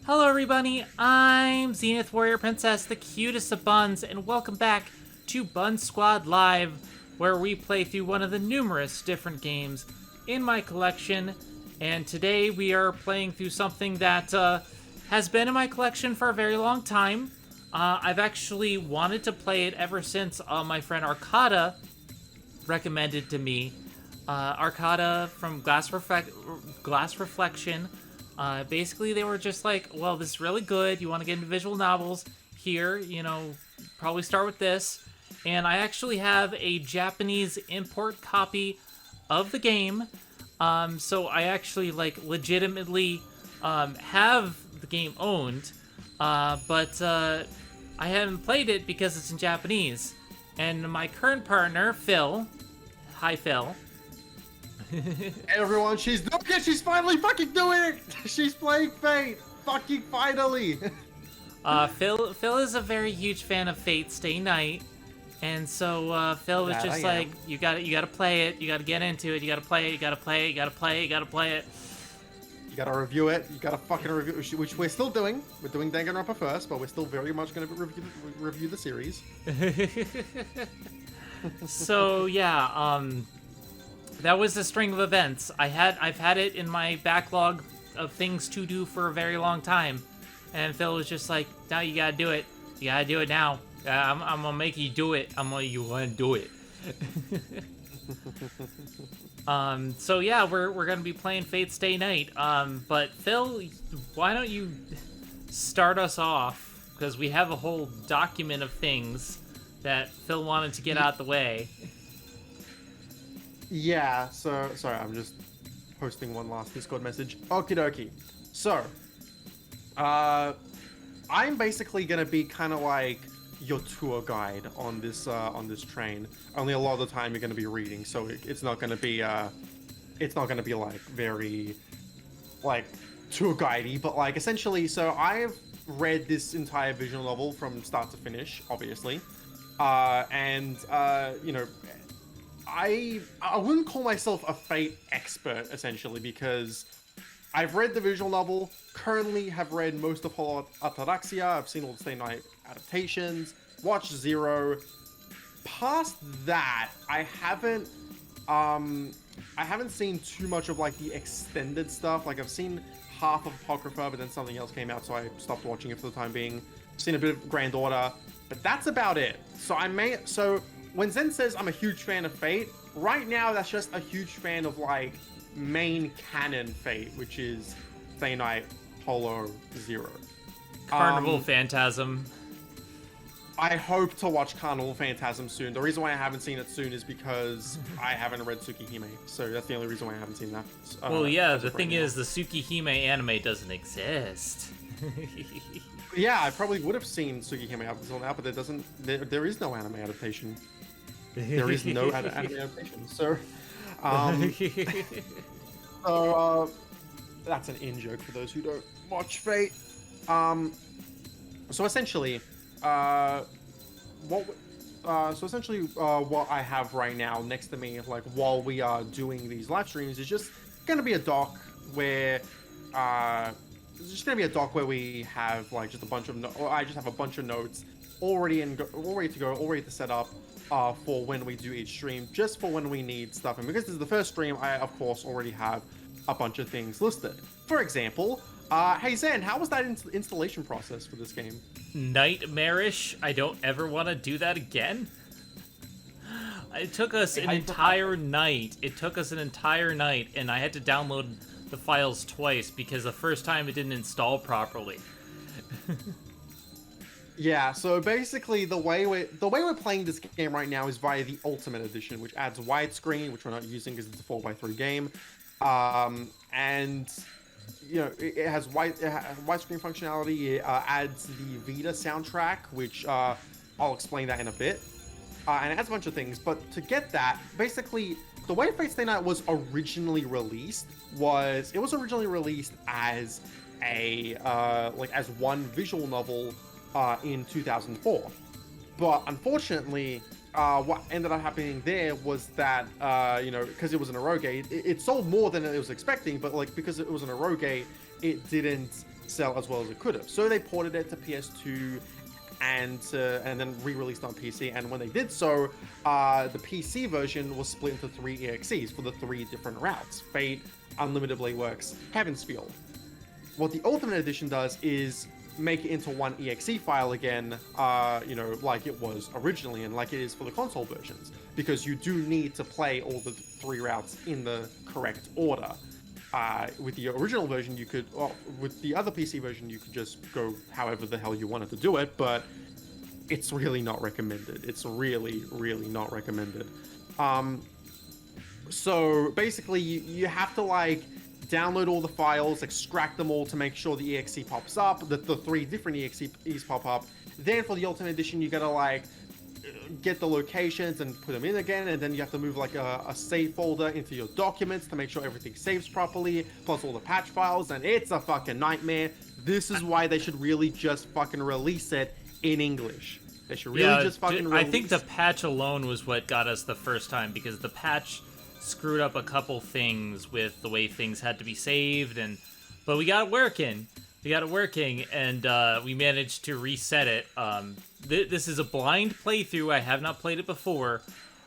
Hello everybody, I'm Zenith Warrior Princess, the cutest of buns, and welcome back to Bun Squad Live, where we play through one of the numerous different games in my collection. And today we are playing through something that has been in my collection for a very long time. I've actually wanted to play it ever since my friend Arcada recommended to me. Arcada from Glass Reflection. Basically, they were just like, well, this is really good. You want to get into visual novels? Here, probably start with this. And I actually have a Japanese import copy of the game. So I actually, legitimately have the game owned. But I haven't played it because it's in Japanese. And my current partner, Phil. Hi, Phil. Hey everyone, she's doing it! She's finally fucking doing it! She's playing Fate! Fucking finally! Phil is a very huge fan of Fate Stay Night, and so Phil was just like, you gotta play it, you gotta get into it, you gotta play it, you gotta play it, you gotta play it, you gotta play it. You gotta review it, you gotta fucking review it, which we're still doing. We're doing Danganronpa first, but we're still very much gonna review the series. So yeah, that was the string of events. I've had it in my backlog of things to do for a very long time, and Phil was just like, "Now you gotta do it. You gotta do it now. I'm gonna make you do it. You wanna do it." So yeah, we're gonna be playing Fate Stay Night. But Phil, why don't you start us off? Because we have a whole document of things that Phil wanted to get out the way. Yeah, so, sorry, I'm just posting one last Discord message. Okie dokie. So, I'm basically gonna be kind of like your tour guide on this train. Only a lot of the time you're gonna be reading, so it's not gonna be like very like tour guidey, but like essentially. So I've read this entire visual novel from start to finish, obviously, and I wouldn't call myself a Fate expert, essentially, because I've read the visual novel, currently have read most of Hollow Ataraxia, I've seen all the Stay Night adaptations, watched Zero. Past that, I haven't seen too much of like the extended stuff. Like I've seen half of Apocrypha, but then something else came out, so I stopped watching it for the time being. Seen a bit of Granddaughter, but that's about it. So when Zen says I'm a huge fan of Fate, right now that's just a huge fan of like main canon Fate, which is Stay Night, Hollow, Zero. Carnival Phantasm. I hope to watch Carnival Phantasm soon. The reason why I haven't seen it soon is because I haven't read Tsukihime, so that's the only reason why I haven't seen that. Well, yeah, the thing is, the Tsukihime anime doesn't exist. Yeah, I probably would have seen Tsukihime up until now, but there is no anime adaptation. There is no anime adaptation. So, that's an in-joke for those who don't watch Fate. So essentially, what I have right now next to me, like while we are doing these live streams, is just gonna be a doc where, it's just gonna be a doc where we have like just a bunch of I just have a bunch of notes all ready to go, all ready to set up. For when we do each stream, just for when we need stuff. And because this is the first stream, I, of course, already have a bunch of things listed. For example, hey Zen, how was that installation process for this game? Nightmarish. I don't ever want to do that again. It took us an entire night. And I had to download the files twice because the first time it didn't install properly. Yeah, so basically the way we're playing this game right now is via the Ultimate Edition, which adds widescreen, which we're not using because it's a 4x3 game, and it has widescreen functionality. It adds the Vita soundtrack, which I'll explain that in a bit, and it adds a bunch of things. But to get that, basically the way Fate Stay Night was originally released was as as one visual novel. In 2004, but unfortunately, what ended up happening there was that because it was an eroge, it sold more than it was expecting, but like because it was an eroge, it didn't sell as well as it could have. So they ported it to PS2 and then re-released on PC. And when they did so, the PC version was split into 3 EXEs for the 3 different routes: Fate, Unlimited Blade Works, Heaven's Feel. What the Ultimate Edition does is make it into 1 exe file again, like it was originally and like it is for the console versions, because you do need to play all the 3 routes in the correct order. With the original version, you could, well, with the other PC version, you could just go however the hell you wanted to do it, but it's really not recommended. It's really, really not recommended. So basically, you have to like download all the files, extract them all to make sure the exe pops up, that the 3 different exes pop up. Then for the Ultimate Edition, you gotta like get the locations and put them in again, and then you have to move like a save folder into your documents to make sure everything saves properly, plus all the patch files, and it's a fucking nightmare. This is why they should really just fucking release it in English. They should really just fucking release. I think the patch alone was what got us the first time, because the patch screwed up a couple things with the way things had to be saved, but we got it working. And we managed to reset it. This is a blind playthrough. I have not played it before,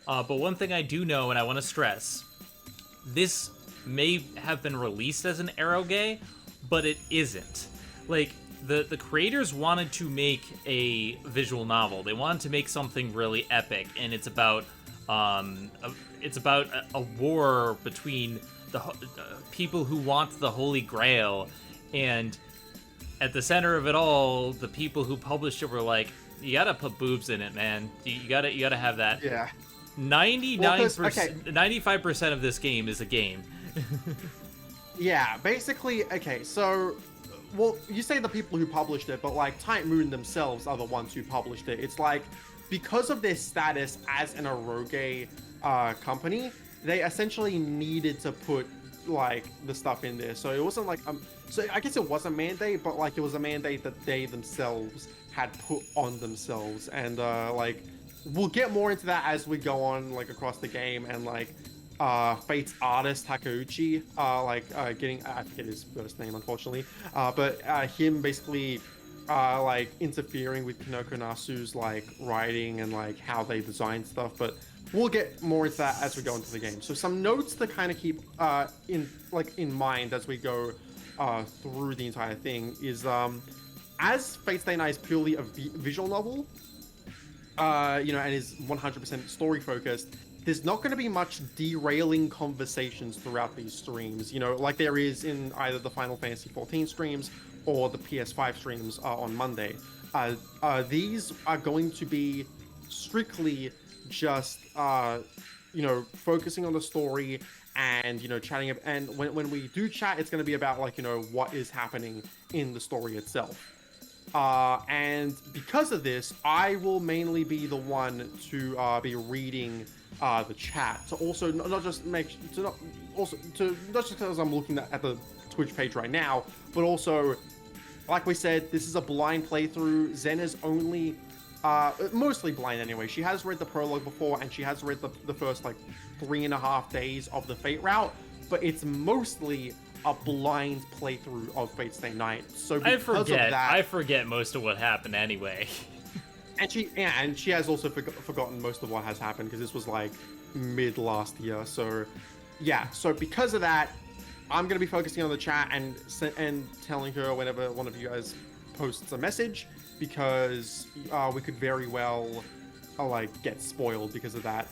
but one thing I do know, and I want to stress, this may have been released as an eroge, but it isn't. Like, the creators wanted to make a visual novel. They wanted to make something really epic, and it's about a war between the people who want the Holy Grail, and at the center of it all, the people who published it were like, you gotta put boobs in it, man. You gotta have that. Yeah. 99%, 95% of this game is a game. Yeah, basically, okay, so, well, you say the people who published it, but like Tight Moon themselves are the ones who published it. It's like, because of their status as an eroge company, they essentially needed to put like the stuff in there. So it wasn't like so I guess it was a mandate, but like it was a mandate that they themselves had put on themselves. And like we'll get more into that as we go on like across the game, and like Fate's artist Takeuchi getting, I forget his first name unfortunately, but him basically like interfering with Kinoko Nasu's like writing and like how they design stuff. But we'll get more into that as we go into the game. So some notes to kind of keep in mind as we go through the entire thing is as Fate Stay Night is purely a visual novel, and is 100% story focused, there's not going to be much derailing conversations throughout these streams, like there is in either the Final Fantasy XIV streams or the PS5 streams on Monday. These are going to be strictly just focusing on the story and chatting, and when we do chat, it's going to be about like what is happening in the story itself. And because of this, I will mainly be the one to be reading the chat, to also not just because I'm looking at the Twitch page right now, but also, like we said, this is a blind playthrough. Zen is only mostly blind anyway. She has read the prologue before, and she has read the first like 3.5 days of the Fate route, but it's mostly a blind playthrough of Fate Stay Night. So because I forget most of what happened anyway. And she has also forgotten most of what has happened, because this was like mid last year. So yeah, so because of that, I'm gonna be focusing on the chat and telling her whenever one of you guys posts a message, because we could very well get spoiled because of that.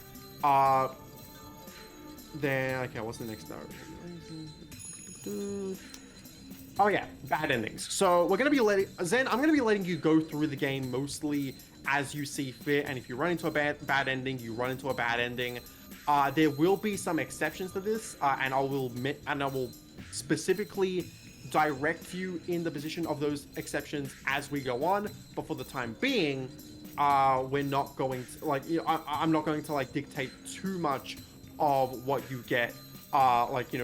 Then okay, what's the next note? Oh yeah, bad endings. So we're gonna be I'm gonna be letting you go through the game mostly as you see fit, and if you run into a bad ending, you run into a bad ending. There will be some exceptions to this, and I will specifically direct you in the position of those exceptions as we go on. But for the time being, we're not going to I'm not going to dictate too much of what you get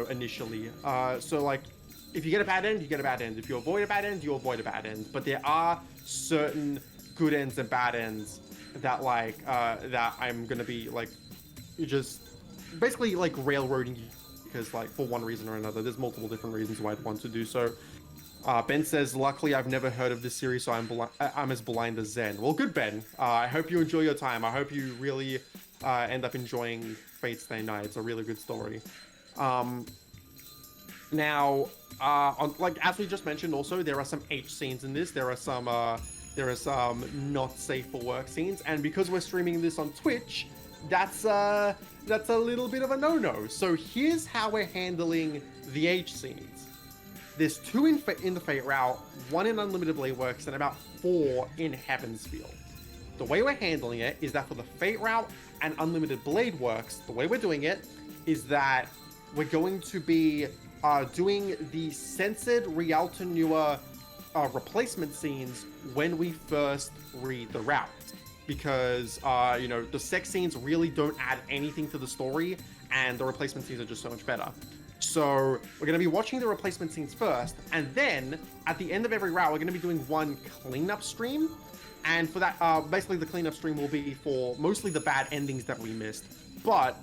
initially. So if you get a bad end, you get a bad end. If you avoid a bad end, you avoid a bad end. But there are certain good ends and bad ends that that I'm gonna be just basically railroading you, because for one reason or another. There's multiple different reasons why I'd want to do so. Ben says, "Luckily, I've never heard of this series, so I'm as blind as Zen." Well, good, Ben. I hope you enjoy your time. I hope you really end up enjoying Fate Stay Night. It's a really good story. Um, Now, like as we just mentioned, also there are some H scenes in this. There are some not safe for work scenes, and because we're streaming this on Twitch, that's a little bit of a no-no. So here's how we're handling the H scenes. There's two in the Fate route, one in Unlimited Blade Works, and about 4 in Heaven's Field. The way we're handling it is that for the Fate route and Unlimited Blade Works, the way we're doing it is that we're going to be doing the censored Rialto Newer replacement scenes when we first read the route. Because, the sex scenes really don't add anything to the story, and the replacement scenes are just so much better. So we're going to be watching the replacement scenes first, and then at the end of every route, we're going to be doing one cleanup stream. And for that, basically the cleanup stream will be for mostly the bad endings that we missed. But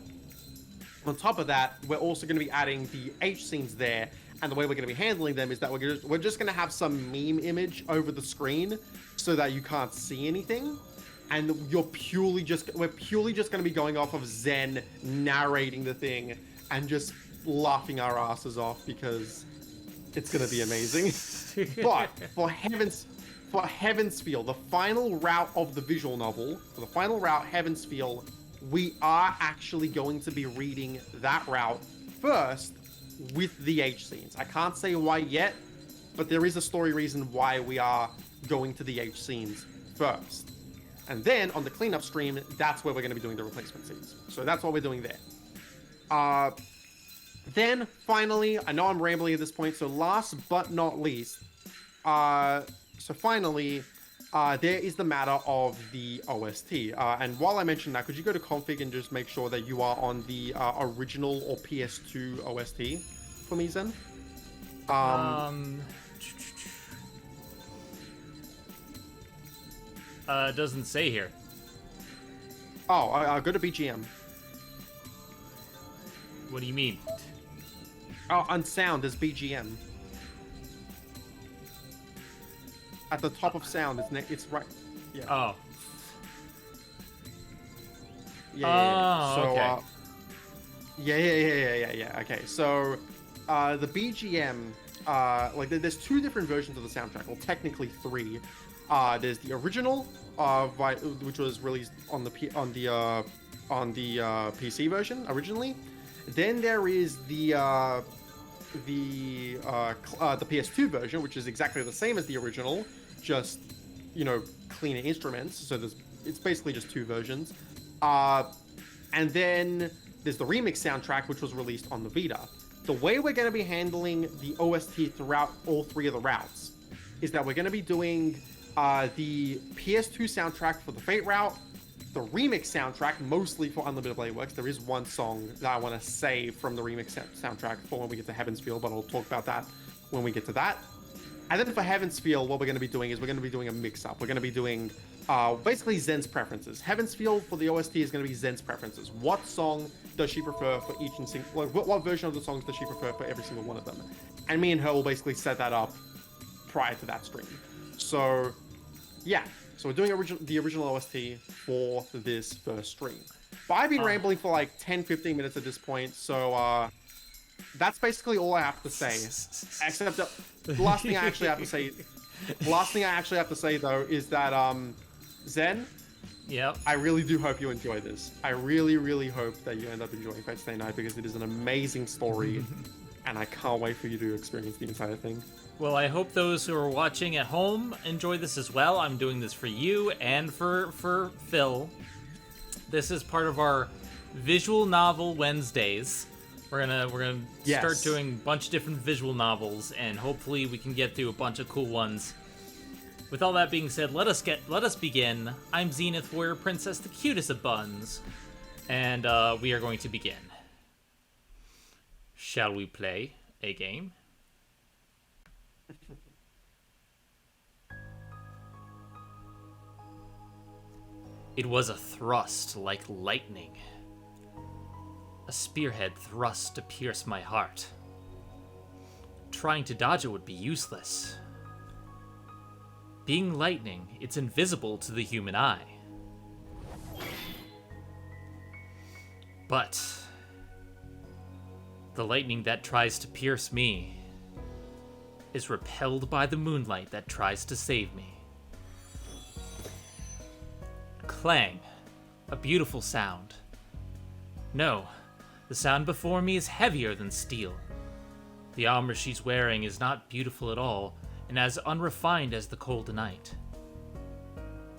on top of that, we're also going to be adding the H scenes there, and the way we're going to be handling them is that we're just going to have some meme image over the screen so that you can't see anything, and we're purely just going to be going off of Zen narrating the thing and just laughing our asses off because it's going to be amazing. But for Heaven's Feel, the final route of the visual novel, for the final route, Heaven's Feel, we are actually going to be reading that route first with the H scenes. I can't say why yet, but there is a story reason why we are going to the H scenes first. And then on the cleanup stream, that's where we're going to be doing the replacement scenes. So that's what we're doing there. Then finally, I know I'm rambling at this point, so last but not least, there is the matter of the OST. And while I mention that, could you go to config and just make sure that you are on the original or PS2 OST for me, Zen? It doesn't say here. Oh, go to BGM. What do you mean? Oh, on sound, there's BGM. At the top of sound, it's right. Yeah. Oh. Yeah. So, okay. Yeah. Okay. So, the BGM, there's 2 different versions of the soundtrack. Well, technically 3. There's the original, which was released on the PC version originally. Then there is the PS2 version, which is exactly the same as the original, just cleaner instruments. So it's basically just 2 versions. And then there's the remix soundtrack, which was released on the Vita. The way we're going to be handling the OST throughout all 3 of the routes is that we're going to be doing the PS2 soundtrack for the Fate route, the remix soundtrack mostly for Unlimited Blade Works. There is one song that I want to save from the remix soundtrack for when we get to Heaven's Feel, but I'll talk about that when we get to that. And then for Heaven's Feel, what we're going to be doing is we're going to be doing a mix-up. We're going to be doing basically Zen's preferences. Heaven's Feel for the OST is going to be Zen's preferences. What song does she prefer for each and single... what version of the songs does she prefer for every single one of them? And me and her will basically set that up prior to that stream. So, yeah. So we're doing the original OST for this first stream. But I've been rambling for like 10-15 minutes at this point, so that's basically all I have to say. Except the last thing I actually have to say though is that Zen, Yep. I really do hope you enjoy this. I really, really hope that you end up enjoying Fate Stay Night because it is an amazing story, and I can't wait for you to experience the entire thing. Well, I hope those who are watching at home enjoy this as well. I'm doing this for you and for Phil. This is part of our visual novel Wednesdays. We're gonna start doing a bunch of different visual novels, and hopefully we can get through a bunch of cool ones. With all that being said, let us begin. I'm Zenith Warrior Princess, the cutest of buns, and we are going to begin. Shall we play a game? It was a thrust like lightning, a spearhead thrust to pierce my heart. trying to dodge it would be useless. Being lightning, it's invisible to the human eye. But the lightning that tries to pierce me is repelled by the moonlight that tries to save me. Clang, a beautiful sound. No, the sound before me is heavier than steel. The armor she's wearing is not beautiful at all, and as unrefined as the cold night.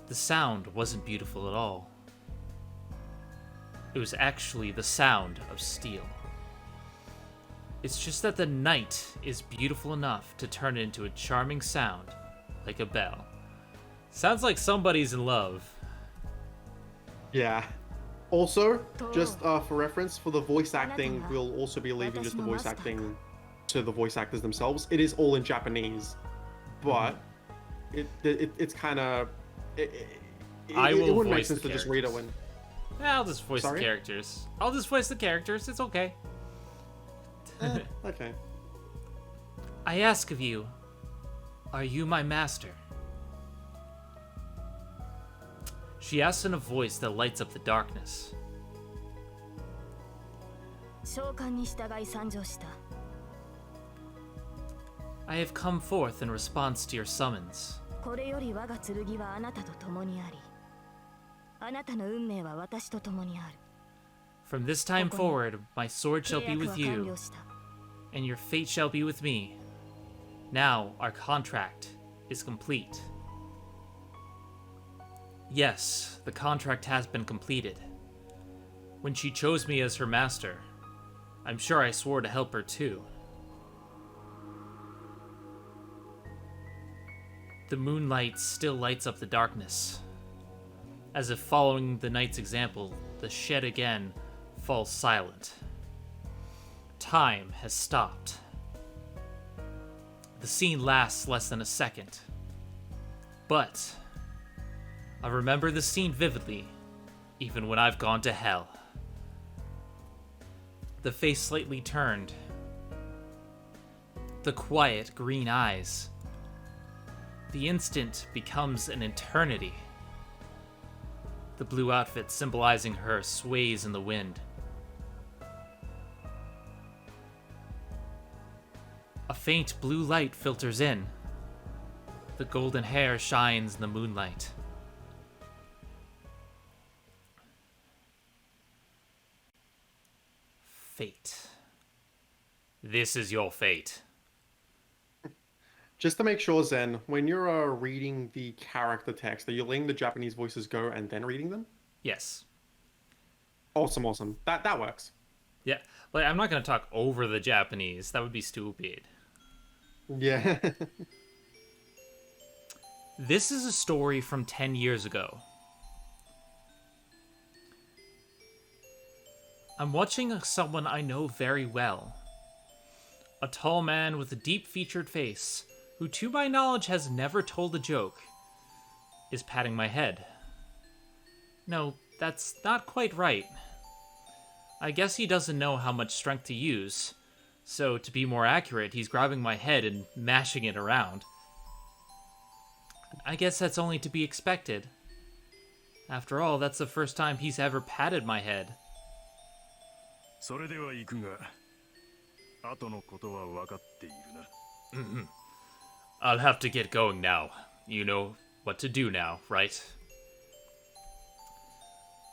The sound wasn't beautiful at all. It was actually the sound of steel. It's just that the night is beautiful enough to turn it into a charming sound, like a bell. Sounds like somebody's in love. Yeah. Also, just for reference, for the voice acting, we'll also be leaving just the voice acting to the voice actors themselves. It is all in Japanese, but it's kind of it wouldn't make sense to just read it when. I'll just voice the characters. I'll just voice the characters. It's okay. Okay. I ask of you, are you my master? She asks in a voice that lights up the darkness. I have come forth in response to your summons. From this time forward, my sword shall be with you, and your fate shall be with me. Now our contract is complete. Yes, the contract has been completed. When she chose me as her master, I'm sure I swore to help her too. The moonlight still lights up the darkness. As if following the night's example, the shed again falls silent. Time has stopped. The scene lasts less than a second. But I remember the scene vividly, even when I've gone to hell. The face slightly turned. The quiet green eyes. The instant becomes an eternity. The blue outfit symbolizing her sways in the wind. A faint blue light filters in. The golden hair shines in the moonlight. Fate. This is your fate. Just to make sure, Zen, when you're reading the character text, are you letting the Japanese voices go and then reading them? Yes. Awesome. That works. Yeah, like I'm not going to talk over the Japanese. That would be stupid. Yeah. This is a story from 10 years ago. I'm watching someone I know very well. A tall man with a deep-featured face, who to my knowledge has never told a joke, is patting my head. No, that's not quite right. I guess he doesn't know how much strength to use, so to be more accurate, he's grabbing my head and mashing it around. I guess that's only to be expected. After all, that's the first time he's ever patted my head. I'll have to get going now. You know what to do now, right?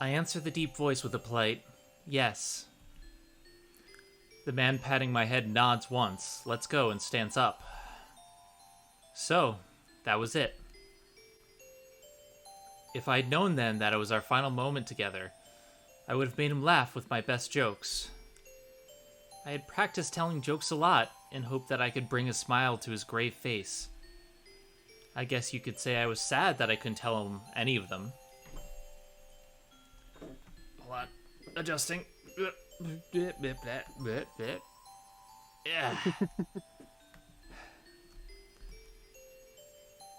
I answer the deep voice with a polite, yes. The man patting my head nods once, lets go, and stands up. So, that was it. If I'd known then that it was our final moment together, I would have made him laugh with my best jokes. I had practiced telling jokes a lot in hope that I could bring a smile to his grave face. I guess you could say I was sad that I couldn't tell him any of them. Hold on. Adjusting. Yeah.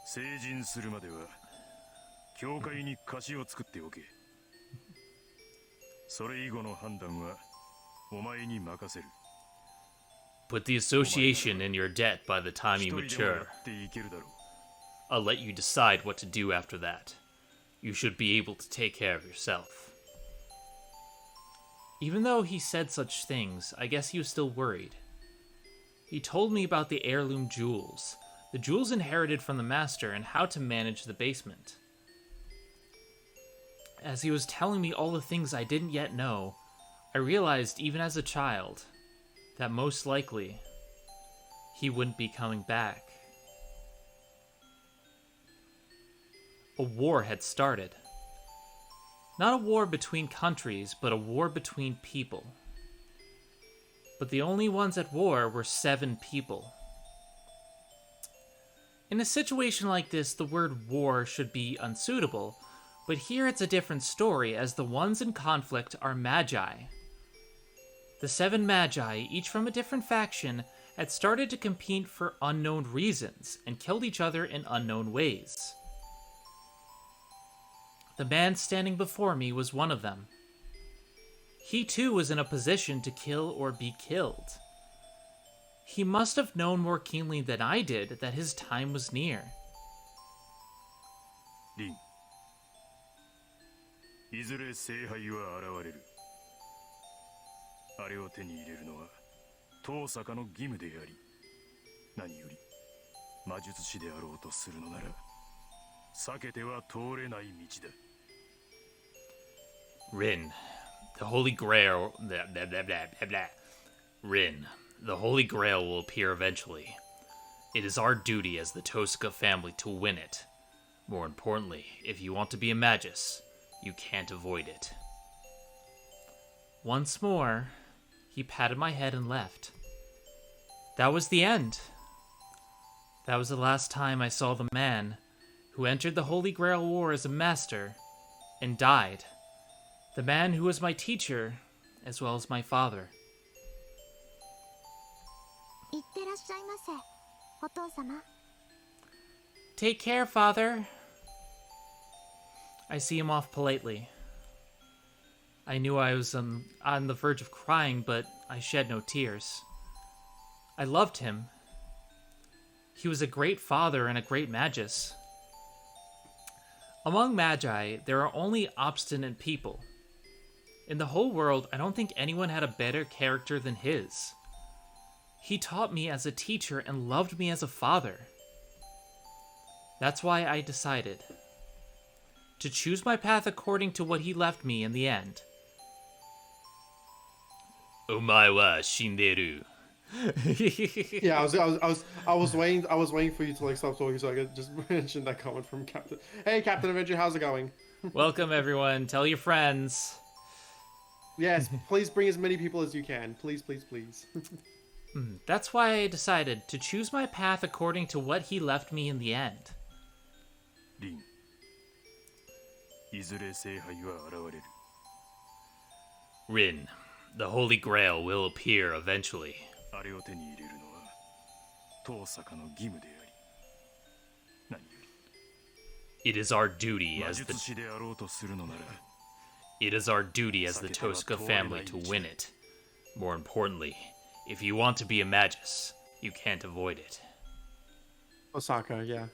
成人するまでは教会に貸しを作っておけ。それ以後の判断はお前に任せる。put the association in your debt by the time you 一人でもや mature. っていけるだろう I'll let you decide what to do after that. You should be able to take care of yourself. Even though he said such things, I guess he was still worried. He told me about the heirloom jewels, the jewels inherited from the master, and how to manage the basement. As he was telling me all the things I didn't yet know, I realized, even as a child, that most likely he wouldn't be coming back. A war had started. Not a war between countries, but a war between people. But the only ones at war were 7 people. In a situation like this, the word war should be unsuitable, but here it's a different story, as the ones in conflict are magi. The 7 magi, each from a different faction, had started to compete for unknown reasons and killed each other in unknown ways. The man standing before me was one of them. He too was in a position to kill or be killed. He must have known more keenly than I did that his time was near. リンいずれ聖杯は現れるあれを手に入れるのは当坂の義務であり何より魔術師であろうとするのなら避けては通れない道だ Rin, the Holy Grail. Blah, blah, blah, blah, blah, blah. Rin, the Holy Grail will appear eventually. It is our duty as the Tosca family to win it. More importantly, if you want to be a magus, you can't avoid it. Once more, he patted my head and left. That was the end. That was the last time I saw the man who entered the Holy Grail War as a master and died. The man who was my teacher, as well as my father. いってらっしゃいませ、お父様。 Take care, father. I see him off politely. I knew I was on the verge of crying, but I shed no tears. I loved him. He was a great father and a great magus. Among magi, there are only obstinate people. In the whole world, I don't think anyone had a better character than his. He taught me as a teacher and loved me as a father. That's why I decided to choose my path according to what he left me in the end. Omae wa shinderu. Yeah, I was waiting for you to like stop talking so I could just mention that comment from Captain. Hey, Captain Avenger, how's it going? Welcome, everyone. Tell your friends. Yes, please bring as many people as you can. Please, please, please. That's why I decided to choose my path according to what he left me in the end. リンいずれ聖杯は現れる Rin, the Holy Grail will appear eventually. あれを手に入れるのは当坂の義務であり何よ It is our り duty 魔 as 術 the 師であろうとするのなら it is our duty as the Tosca family to win it. More importantly, if you want to be a magus, you can't avoid it. Osaka, yeah.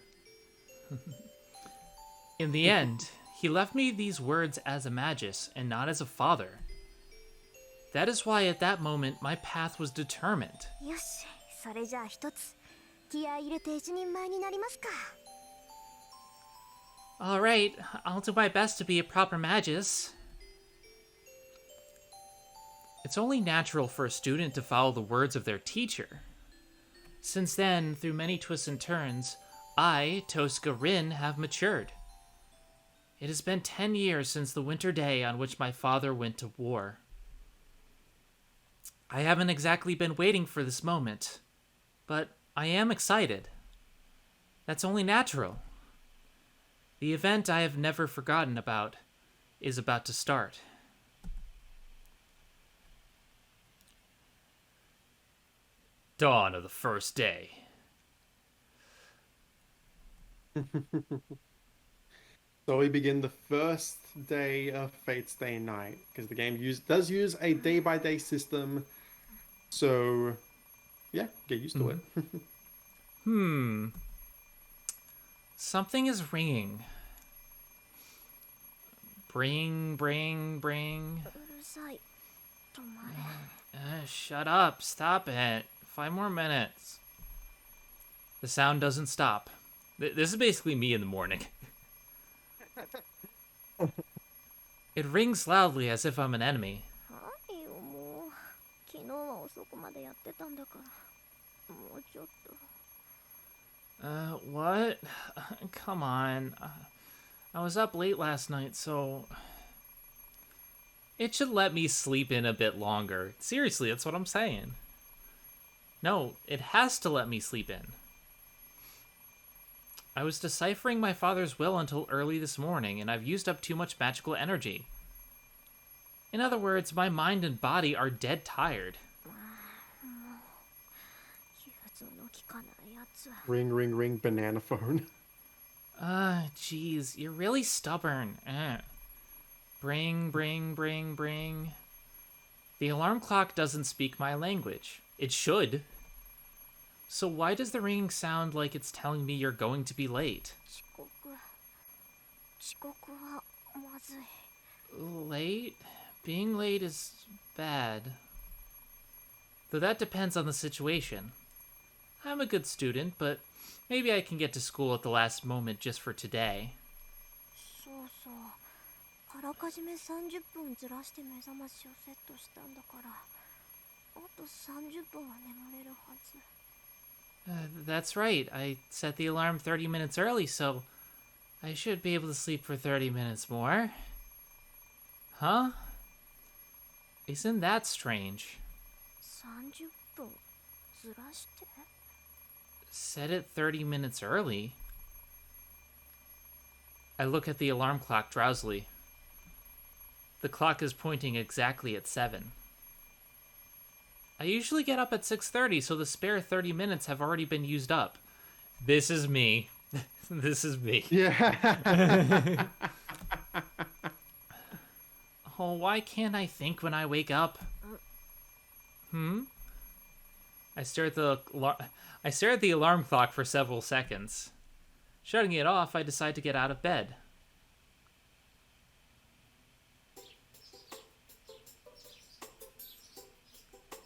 In the end, he left me these words as a magus and not as a father. That is why at that moment my path was determined. よし、それじゃあ一つ気合い入れて一人前になりますか。 Alright, I'll do my best to be a proper magus. It's only natural for a student to follow the words of their teacher. Since then, through many twists and turns, I, Tosca Rin, have matured. It has been 10 years since the winter day on which my father went to war. I haven't exactly been waiting for this moment, but I am excited. That's only natural. The event I have never forgotten about is about to start. Dawn of the first day. So we begin the first day of Fate's Day Night because the game does use a day-by-day system. So yeah, get used to it. Something is ringing. Bring. うるさい。止まれ。Shut up. Stop it. 5 more minutes. The sound doesn't stop. This is basically me in the morning. It rings loudly as if I'm an enemy. はいよ、もう。昨日は遅くまでやってたんだから。もうちょっと。What? Come on. I was up late last night, so... It should let me sleep in a bit longer. Seriously, that's what I'm saying. No, it has to let me sleep in. I was deciphering my father's will until early this morning, and I've used up too much magical energy. In other words, my mind and body are dead tired. 融通の利かないやつ。 Ring, ring, ring, banana phone. Jeez, you're really stubborn. Bring. The alarm clock doesn't speak my language. It should. So why does the ringing sound like it's telling me you're going to be late? 遅刻はまずい。 Late? Being late is bad. Though that depends on the situation. I'm a good student, but maybe I can get to school at the last moment just for today. そうそう。あらかじめ30分ずらして目覚ましをセットしたんだから。あと30分は眠れるはず。 That's right. I set the alarm 30 minutes early, so I should be able to sleep for 30 minutes more. Huh? Isn't that strange? 30分ずらして。 Set it 30 minutes early? I look at the alarm clock drowsily. The clock is pointing exactly at 7. I usually get up at 6:30, so the spare 30 minutes have already been used up. This is me. This is me. Yeah. Oh, why can't I think when I wake up? I stare at the alarm clock for several seconds. Shutting it off, I decide to get out of bed.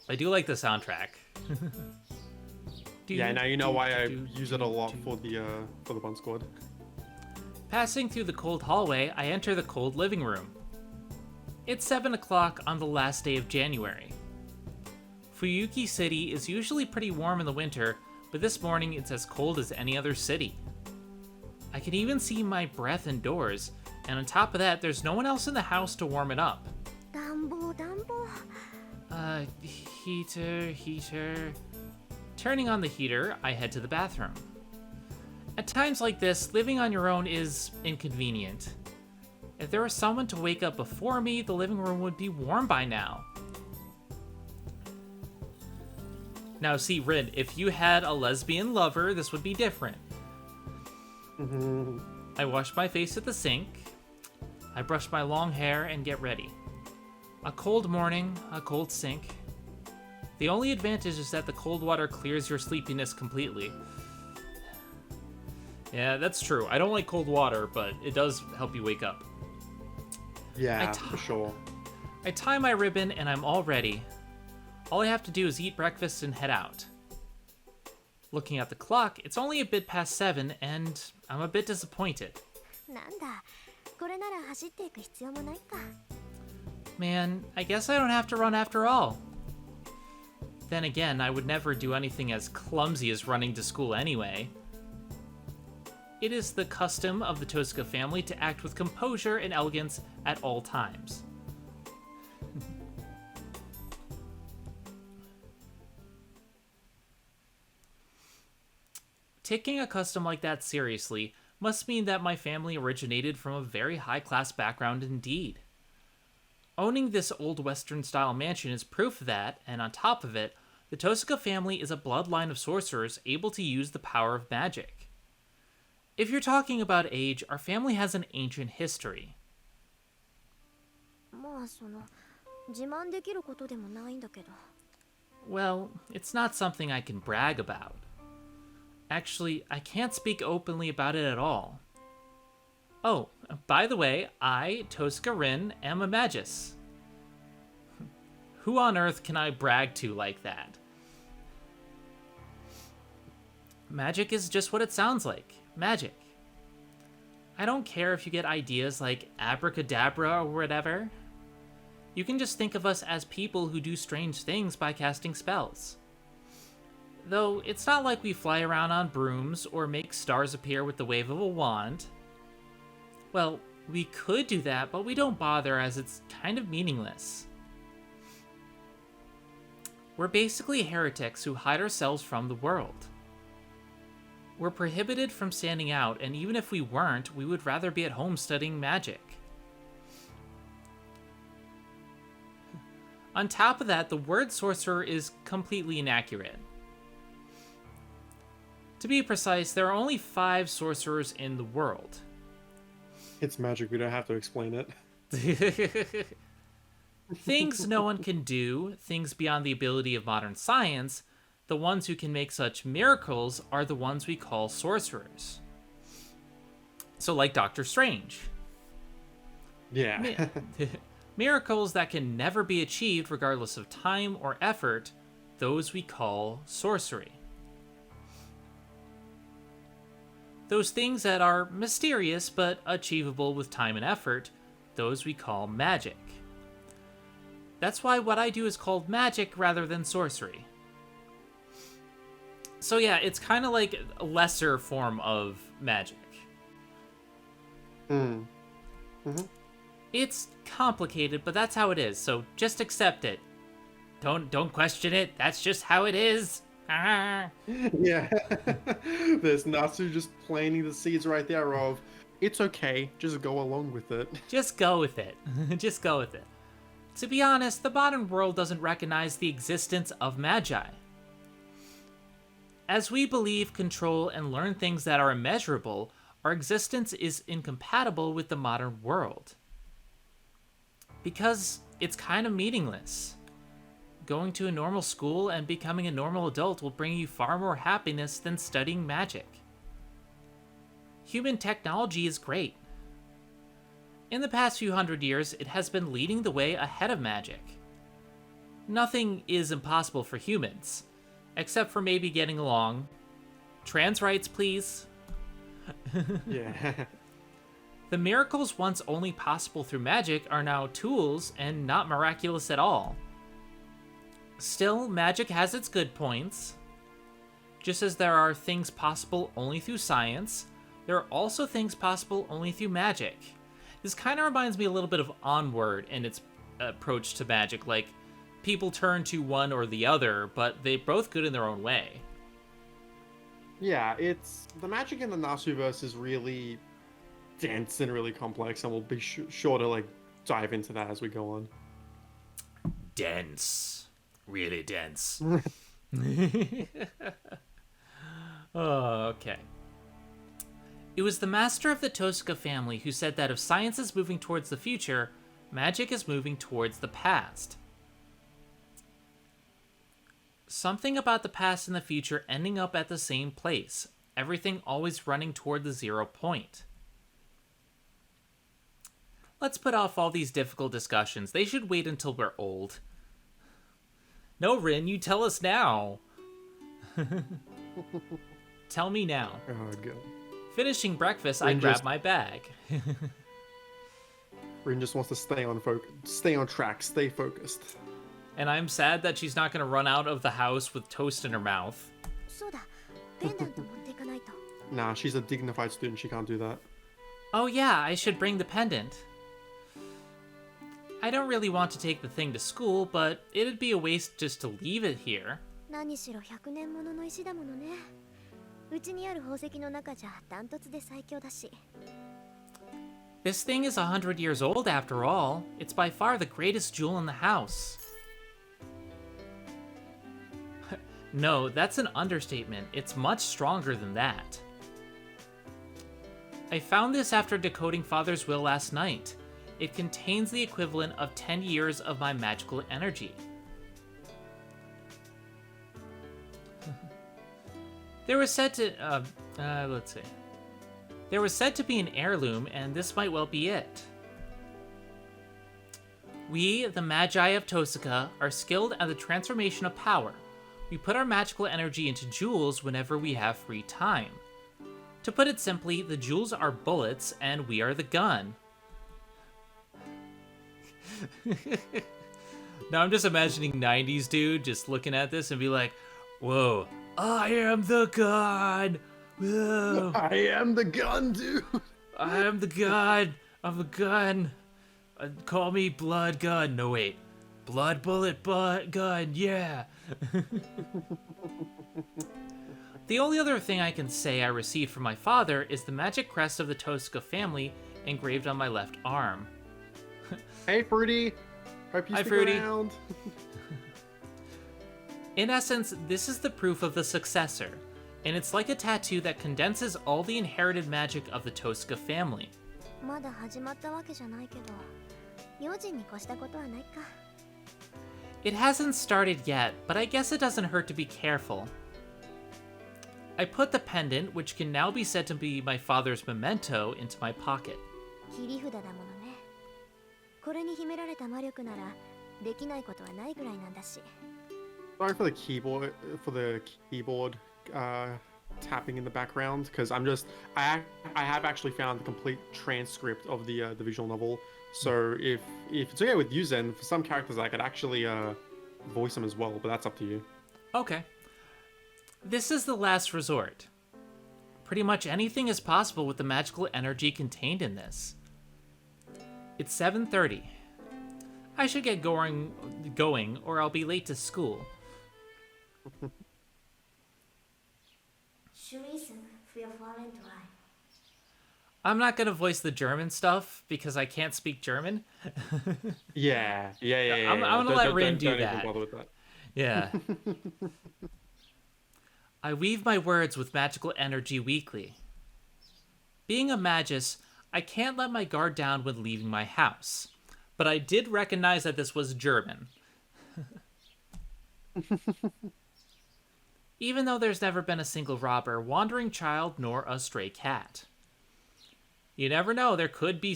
I do like the soundtrack. Yeah, now you know why I use it a lot for the Bun Squad. Passing through the cold hallway, I enter the cold living room. It's 7 o'clock on the last day of January. Fuyuki City is usually pretty warm in the winter, but this morning it's as cold as any other city. I can even see my breath indoors, and on top of that, there's no one else in the house to warm it up. 暖房。 Heater. Turning on the heater, I head to the bathroom. At times like this, living on your own is inconvenient. If there was someone to wake up before me, the living room would be warm by now. Now see, Rin, if you had a lesbian lover, this would be different. I wash my face at the sink. I brush my long hair and get ready. A cold morning, a cold sink. The only advantage is that the cold water clears your sleepiness completely. Yeah, that's true. I don't like cold water, but it does help you wake up. Yeah, for sure. I tie my ribbon and I'm all ready. All I have to do is eat breakfast and head out. Looking at the clock, it's only a bit past 7 and I'm a bit disappointed. なんだ。これなら走っていく必要もないか。 Man, I guess I don't have to run after all. Then again, I would never do anything as clumsy as running to school anyway. It is the custom of the Tosuka family to act with composure and elegance at all times. Taking a custom like that seriously must mean that my family originated from a very high-class background indeed. Owning this old Western-style mansion is proof of that, and on top of it, the Tosuka family is a bloodline of sorcerers able to use the power of magic. If you're talking about age, our family has an ancient history. まあ自慢できることでもないんだけど。Well, it's not something I can brag about. Actually, I can't speak openly about it at all. Oh, by the way, I, Tosca Rin, am a magus. Who on earth can I brag to like that? Magic is just what it sounds like. Magic. I don't care if you get ideas like abracadabra or whatever. You can just think of us as people who do strange things by casting spells. Though, it's not like we fly around on brooms or make stars appear with the wave of a wand. Well, we could do that, but we don't bother as it's kind of meaningless. We're basically heretics who hide ourselves from the world. We're prohibited from standing out, and even if we weren't, we would rather be at home studying magic. On top of that, the word sorcerer is completely inaccurate. To be precise, there are only 5 sorcerers in the world. It's magic, we don't have to explain it. Things no one can do, things beyond the ability of modern science, the ones who can make such miracles are the ones we call sorcerers. So like Doctor Strange. Yeah. Miracles that can never be achieved regardless of time or effort, those we call sorcery. Those things that are mysterious but achievable with time and effort, those we call magic. That's why what I do is called magic rather than sorcery. So yeah, it's kind of like a lesser form of magic. It's complicated, but that's how it is, so just accept it. Don't question it, that's just how it is. Yeah. There's Natsu just planting the seeds right there of, it's okay, just go along with it. Just go with it. Just go with it. To be honest, the modern world doesn't recognize the existence of magi. As we believe, control, and learn things that are immeasurable, our existence is incompatible with the modern world. Because it's kind of meaningless. Going to a normal school and becoming a normal adult will bring you far more happiness than studying magic. Human technology is great. In the past few hundred years, it has been leading the way ahead of magic. Nothing is impossible for humans, except for maybe getting along. Trans rights, please. Yeah. The miracles once only possible through magic are now tools and not miraculous at all. Still, magic has its good points. Just as there are things possible only through science, there are also things possible only through magic. This kind of reminds me a little bit of Onward and its approach to magic. Like, people turn to one or the other, but they're both good in their own way. Yeah, it's the magic in the Nasuverse is really dense and really complex, and we'll be sure to like dive into that as we go on. Dense. Really dense. Oh, okay. It was the master of the Tosca family who said that if science is moving towards the future, magic is moving towards the past. Something about the past and the future ending up at the same place, everything always running toward the 0 point. Let's put off all these difficult discussions. They should wait until we're old. No, Rin, you tell us now. Tell me now. Oh, God. Finishing breakfast, Rin I grab just- my bag. Rin just wants to stay on track, stay focused. And I'm sad that she's not going to run out of the house with toast in her mouth. そうだペンダント持っていかないと Nah, she's a dignified student, she can't do that. Oh yeah, I should bring the pendant. I don't really want to take the thing to school, but it'd be a waste just to leave it here. 何しろ100年ものの石だものねうちにある宝石の中じゃダントツで最強だし This thing is 100 years old after all. It's by far the greatest jewel in the house. No, that's an understatement. It's much stronger than that. I found this after decoding Father's will last night. It contains the equivalent of 10 years of my magical energy. There was said to, let's see. There was said to be an heirloom, and this might well be it. We, the Magi of Tosaka, are skilled at the transformation of power. We put our magical energy into jewels whenever we have free time. To put it simply, the jewels are bullets, and we are the gun. Now I'm just imagining 90s dude just looking at this and be like, whoa, I am the gun! Whoa. I am the gun, dude. I am the gun. I'm a gun. Call me Blood Gun. No, wait. Blood Bullet Gun, yeah. The only other thing I can say I received from my father is the magic crest of the Tosaka family engraved on my left arm. Hey, Fruity. Hope you Hi, stick Fruity. around. In essence, this is the proof of the successor, and it's like a tattoo that condenses all the inherited magic of the Tosaka family. まだ始まったわけじゃないけど、用心に越したことはないか。It hasn't started yet, but I guess it doesn't hurt to be careful. I put the pendant, which can now be said to be my father's memento, into my pocket. 切り札だものね。これに秘められた魔力なら、できないことはないぐらいなんだし。Sorry for the keyboard tapping in the background, because I have actually found the complete transcript of the visual novel. So if it's okay with you, Zen, for some characters I could actually voice them as well, but that's up to you. Okay. This is the last resort. Pretty much anything is possible with the magical energy contained in this. It's 7:30. I should get going, or I'll be late to school. シュリースン、フィアファーレントライ。I'm not gonna voice the German stuff because I can't speak German. Yeah. I'm gonna let Rin do don't that. Even bother with that. Yeah. I weave my words with magical energy weekly. Being a magus, I can't let my guard down when leaving my house. But I did recognize that this was German. Even though there's never been a single robber, wandering child, nor a stray cat. You never know, there could be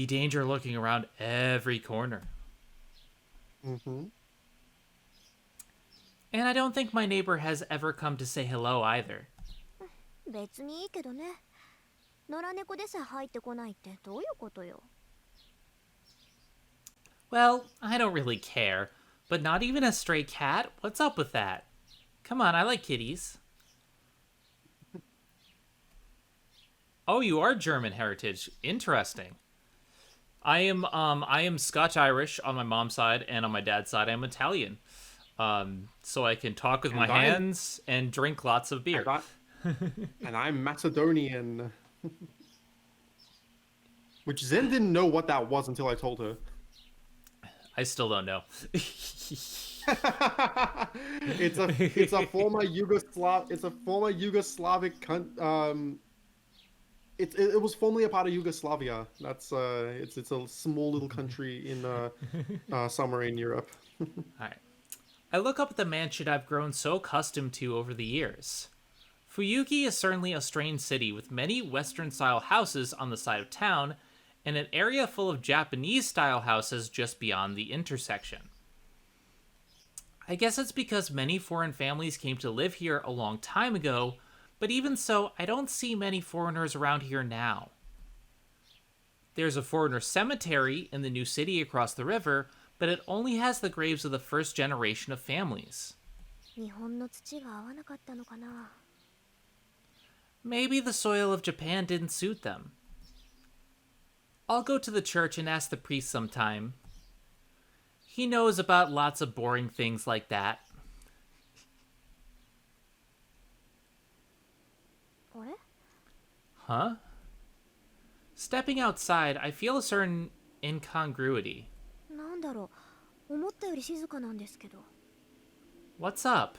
danger lurking around every corner. Mm-hmm. And I don't think my neighbor has ever come to say hello either. 別にいいけどね。野良猫でさえ入ってこないってどういうことよ。Well, I don't really care. But not even a stray cat? What's up with that? Come on, I like kitties. Oh, you are German heritage. Interesting. I am Scotch-Irish on my mom's side, and on my dad's side, I'm Italian. So I can talk with my hands and drink lots of beer. And I'm Macedonian. Which Zen didn't know what that was until I told her. I still don't know. It's a former Yugoslavic it was formerly a part of Yugoslavia. That's it's a small little country in somewhere in Europe. All right. I look up at the mansion I've grown so accustomed to over the years. Fuyuki is certainly a strange city with many Western-style houses on the side of town and an area full of Japanese-style houses just beyond the intersection. I guess it's because many foreign families came to live here a long time ago, but even so, I don't see many foreigners around here now. There's a foreigner cemetery in the new city across the river, but it only has the graves of the first generation of families. 日本の土が合わなかったのかな。Maybe the soil of Japan didn't suit them. I'll go to the church and ask the priest sometime. He knows about lots of boring things like that. あれ？ Huh? Stepping outside, I feel a certain incongruity. なんだろう。思ったより静かなんですけど。What's up?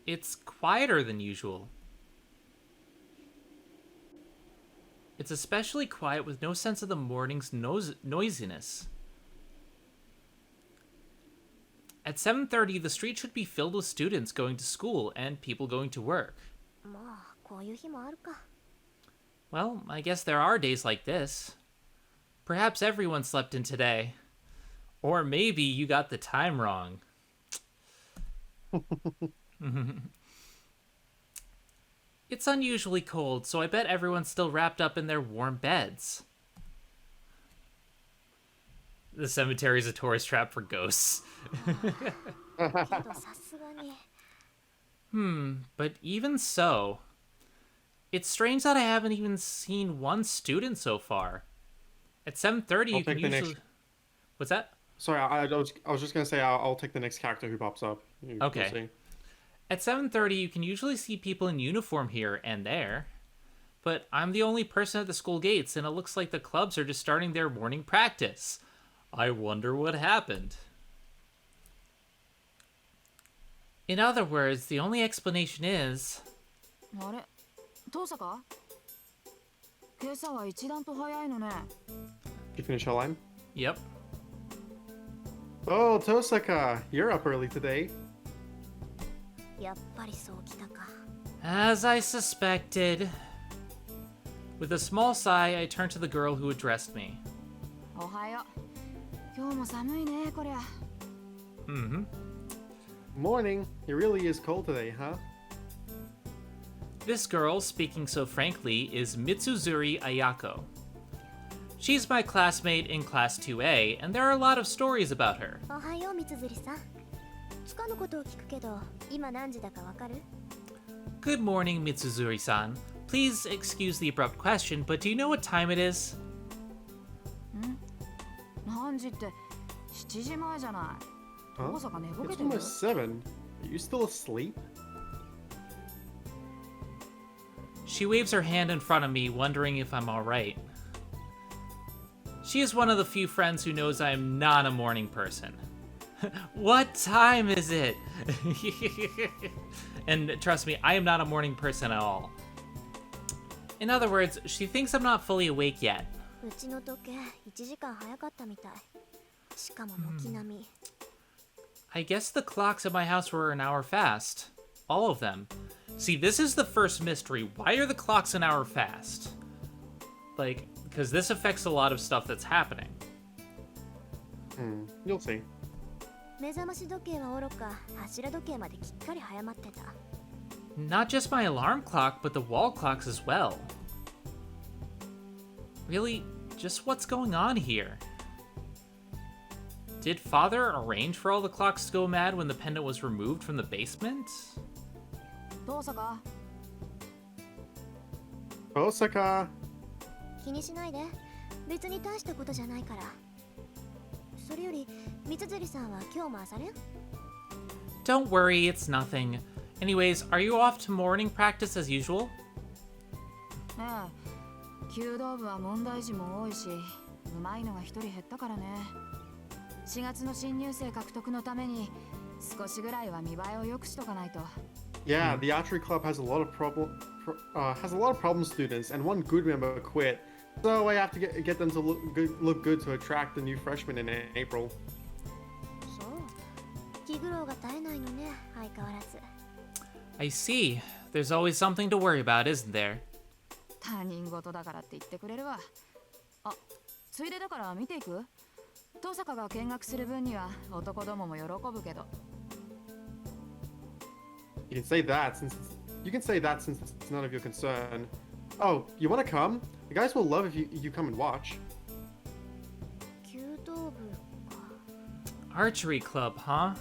It's quieter than usual. It's especially quiet with no sense of the morning's noisiness. At 7:30, the street should be filled with students going to school and people going to work. まあこういう日もあるか。 Well, I guess there are days like this. Perhaps everyone slept in today. Or maybe you got the time wrong. It's unusually cold, so I bet everyone's still wrapped up in their warm beds. The cemetery is a tourist trap for ghosts. けどさすがに But even so, it's strange that I haven't even seen one student so far. At 7:30, I'll you can take the usually... next- What's that? Sorry, I was just gonna say I'll take the next character who pops up. You'll Okay. see. At 7:30, you can usually see people in uniform here and there. But I'm the only person at the school gates, and it looks like the clubs are just starting their morning practice. I wonder what happened. In other words, the only explanation is... あれ遠坂今朝は一段と早いのね。 Did you finish your line? Yep. Oh, Tosaka, you're up early today. やっぱりそうきたか。 As I suspected. With a small sigh, I turned to the girl who addressed me. おはよう。今日も寒いねこりゃ。 Mm-hmm. Morning. It really is cold today, huh? This girl, speaking so frankly, is Mitsuzuri Ayako. She's my classmate in Class 2A, and there are a lot of stories about her. おはようみつづりさん。つかぬことを聞くけど、今何時だかわかる？ Good morning, Mitsuzuri-san. Please excuse the abrupt question, but do you know what time it is? 何時って7時前じゃない。 Huh? 遠坂寝ぼけ It's てる？ almost 7. Are you still asleep? She waves her hand in front of me, wondering if I'm alright. She is one of the few friends who knows I am not a morning person. What time is it? And trust me, I am not a morning person at all. In other words, she thinks I'm not fully awake yet. うちの時計1時間早かったみたい。しかも軒並み。 I guess the clocks at my house were an hour fast. All of them. See, this is the first mystery. Why are the clocks an hour fast? Like, because this affects a lot of stuff that's happening. You'll see. 目覚まし時計はおろか、柱時計まできっかり早まってた。 Not just my alarm clock, but the wall clocks as well. Really, just what's going on here? Did Father arrange for all the clocks to go mad when the pendant was removed from the basement? 遠坂 Tosaka. 気にしないで。別に大したことじゃないから。それより、みつづりさんは今日も朝練？ Don't worry, it's nothing. Anyways, are you off to morning practice as usual? ええ。弓道部は問題児も多いし、うまいのが一人減ったからね。4月の新入生獲得のために少しぐらいは見栄えを良くしとかないと。 Yeah, the archery club has a lot of problem students, and one good member quit. So I have to get them to look good to attract the new freshmen in April. そう。気苦労が絶えないのね、相変わらず。 I see. There's always something to worry about, isn't there? 他人事だからって言ってくれるわ。あ、ついでだから見ていく？遠坂が見学する分には男どもも喜ぶけど。You can say that since it's none of your concern. Oh, you want to come? The guys will love if you come and watch. 弓道部か。 Archery club, huh?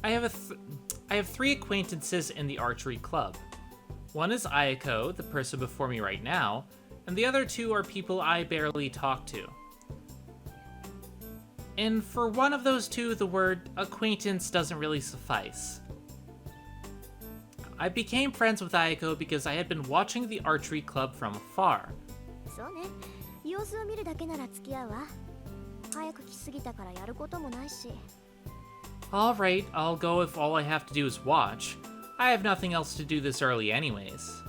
I have three acquaintances in the archery club. One is Ayako, the person before me right now, and the other two are people I barely talk to. And for one of those two, the word acquaintance doesn't really suffice. I became friends with Ayako because I had been watching the archery club from afar. そうね。様子を見るだけなら付き合うわ。早く来すぎたからやることもないし。 Alright, I'll go if all I have to do is watch. I have nothing else to do this early anyways.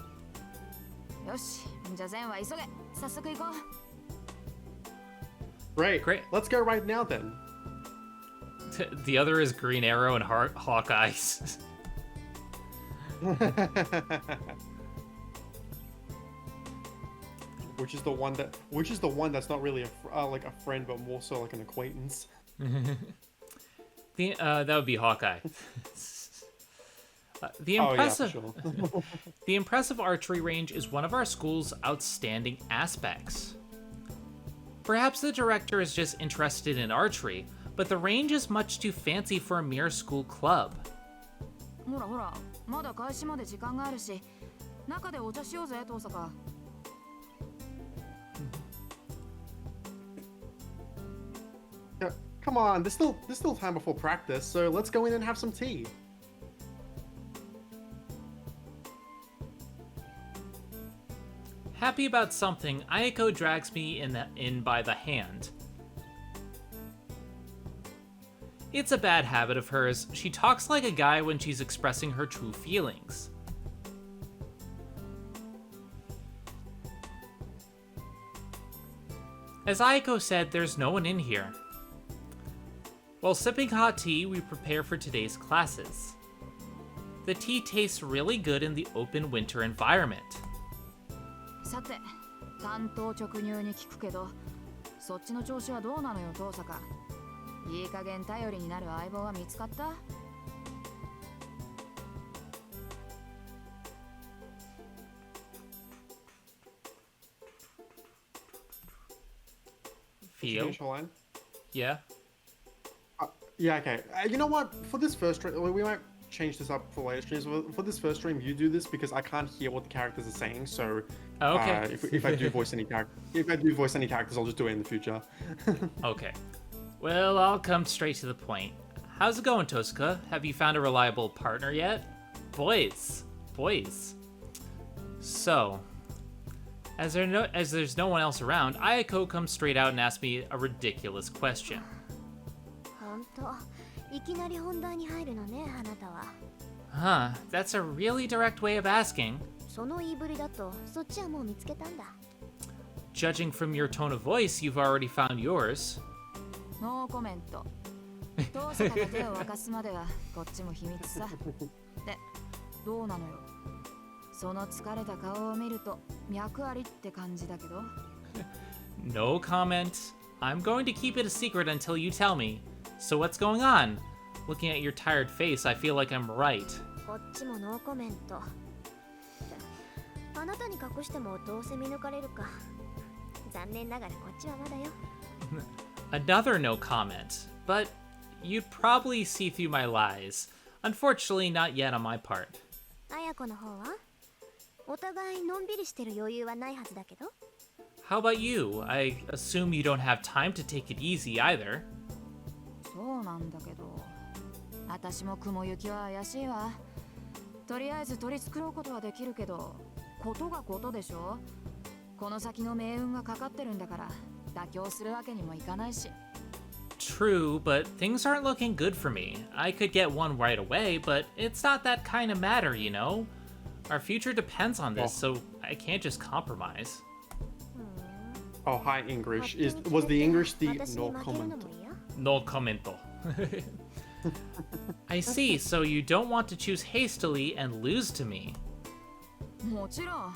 よし、じゃあ善は急げ。早速行こう。 Great. Great. Let's go right now then. The other is Green Arrow and Hawkeye. Which is the one that's not really like a friend, but more so like an acquaintance. That would be Hawkeye. The Oh yeah, impressive, for sure. the impressive archery range is one of our school's outstanding aspects. Perhaps the director is just interested in archery, but the range is much too fancy for a mere school club. ほらほら、まだ開始まで時間があるし、中でお茶しようぜ、遠坂。Yeah, come on, there's still time before practice, so let's go in and have some tea. Happy about something, Ayako drags me in by the hand. It's a bad habit of hers. She talks like a guy when she's expressing her true feelings. As Ayako said, there's no one in here. While sipping hot tea, we prepare for today's classes. The tea tastes really good in the open winter environment. さて、単刀直入に聞くけど、そっちの調子はどうなのよ、遠坂。いい加減頼りになる相棒は見つかった？ Feel? Finish her line? Yeah? Yeah, okay. You know what? For this first stream, we might change this up for later streams. For this first stream, you do this because I can't hear what the characters are saying. So, Oh, okay. If I do voice any characters, I'll just do it in the future. Okay. Well, I'll come straight to the point. How's it going, Tosca? Have you found a reliable partner yet? Boys. So, as there's no one else around, Ayako comes straight out and asks me a ridiculous question. ほんと、いきなり本題に入るのね、あなたは。 Huh, that's a really direct way of asking. その言いぶりだと、そっちはもう見つけたんだ。 Judging from your tone of voice, you've already found yours. ノーコメント。遠坂が手を沸かすまではこっちも秘密さ。で、どうなのよ。その疲れた顔を見ると脈ありって感じだけど。No comment. I'm going to keep it a secret until you tell me. So what's going on? Looking at your tired face, I feel like I'm right. こっちもノーコメント。あなたに隠してもどうせ見抜かれるか。残念ながらこっちはまだよ。Another no comment, but you'd probably see through my lies. Unfortunately, not yet on my part. 綾子の方はお互いのんびりしてる余裕はないはずだけど。 How about you? I assume you don't have time to take it easy either. そうなんだけど。私も雲行きは怪しいわ。とりあえず取り繕うことはできるけど、ことがことでしょ。この先の命運がかかってるんだから、妥協するわけにもいかないし。True, but things aren't looking good for me. I could get one right away, but it's not that kind of matter, you know? Our future depends on this, so I can't just compromise. Oh, hi, English. Was the English the no comment? No commento. I see, so you don't want to choose hastily and lose to me. もちろん。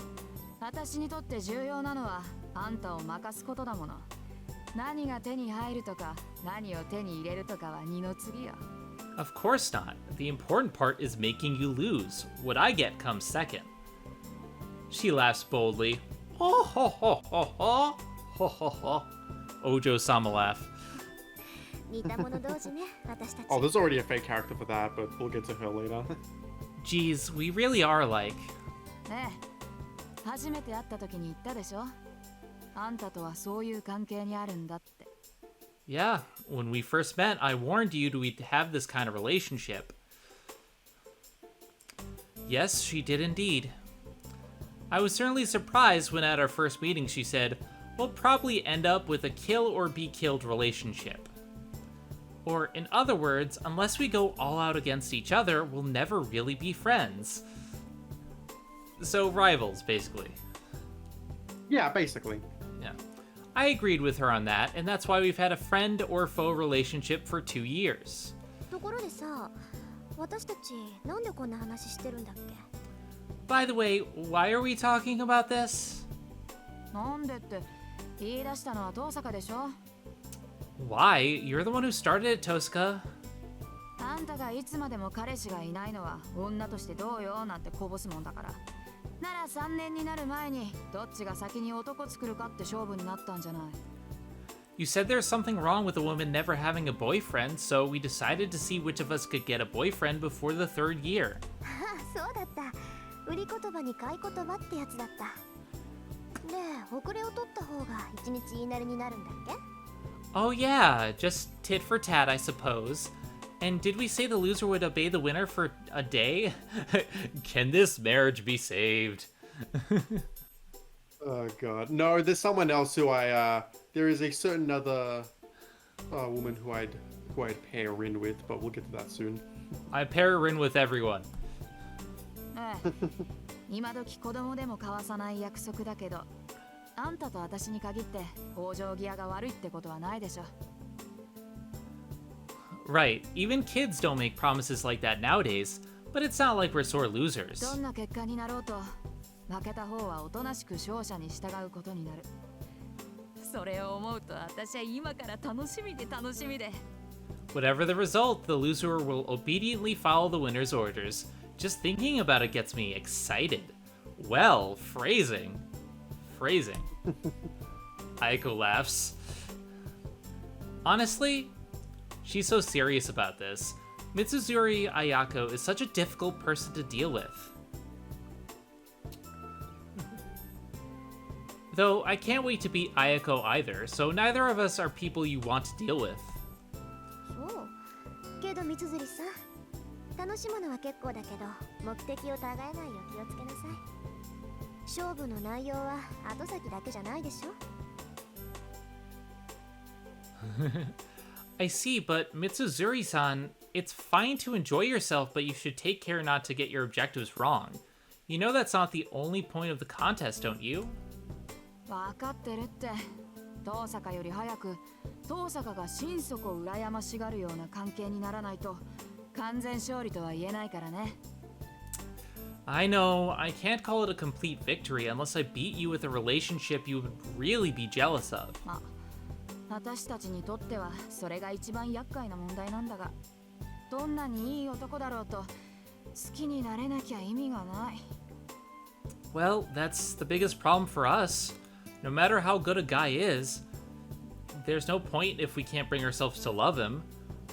私にとって重要なのはあんたを任すことだもの。何が手に入るとか、何を手に入れるとかは二の次よ。Of course not. The important part is making you lose. What I get comes second. She laughs boldly. Ho ho ho ho ho. Ho ho ho. Ojo-sama laugh. 似た者同士ね、私たち。 Oh, there's already a fake character for that, but we'll get to her later. Geez, we really are alike. ねえ、初めて会った時に言ったでしょ。あんたとはそういう関係にあるんだって。Yeah, when we first met, I warned you we'd have this kind of relationship. Yes, she did indeed. I was certainly surprised when at our first meeting she said, we'll probably end up with a kill or be killed relationship. Or, in other words, unless we go all out against each other, we'll never really be friends. So, rivals, basically. Yeah, basically. Yeah. I agreed with her on that, and that's why we've had a friend or foe relationship for 2 years. ところでさ、私たちなんでこんな話してるんだっけ？ By the way, why are we talking about this? なんでって言い出したのは遠坂でしょ。 Why? You're the one who started it, Tosca. あんたがいつまでも彼氏がいないのは女としてどうよなんてこぼすもんだから。なら3年になる前にどっちが先に男作るかって勝負になったんじゃない。 You said there's something wrong with a woman never having a boyfriend, so we decided to see which of us could get a boyfriend before the 3rd year. ああ、そうだった。売り言葉に買い言葉ってやつだった。で、遅れを取った方が一日言いなりになるんだっけ？ Oh yeah, just tit for tat, I suppose. And did we say the loser would obey the winner for a day? Can this marriage be saved? Oh god. No, there's someone else who there is a certain other woman who I'd pair in with, but we'll get to that soon. I pair her in with everyone. ええ、今時子供でも交わさない約束だけど、あんたと私に限って往生際が悪いってことはないでしょ。 Right, even kids don't make promises like that nowadays, but it's not like we're sore losers. どんな結果になろうと、負けた方はおとなしく勝者に従うことになる。それを思うと私は今から楽しみで楽しみで。 Whatever the result, the loser will obediently follow the winner's orders. Just thinking about it gets me excited. Well, phrasing. Phrasing. Aiko laughs. Honestly, she's so serious about this. Mitsuzuri Ayako is such a difficult person to deal with. Though I can't wait to beat Ayako either, so neither of us are people you want to deal with. そう。けど三辻さん、楽しむのは結構だけど、目的をたがえないよう気をつけなさい。勝負の内容は後先だけじゃないでしょ。I see, but Mitsuzuri-san, it's fine to enjoy yourself, but you should take care not to get your objectives wrong. You know that's not the only point of the contest, don't you? わかってるって。遠坂より早く、遠坂が心底羨ましがるような関係にならないと、完全勝利とは言えないからね。I know, I can't call it a complete victory unless I beat you with a relationship you would really be jealous of. まあ、私たちにとってはそれが一番厄介な問題なんだが、どんなにいい男だろうと、好きになれなきゃ意味がない。Well, that's the biggest problem for us. No matter how good a guy is, there's no point if we can't bring ourselves to love him.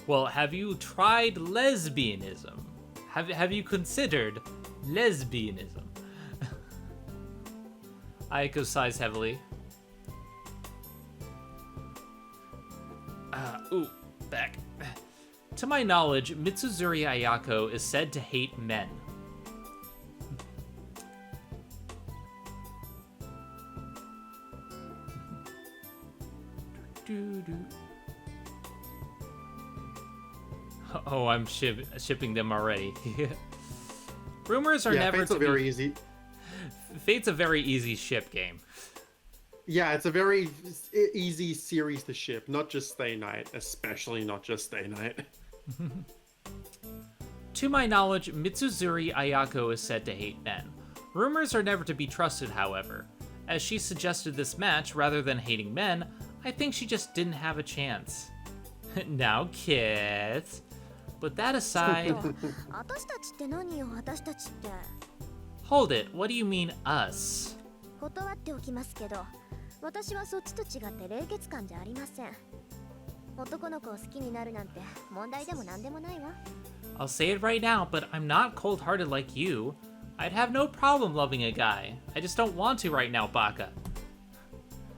Well, have you tried lesbianism? Have you considered lesbianism? Ayako sighs heavily. Back. To my knowledge, Mitsuzuri Ayako is said to hate men. Oh, I'm shipping them already. Rumors are never Fate's to a very be... easy. Fate's a very easy ship game. Yeah, it's a very easy series to ship, not just Stay Night, especially not just Stay Night. To my knowledge, Mitsuzuri Ayako is said to hate men. Rumors are never to be trusted, however. As she suggested this match rather than hating men, I think she just didn't have a chance. Now, kids. But that aside... 私たちって何よ、私たちって。 Hold it, what do you mean, us? 断っておきますけど、私はそっちと違って冷血感じゃありません。男の子を好きになるなんて問題でも何でもないわ。I'll say it right now, but I'm not cold-hearted like you. I'd have no problem loving a guy. I just don't want to right now, Baka.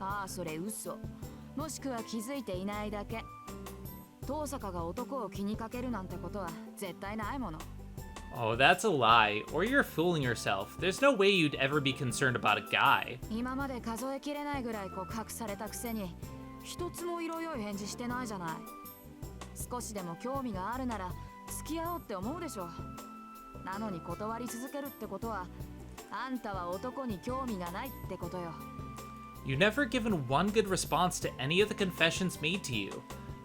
ああ、それ嘘。もしくは気づいていないだけ。遠坂が男を気にかけるなんてことは絶対ないもの。Oh, that's a lie. Or you're fooling yourself. There's no way you'd ever be concerned about a guy. 今まで数えきれないぐらい告白されたくせに、一つも色良い返事してないじゃない。少しでも興味があるなら付き合おうって思うでしょ。なのに断り続けるってことは、あんたは男に興味がないってことよ。You've never given one good response to any of the confessions made to you.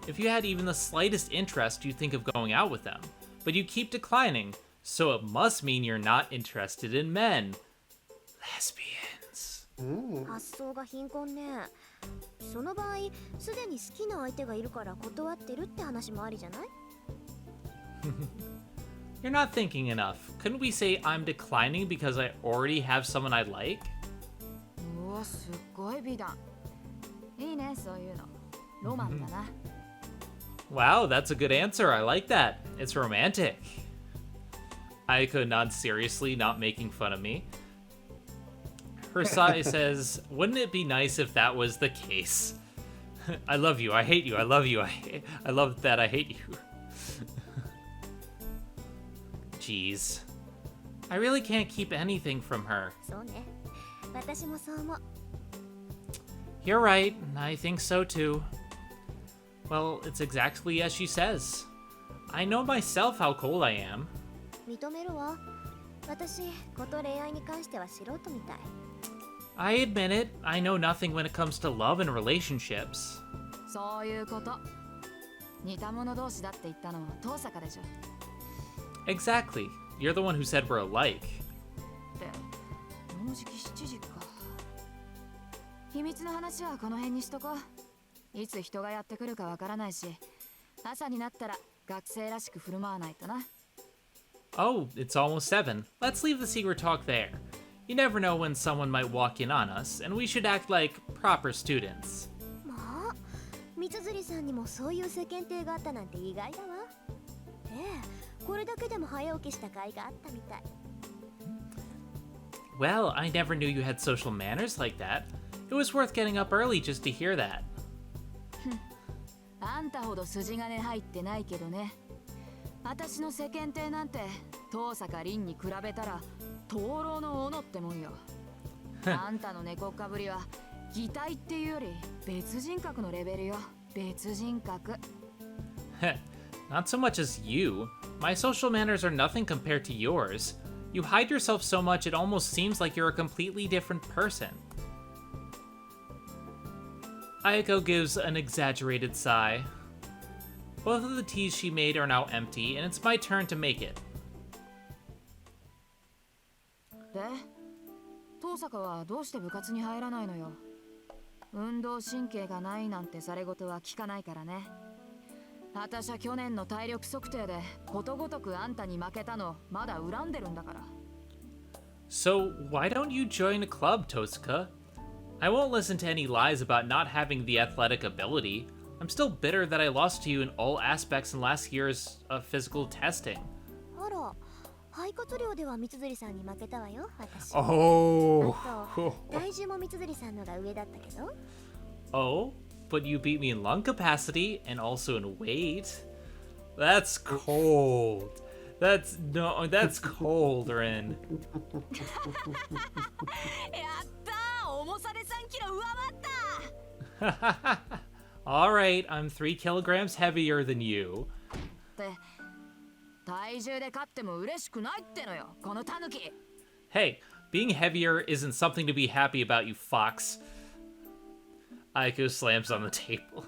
If you had even the slightest interest, you'd think of going out with them. But you keep declining, so it must mean you're not interested in men. Lesbians. 発想が貧困ね。その場合、すでに好きな相手がいるから断ってるって話もありじゃない？ You're not thinking enough. Couldn't we say I'm declining because I already have someone I like? うわ、すっごい美談。いいね、そういうの。ロマンだな。Wow, that's a good answer. I like that. It's romantic. Ayako nods seriously, not making fun of me. Hirsai says, wouldn't it be nice if that was the case? I love you, I hate you, I love you, I love that I hate you. Jeez. I really can't keep anything from her. そうね。私もそう思う。 You're right, I think so too. Well, it's exactly as she says. I know myself how cold I am. 認めるわ。私、こと恋愛に関しては素人みたい。 I admit it, I know nothing when it comes to love and relationships. そういうこと。似た者同士だって言ったのは遠坂でしょ。 Exactly. You're the one who said we're alike. で、もうじき7時か。秘密の話はこの辺にしとこう。いつ人がやってくるかわからないし、朝になったら学生らしく振る舞わないとな。 Oh, it's almost 7. Let's leave the secret talk there. You never know when someone might walk in on us, and we should act like proper students. まあ、三辻さんにもそういう世間体があったなんて意外だわ。ええ、これだけでも早起きした甲斐があったみたい。 Well, I never knew you had social manners like that. It was worth getting up early just to hear that. あんたほど筋金入ってないけどね。私の世間体なんて遠坂凛に比べたら灯籠の斧ってもんよ。あんたの猫っかぶりは擬態っていうより別人格のレベルよ。別人格。 Not so much as you. My social manners are nothing compared to yours. You hide yourself so much it almost seems like you're a completely different person. Ayako gives an exaggerated sigh. Both of the teas she made are now empty, and it's my turn to make it. で、遠坂はどうして部活に入らないのよ。運動神経がないなんてされごとは聞かないからね。私は去年の体力測定でことごとくあんたに負けたのまだ恨んでるんだから。 So, why don't you join a club, Tosuka? I won't listen to any lies about not having the athletic ability. I'm still bitter that I lost to you in all aspects in last year's physical testing. あら、肺活量では三辻さんに負けたわよ、私。 Oh! あと、体重も三辻さんのが上だったけど。 Oh? But you beat me in lung capacity and also in weight? That's cold. That's cold, Rin. やったー、重さで3キロ上回った。 Alright, I'm 3 kilograms heavier than you. って体重で勝っても嬉しくないってのよ、このタヌキ。 Hey, being heavier isn't something to be happy about, you fox. Aiko slams on the table.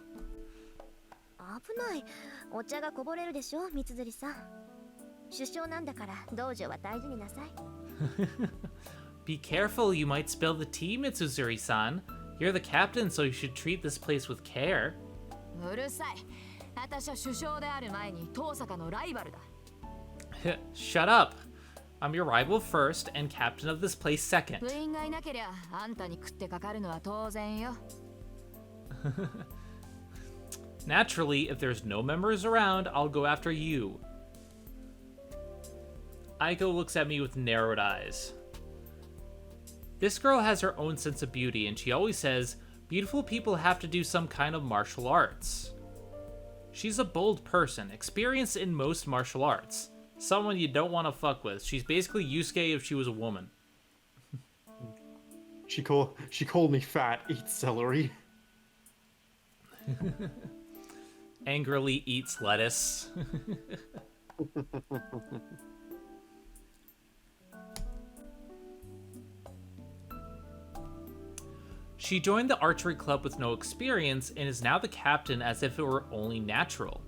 危ない。お茶がこぼれるでしょ、三辻さん。首相なんだから道場は大事になさい。Be careful, you might spill the tea, Mitsuzuri-san. You're the captain, so you should treat this place with care. うるさい。私は首相である前に遠坂のライバルだ。Shut up. I'm your rival first and captain of this place second. 部員がいなけりゃあんたに食ってかかるのは当然よ。Naturally, if there's no members around, I'll go after you. Aiko looks at me with narrowed eyes. This girl has her own sense of beauty, and she always says, beautiful people have to do some kind of martial arts. She's a bold person, experienced in most martial arts. Someone you don't want to fuck with. She's basically Yusuke if she was a woman. She called me fat. Eat celery. Angrily eats lettuce. She joined the archery club with no experience and is now the captain as if it were only natural.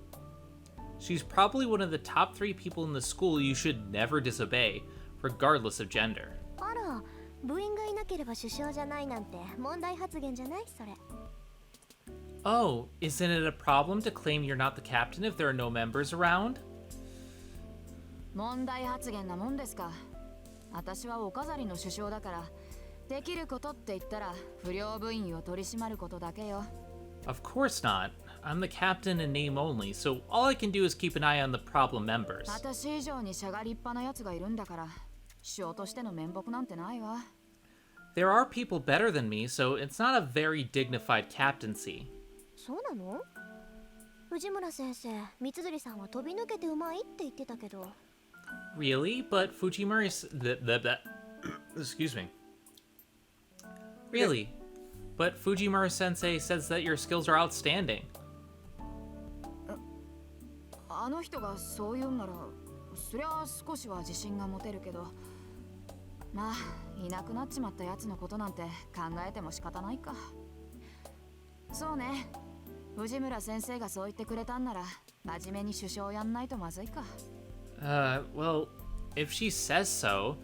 She's probably one of the top 3 people in the school you should never disobey, regardless of gender. あら、部員がいなければ首相じゃないなんて問題発言じゃないそれ。 Oh, isn't it a problem to claim you're not the captain if there are no members around? 問題発言なもんですか。私はお飾りの首相だから、できることって言ったら不良部員を取り締まることだけよ。Of course not. I'm the captain in name only, so all I can do is keep an eye on the problem members. 私以上にしゃがりっぱなやつがいるんだから、首相としての面目なんてないわ。There are people better than me, so it's not a very dignified captaincy. そうなの？藤村先生、三辻さんは飛び抜けてうまいって言ってたけど。Really? But Fujimura... Excuse me. Really? But Fujimura-sensei says that your skills are outstanding. あの人がそう言うんなら、そりゃ少しは自信が持てるけど、まあいなくなっちまったやつのことなんて考えても仕方ないか。そうね。藤村先生がそう言ってくれたんなら、真面目に首相やんないとまずいか。Well, if she says so,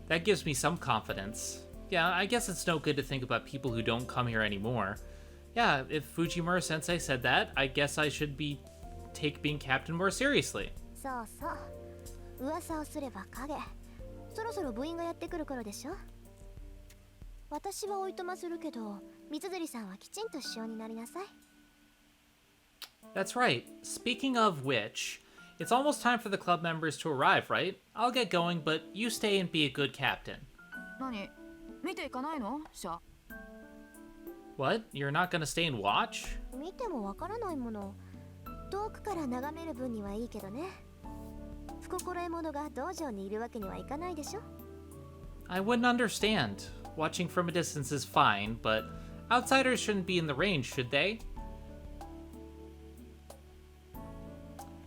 that gives me some confidence. Yeah, I guess it's no good to think about people who don't come here anymore. Yeah, if Fujimura-sensei said that, I guess I should take being captain more seriously. そうそう。噂をすれば影。そろそろ部員がやってくる頃でしょ。私はおいとまするけど、三辻さんはきちんと首相になりなさい。That's right. Speaking of which, it's almost time for the club members to arrive, right? I'll get going, but you stay and be a good captain. 何？見ていかないの？What? You're not gonna stay and watch? 見てもわからないもの。遠くから眺める分にはいいけどね。不心得者が道場にいるわけにはいかないでしょ。I wouldn't understand. Watching from a distance is fine, but outsiders shouldn't be in the range, should they?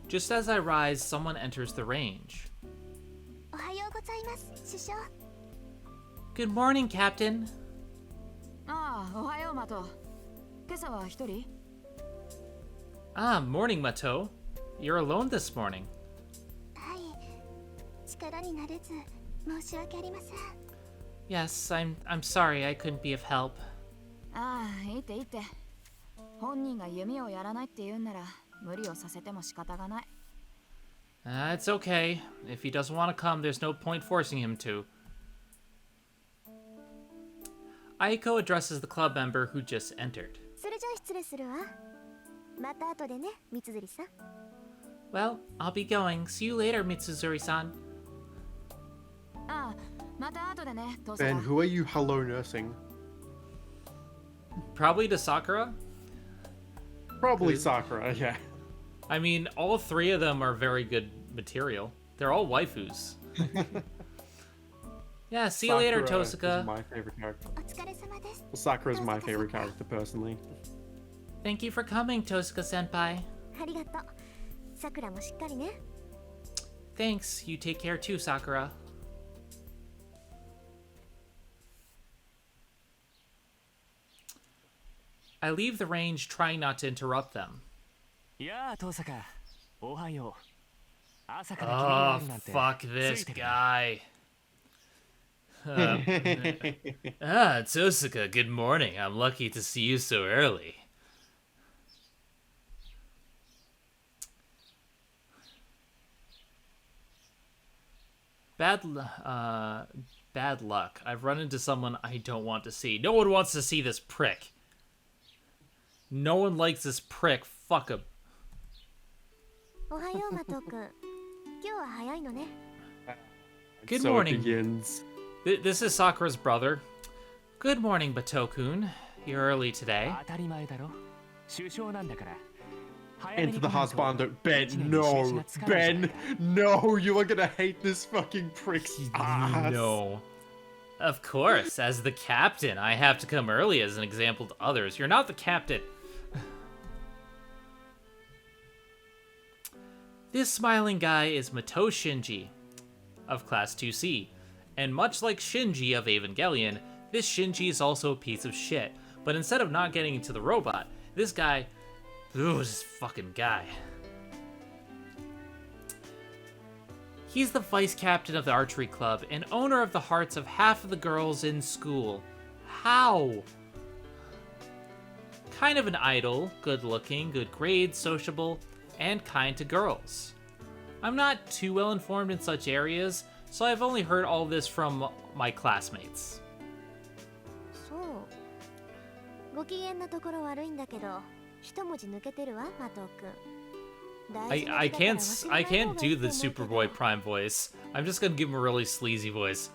Just as I rise, someone enters the range. おはようございます、首相。Good morning, Captain. ああ、おはようマト。今朝は一人？ Ah, morning, Mato. You're alone this morning. はい。力になれず申し訳ありません。Yes, I'm sorry I couldn't be of help. ああ、いいっていいって。本人が弓をやらないって言うんなら無理をさせても仕方がない。It's okay. If he doesn't want to come, there's no point forcing him to. Aiko addresses the club member who just entered. それじゃあ失礼するわ。また後でね、三辻さん。Well, I'll be going. See you later, Mitsuzuri-san. ああ、また後でね、父さ Ben, ん。who are you hello nursing? Probably to Sakura? Probably Sakura, yeah. I mean, all 3 of them are very good material. They're all waifus. Yeah, see you later, Sakura Tosuka. is my favorite character. お疲れ様です。 Well, Sakura is my favorite character personally. Thank you for coming, Tosuka-senpai. ありがとう。さくらもしっかりね。Thanks. You take care too, Sakura. I leave the range, trying not to interrupt them. いやあ、遠坂。おはよう。朝から君が Oh, いるなんて fuck つい this てる guy. Tosuka, good morning. I'm lucky to see you so early. Bad luck. I've run into someone I don't want to see. No one wants to see this prick. No one likes this prick. Fuck him. おはよう、マト君。今日は早いのね。 Good So it morning. begins. This is Sakura's brother. Good morning, Batokun. You're early today. 当たり前だろ。首相なんだから。 Enter the husbando. Ben, no. Ben, no. You are gonna hate this fucking prick's ass. No. Of course, as the captain, I have to come early as an example to others. You're not the captain. This smiling guy is Mato Shinji of Class 2C. And much like Shinji of Evangelion, this Shinji is also a piece of shit. But instead of not getting to the robot, this guy... Ooh, this fucking guy. He's the vice captain of the archery club and owner of the hearts of half of the girls in school. How? Kind of an idol, good-looking, good grades, sociable, and kind to girls. I'm not too well informed in such areas, so I've only heard all this from my classmates. そう。ご機嫌なところ悪いんだけど、一文字抜けてるわ、マト君。I can't do the Superboy Prime voice. I'm just gonna give him a really sleazy voice.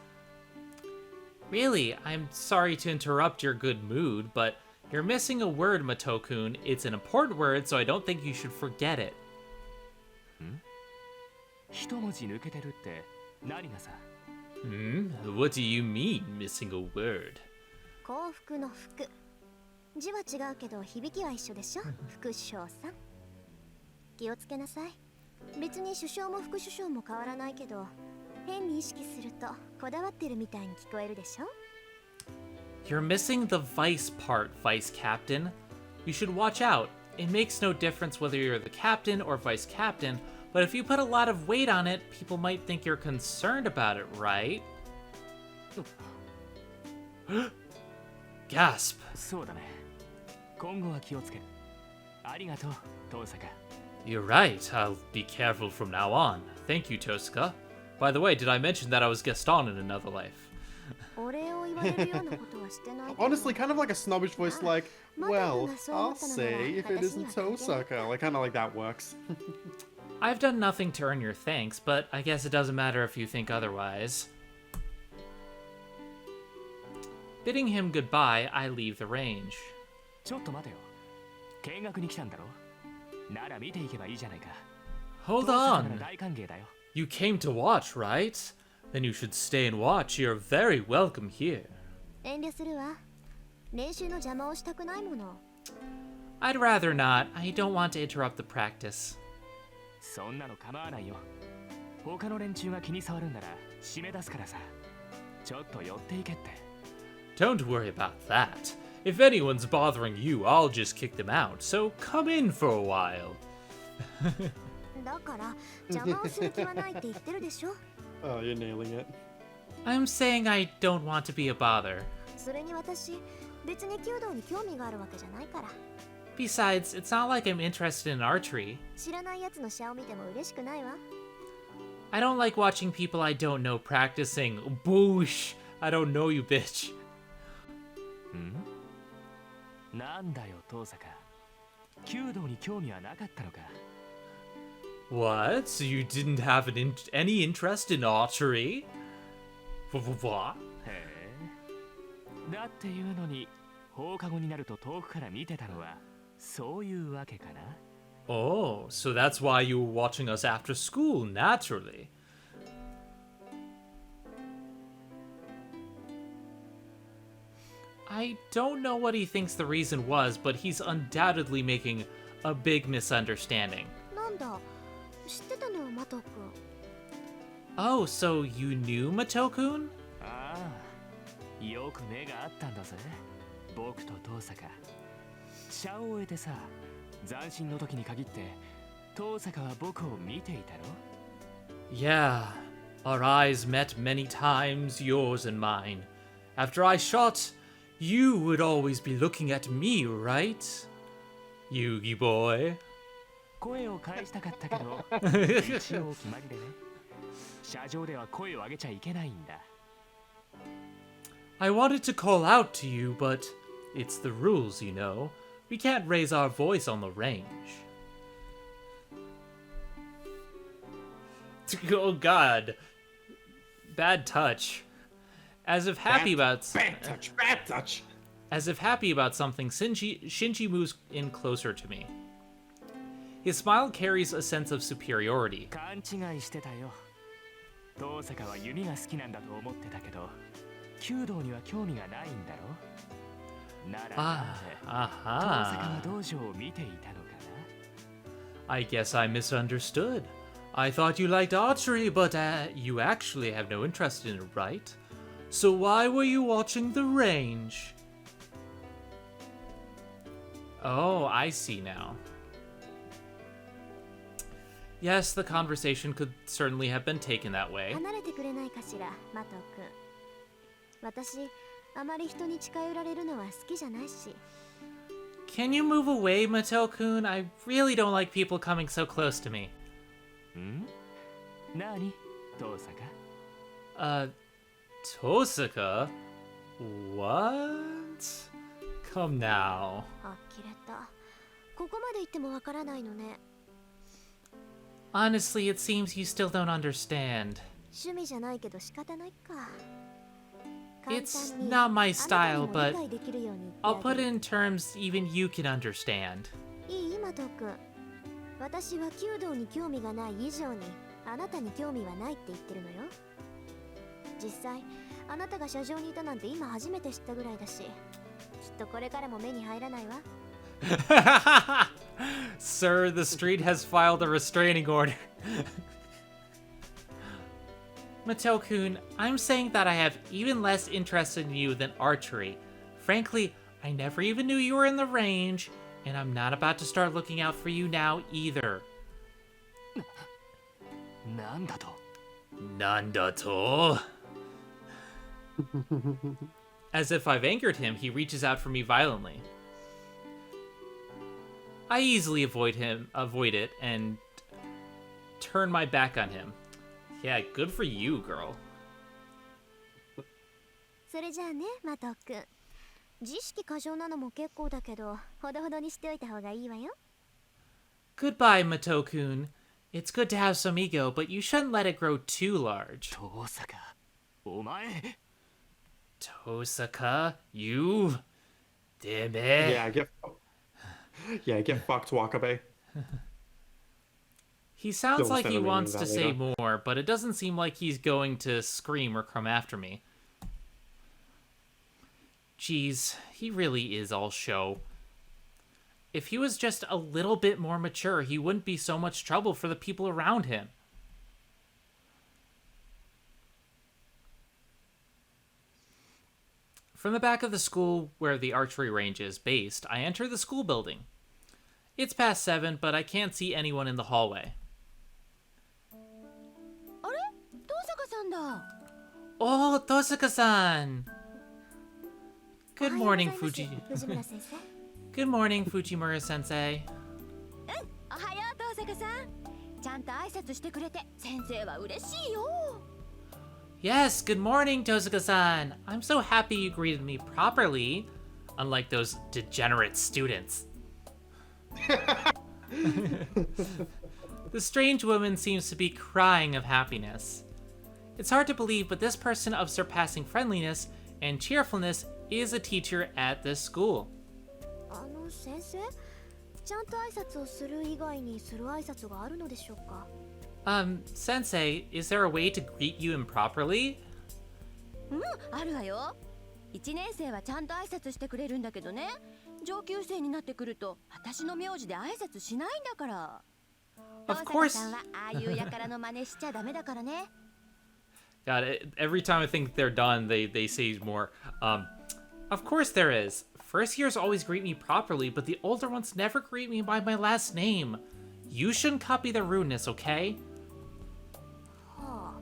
Really, I'm sorry to interrupt your good mood, but you're missing a word, Matokun. It's an important word, so I don't think you should forget it. 一文字抜けてるって何がさ What do you mean, missing a word? 幸福の福。字は違うけど響きは一緒でしょ、副首相さん。気をつけなさい。別に首相も副首相も変わらないけど、変に意識するとこだわってるみたいに聞こえるでしょ。You're missing the vice part, Vice Captain. You should watch out. It makes no difference whether you're the captain or vice captain, but if you put a lot of weight on it, people might think you're concerned about it, right? Gasp. そうだね今後は気をつけるありがとう遠坂 You're right. I'll be careful from now on. Thank you, Tosca. By the way, did I mention that I was Gaston in another life? お礼を言われるようなことはしてないけど。 Honestly, kind of like a snobbish voice, like, well, I'll say if it isn't Tosaka. Like, kind of like that works. I've done nothing to earn your thanks, but I guess it doesn't matter if you think otherwise. Bidding him goodbye, I leave the range. ちょっと待てよ見学に来たんだろなら見ていけばいいじゃないか Hold 遠坂なら on. 大歓迎だよ You came to watch, right? Then you should stay and watch. You're very welcome here. 遠慮するわ。練習の邪魔をしたくないもの。 I'd rather not. I don't want to interrupt the practice. そんなの構わないよ他の連中が気に障るんなら締め出すからさちょっと寄っていけって Don't worry about that. If anyone's bothering you, I'll just kick them out. So come in for a while. だから邪魔をする気はないって言ってるでしょ。 Oh, you're nailing it. I'm saying I don't want to be a bother. それに私別に弓道に興味があるわけじゃないから。 Besides, it's not like I'm interested in archery. 知らないやつの試合を見ても嬉しくないわ。 I don't like watching people I don't know practicing. Boosh! I don't know you, bitch. なんだよ遠坂弓道に興味はなかったのか What? So you didn't have any interest in archery? What? へえだっていうのに放課後になると遠くから見てたのはそういうわけかな Oh, so that's why you were watching us after school, naturally. I don't know what he thinks the reason was, but he's undoubtedly making a big misunderstanding. なんだ知ってたのマト君。 Oh, so you knew Matokun? ああよく目があったんだぜ僕と遠坂茶を終えてさ斬新の時に限って遠坂は僕を見ていたろ Yeah, our eyes met many times, yours and mine. After I shot, you would always be looking at me, right? Yugi boy. 声を返したかったけど一応決まりでね車上では声を上げちゃいけないんだ I wanted to call out to you, but it's the rules, you know. We can't raise our voice on the range. Oh god. Bad touch. As if happy about Bad touch. As if happy about something, Shinji moves in closer to me. His smile carries a sense of superiority. 勘違いしてたよ遠坂は弓が好きなんだと思ってたけど弓道には興味がないんだろならなんで遠坂は Aha. 道場を見ていたのか I guess I misunderstood. I thought you liked archery, but you actually have no interest in it, right? So why were you watching the range? Oh, I see now. Yes, the conversation could certainly have been taken that way. 離れてくれないかしら、マト君。私、あまり人に近寄られるのは好きじゃないし。Can you move away, Mattel-kun? I really don't like people coming so close to me. 何どうさか Tosaka? What? Come now. あきれた。ここまで言ってもわからないのね。 Honestly, it seems you still don't understand. 趣味じゃないけど仕方ないか。 It's 簡単に not my あなた style, にも but 理解できるように言って I'll あ put げ it る。 in terms even you can understand. いいマト君。私は弓道に興味がない以上にあなたに興味はないって言ってるのよ。実際あなたが車上にいたなんて今初めて知ったぐらいだし、きっとこれからも目に入らないわ。 Sir, the street has filed a restraining order. Mattel-kun, I'm saying that I have even less interest in you than archery. Frankly, I never even knew you were in the range, and I'm not about to start looking out for you now either. なんだと Nandato. As if I've angered him, he reaches out for me violently. I easily avoid it, and turn my back on him. Yeah, good for you, girl. それじゃあね、マト君。自意識過剰なのも結構だけど、ほどほどにしておいた方がいいわよ。 Goodbye, Matto-kun. It's good to have some ego, but you shouldn't let it grow too large. 遠さかお前 Tosaka, you? Damn it. Yeah, get fucked, Wakabe. He sounds Don't like say he anything wants to about say later. more, but it doesn't seem like he's going to scream or come after me. Jeez, he really is all show. If he was just a little bit more mature, he wouldn't be so much trouble for the people around him. From the back of the school where the archery range is based, I enter the school building. It's past 7, but I can't see anyone in the hallway. あれ東坂さんだ。 Oh, Tosaka-san! おは Good ようござい morning, ます Fuji. 藤村先生。 Good morning, Fujimura-sensei. おはよう東坂さん。ちゃんと挨拶してくれて先生は嬉しいよ。 Yes, good morning, Tosaka-san. I'm so happy you greeted me properly, unlike those degenerate students. The strange woman seems to be crying of happiness. It's hard to believe, but this person of surpassing friendliness and cheerfulness is a teacher at this school. 先生、ちゃんと挨拶をする以外にする挨拶があるのでしょうか。 Sensei, is there a way to greet you improperly? あるわよ。1年生はちゃんと挨拶してくれるんだけどね。上級生になってくると私の名字で挨拶しないんだから。 Of 東坂 course. さんはああいう輩の真似しちゃダメだからね。 God, every time I think they're done, they say more. Of course there is. First years always greet me properly, but the older ones never greet me by my last name. You shouldn't copy their rudeness, okay? は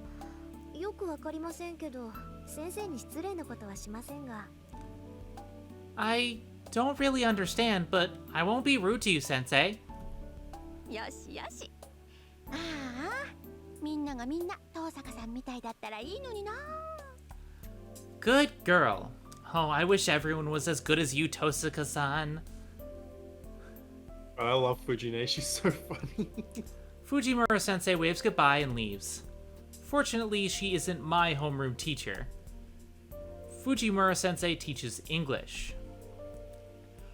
あ、よくわかりませんけど、先生に失礼なことはしませんが。 I don't really understand, but I won't be rude to you, Sensei. よしよし。ああ、みんながみんな東坂さんみたいだったらいいのにな。 Good girl. Oh, I wish everyone was as good as you, Tosaka-san. I love Fujine, she's so funny. Fujimura-sensei waves goodbye and leaves. Fortunately, she isn't my homeroom teacher. Fujimura-sensei teaches English.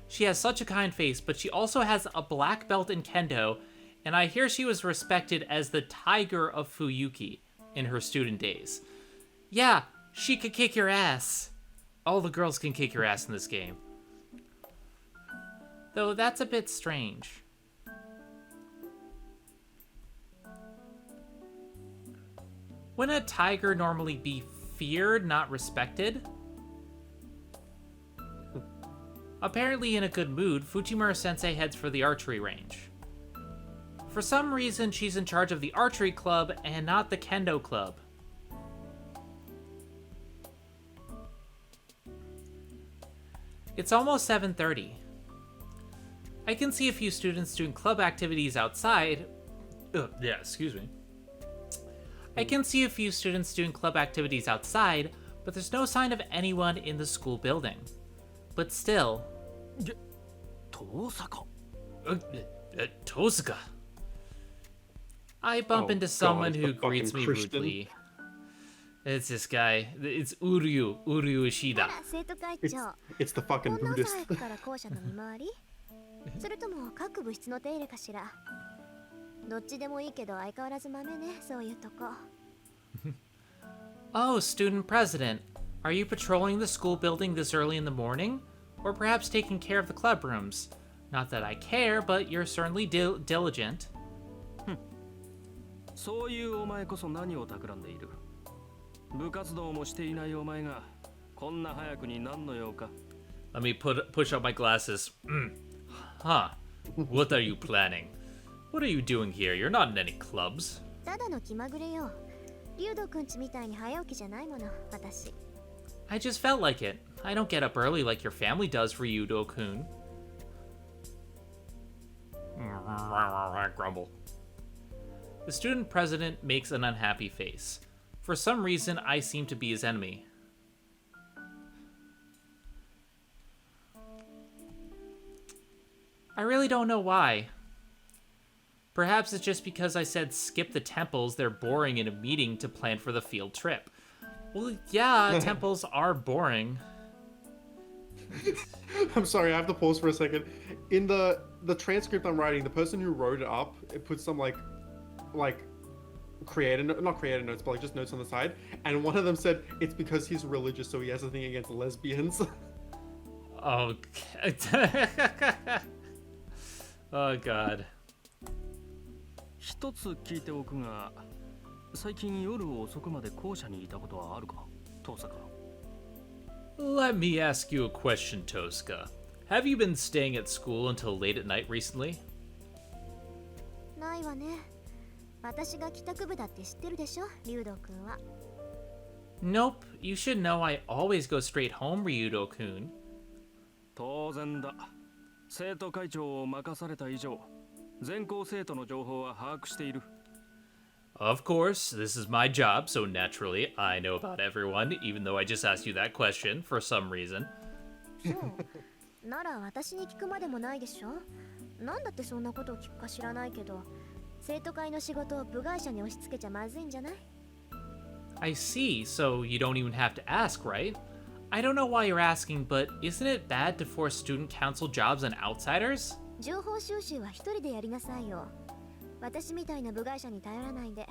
She has such a kind face, but she also has a black belt in kendo, and I hear she was respected as the Tiger of Fuyuki in her student days. Yeah, she could kick your ass. All the girls can kick your ass in this game. Though that's a bit strange. Wouldn't a tiger normally be feared, not respected? Apparently in a good mood, Fujimura-sensei heads for the archery range. For some reason, she's in charge of the archery club and not the kendo club. It's almost 7:30. I can see a few students doing club activities outside. Excuse me. I can see a few students doing club activities outside, but there's no sign of anyone in the school building. But still... Tosaka? Tosuka. I bump into someone who greets me Christian. rudely. It's this guy. It's Uryu Ishida. 生徒会長 It's the fucking こんな朝 Buddhist. 早くから校舎の見回りそれとも各部室の手入れかしらどっちでもいいけど相変わらず豆ねそういうとこ Oh, student president. Are you patrolling the school building this early in the morning? Or perhaps taking care of the club rooms? Not that I care, but you're certainly diligent. そういうお前こそ何を企んでいる。部活動もしていないお前がこんな早くに何の用か。 Let me push up my glasses. Huh. What are you planning? What are you doing here? You're not in any clubs. ただの気まぐれよ竜斗くんちみたいに早起きじゃないもの私 I just felt like it. I don't get up early like your family does, Ryudo-kun. Grumble. The student president makes an unhappy face. For some reason, I seem to be his enemy. I really don't know why. Perhaps it's just because I said skip the temples, they're boring in a meeting to plan for the field trip. Well, yeah, temples are boring. I'm sorry, I have to pause for a second. In the transcript I'm writing, the person who wrote it up, it puts some like not creator notes, but like just notes on the side. And one of them said it's because he's religious, so he has a thing against lesbians. Oh, oh God. 一つ聞いておくが、最近夜遅くまで校舎にいたことはあるか、遠坂。Let me ask you a question, Tosca. Have you been staying at school until late at night recently? ないわね私が帰宅部だって知ってるでしょ竜斗くんは Nope, you should know I always go straight home, Ryudo-kun. 当然だ。生徒会長を任された以上、全校生徒の情報は把握している。Of course, this is my job, so naturally, I know about everyone, even though I just asked you that question for some reason. そうなら私に聞くまでもないでしょなんだってそんなことを聞くか知らないけど生徒会の仕事を部外者に押し付けちゃまずいんじゃない I see, so you don't even have to ask, right? I don't know why you're asking, but isn't it bad to force student council jobs on outsiders? 情報収集は一人でやりなさいよ私みたいな部外者に頼らないで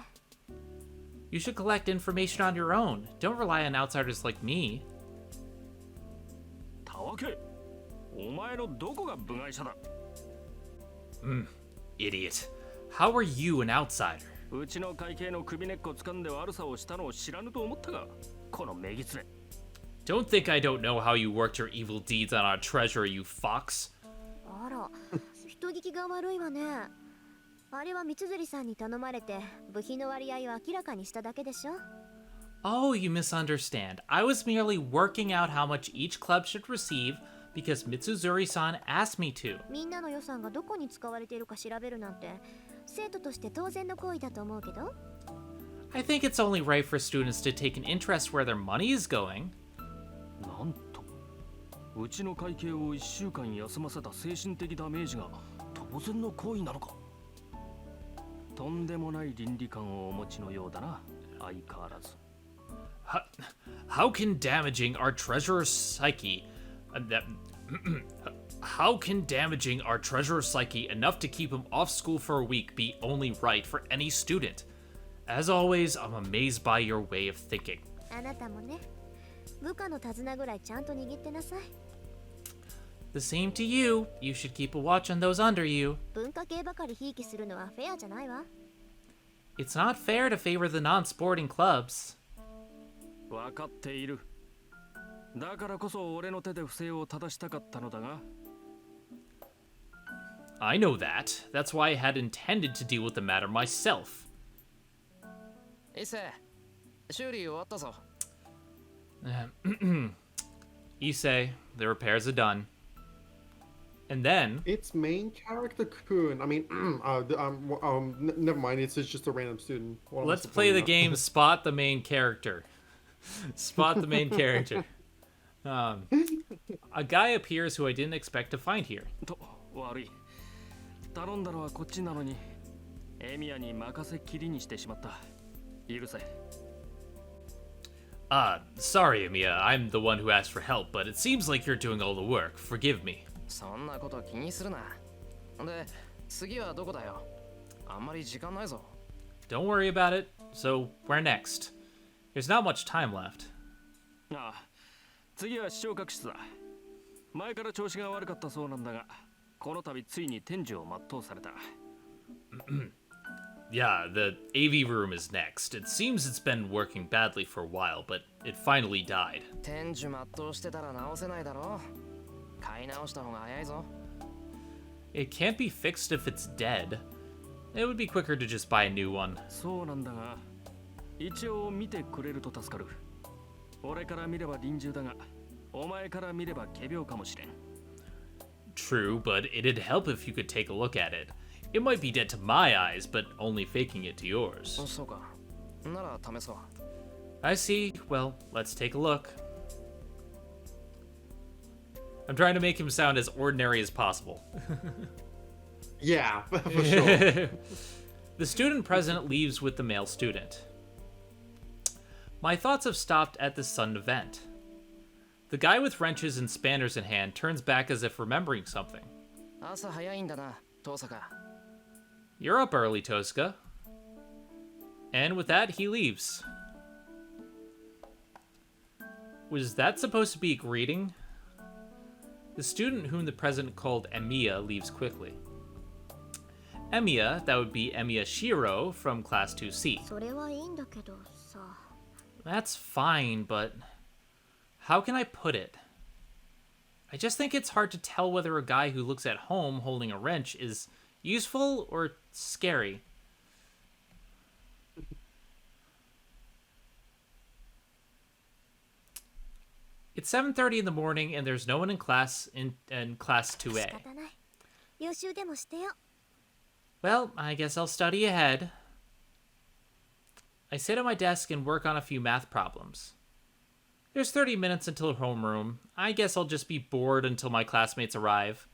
You should collect information on your own. Don't rely on outsiders like me. たわけ、お前のどこが部外者だ。Idiot. How are you an outsider? うちの会計の首根っこ掴んで悪さをしたのを知らぬと思ったが、このメギツネ。Don't think I don't know how you worked your evil deeds on our treasury, you fox. あら人聞きが悪いわねあれは三辻さんに頼まれて部費の割合を明らかにしただけでしょ Oh, you misunderstand. I was merely working out how much each club should receive because Mitsuzuri-san asked me to. みんなの予算がどこに使われているか調べるなんて生徒として当然の行為だと思うけど I think it's only right for students to take an interest where their money is going. なんと、うちの会計を1週間休ませた精神的ダメージが当然の行為なのか。とんでもない倫理観をお持ちのようだな、相変わらず。How can damaging our treasurer's psyche... How can damaging our treasurer's psyche enough to keep him off school for a week be only right for any student? As always, I'm amazed by your way of thinking. あなたもね部下の手綱ぐらいちゃんと握ってなさい The same to you. You should keep a watch on those under you. 文化系ばかりひいきするのはフェアじゃないわ It's not fair to favor the non-sporting clubs. わかっている。だからこそ俺の手で不正を正したかったのだが。 I know that. That's why I had intended to deal with the matter myself. 伊勢、修理終わったぞ。Issei, the repairs are done. And then, It's main character Kun. I mean, never mind. It's just a random student. What am I let's play the supposed to game Spot the Main Character. Spot the main character. A guy appears who I didn't expect to find here. と、悪い。頼んだのはこっちなのに、エミヤに任せっきりにしてしまった。許せ。Sorry, Emiya. I'm the one who asked for help, but it seems like you're doing all the work. Forgive me. そんなこと気にするな。で、次はどこだよ。あんまり時間ないぞ。Don't worry about it. So, where next? There's not much time left. ああ、次は視聴覚室だ。前から調子が悪かったそうなんだが、この度ついに天寿を全うされた。Yeah, the AV room is next. It seems it's been working badly for a while, but it finally died. 天寿全うしてたら直せないだろう。買い直した方が早いぞ。It can't be fixed if it's dead. It would be quicker to just buy a new one. そうなんだが、一応見てくれると助かる。俺から見れば臨終だが、お前から見れば仮病かもしれん。True, but it'd help if you could take a look at it. It might be dead to my eyes, but only faking it to yours. そうか。なら試そう。I see. Well, let's take a look. I'm trying to make him sound as ordinary as possible. Yeah, for sure. The student president leaves with the male student. My thoughts have stopped at this sudden event. The guy with wrenches and spanners in hand turns back as if remembering something. 朝早いんだな、遠坂。You're up early, Tosca. And with that, he leaves. Was that supposed to be a greeting? The student whom the president called Emiya leaves quickly. Emiya, that would be Emiya Shiro from Class 2C. それはいいんだけどさ。 That's fine, but how can I put it? I just think it's hard to tell whether a guy who looks at home holding a wrench is useful or scary. It's 7:30 in the morning and there's no one in class in class 2A. 仕方ない。予習でもしてよ。 Well, I guess I'll study ahead. I sit at my desk and work on a few math problems. There's 30 minutes until homeroom. I guess I'll just be bored until my classmates arrive.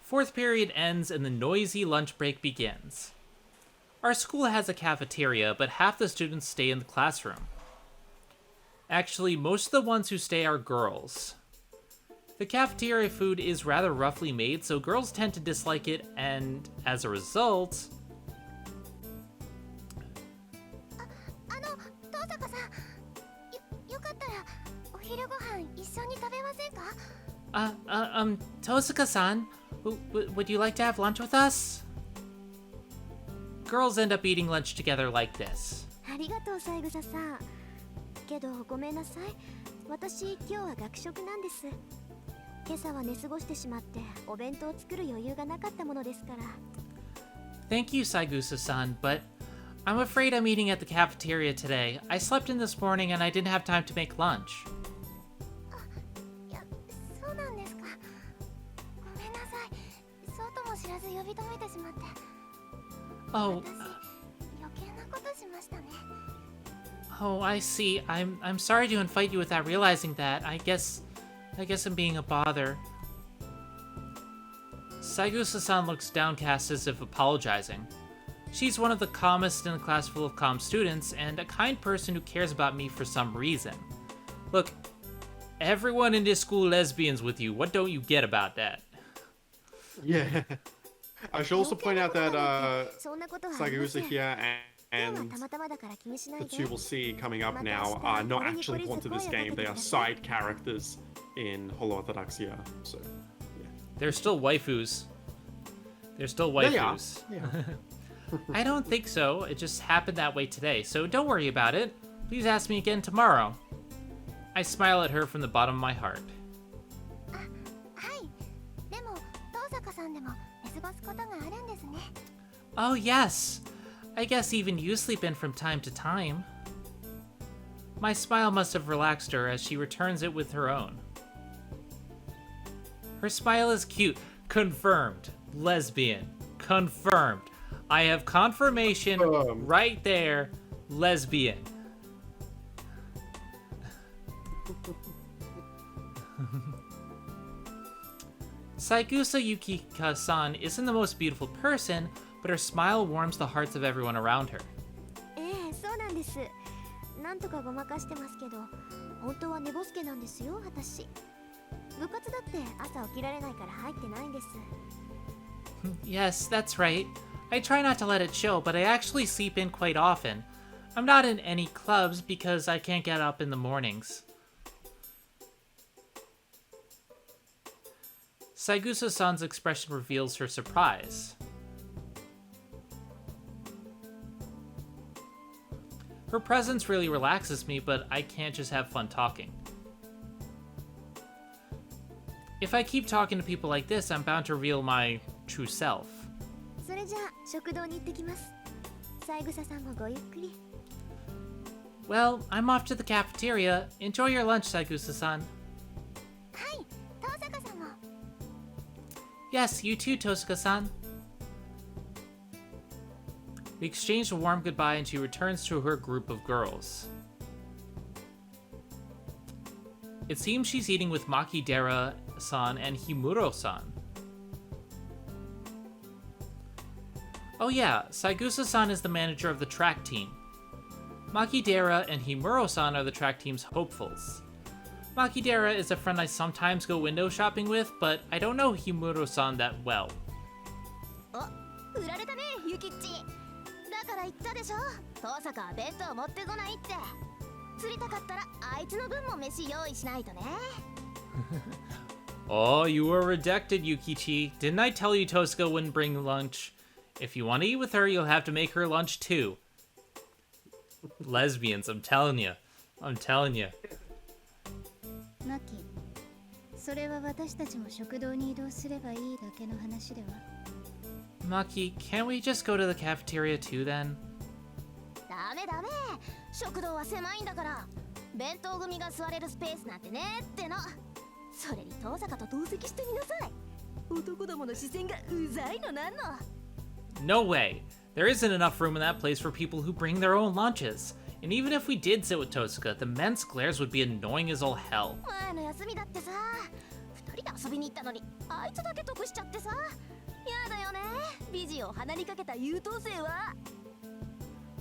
Fourth period ends and the noisy lunch break begins. Our school has a cafeteria, but half the students stay in the classroom. Actually, most of the ones who stay are girls. The cafeteria food is rather roughly made, so girls tend to dislike it, and as a result... 遠坂さん。よかったらお昼ご飯一緒に食べませんか？ Tosaka-san, would you like to have lunch with us? Girls end up eating lunch together like this. ありがとう、三枝さん。けどごめんなさい。私今日は学食なんです。今朝は寝過ごしてしまってお弁当を作る余裕がなかったものですから。 Thank you, Saigusa-san, but I'm afraid I'm eating at the cafeteria today. I slept in this morning and I didn't have time to make lunch. いや、そうなんですか。ごめんなさい。そうとも知らず呼び止めてしまって。 Oh, 私、余計なことしましたね。 oh, I see. I'm sorry to invite you without realizing that. I guess I'm being a bother. Saigusa-san looks downcast as if apologizing. She's one of the calmest in a class full of calm students, and a kind person who cares about me for some reason. Look, everyone in this school lesbians with you. What don't you get about that? Yeah. I should also point out that そんなことはありませ Sagusa ん。 here 今日は and たまたまだから気にしない the で。 two we'll see coming up now are not actually important to this game. They are side characters in Holoataraxia. So, They're still waifus. They're still They are. waifus. Yeah. I don't think so. It just happened that way today, so don't worry about it. Please ask me again tomorrow. I smile at her from the bottom of my heart. はい。でも遠坂さんでも寝過ごすことがあるんですね。 Oh, yes. I guess even you sleep in from time to time. My smile must have relaxed her as she returns it with her own. Her smile is cute. Confirmed. Lesbian. Confirmed. I have confirmation right there. Lesbian. Saigusa Yukika-san isn't the most beautiful person, but her smile warms the hearts of everyone around her. ええ、そうなんです。なんとかごまかしてますけど、本当は寝ぼすけなんですよ、私。部活だって朝起きられないから入ってないんです。 Yes, that's right. I try not to let it show, but I actually sleep in quite often. I'm not in any clubs because I can't get up in the mornings. Saigusa-san's expression reveals her surprise. Her presence really relaxes me, but I can't just have fun talking. If I keep talking to people like this, I'm bound to reveal my true self. それじゃあ食堂に行ってきます。三枝さんもごゆっくり。 Well, I'm off to the cafeteria. Enjoy your lunch, Saigusa-san. はい、遠坂さんも。 Yes, you too, Tosuka-san. We exchange a warm goodbye and she returns to her group of girls. It seems she's eating with Makidera-san and Himuro-san. Oh yeah, Saigusa-san is the manager of the track team. Makidera and Himuro-san are the track team's hopefuls. Makidera is a friend I sometimes go window shopping with, but I don't know Himuro-san that well. お、売られたね、ゆきっち。だから言ったでしょ。遠坂は弁当持ってこないって。釣りたかったらあいつの分も飯用意しないとね。Oh, you were rejected, Yukichi. Didn't I tell you Tosuka wouldn't bring lunch? If you want to eat with her, you'll have to make her lunch too. Lesbians, I'm telling you. I'm telling you. マキ、それは私たちも食堂に移動すればいいだけの話では。 Maki, can't we just go to the cafeteria too then? ダメダメ。食堂は狭いんだから。弁当組が座れるスペースなんてねっての。それに遠坂と同席してみなさい。男どもの視線がうざいのなんの。 No way. There isn't enough room in that place for people who bring their own lunches. And even if we did sit with Tosuka, the men's glares would be annoying as all hell. 前の休みだってさ、二人で遊びに行ったのに、あいつだけ得しちゃってさ。やだよね、美人を鼻にかけた優等生は。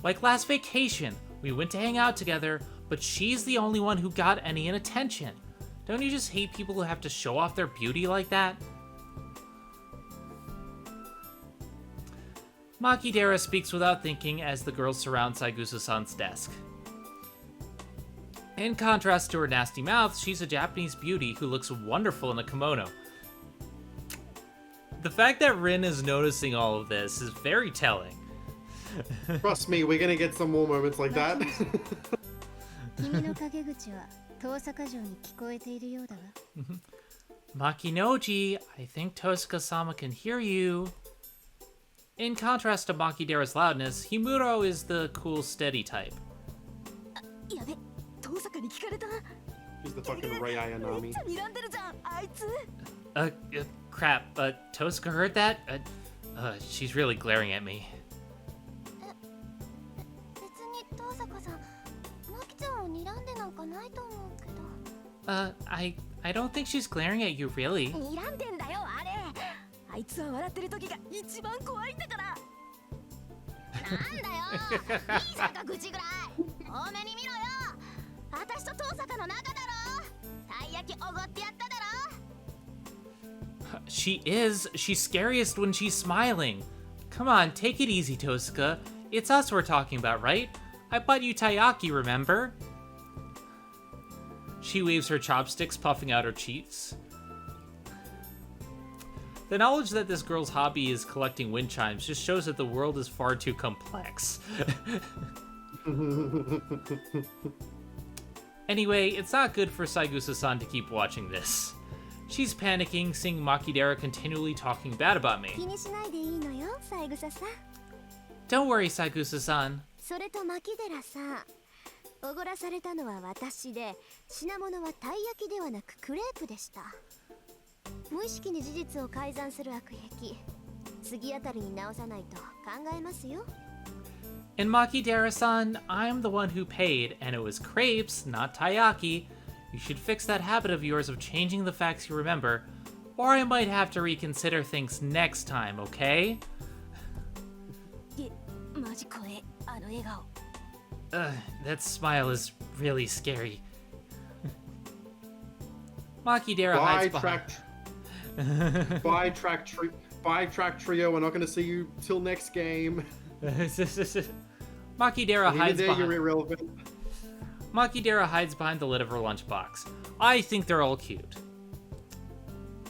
Like last vacation, we went to hang out together, but she's the only one who got any attention. Don't you just hate people who have to show off their beauty like that? Makidera speaks without thinking as the girls surround Saigusa-san's desk. In contrast to her nasty mouth, she's a Japanese beauty who looks wonderful in a kimono. The fact that Rin is noticing all of this is very telling. Trust me, we're gonna get some more moments like that. 君の陰口は遠坂城に聞こえているようだわ。 Makinoji, I think Tosuka-sama can hear you. In contrast to Makidera's loudness, Himuro is the cool, steady type. やべ、遠坂に聞かれた。 She's the fucking Ray Ayanami. めっちゃ睨んでるじゃん、あいつ。Crap, Tosuka heard that? She's really glaring at me. 別に遠坂さん、マキちゃんを睨んでなんかないと思うけど。I don't think she's glaring at you, really. 睨んでんだよ、あれ。あいつは笑ってる時が一番怖いんだから。なんだよ、いいさか口ぐらい。多めに見ろよ。私と遠坂の仲だろ。たい焼きおごってやっただろ。 She is. She's scariest when she's smiling. Come on, take it easy, Tosuka. It's us we're talking about, right? I bought you taiyaki, remember? She waves her chopsticks, puffing out her cheeks. The knowledge that this girl's hobby is collecting wind chimes just shows that the world is far too complex. Anyway, it's not good for Saigusa-san to keep watching this. She's panicking, seeing Makidera continually talking bad about me. 気にしないでいいのよ、三枝さん。 Don't worry, Saigusa-san. それと牧寺さん、おごらされたのは私で、品物はたい焼きではなくクレープでした。無意識に事実を改ざんする悪癖、次あたりに直さないと考えますよ。 And Makidera-san, I'm the one who paid, and it was crepes, not taiyaki. You should fix that habit of yours of changing the facts you remember, or I might have to reconsider things next time, okay? マジ声、あの笑顔。 That smile is really scary. Makidera hides behind... Five-track trio, we're not going to see you till next game. Makidera hides You're behind... irrelevant. Makidera hides behind the lid of her lunchbox. I think they're all cute.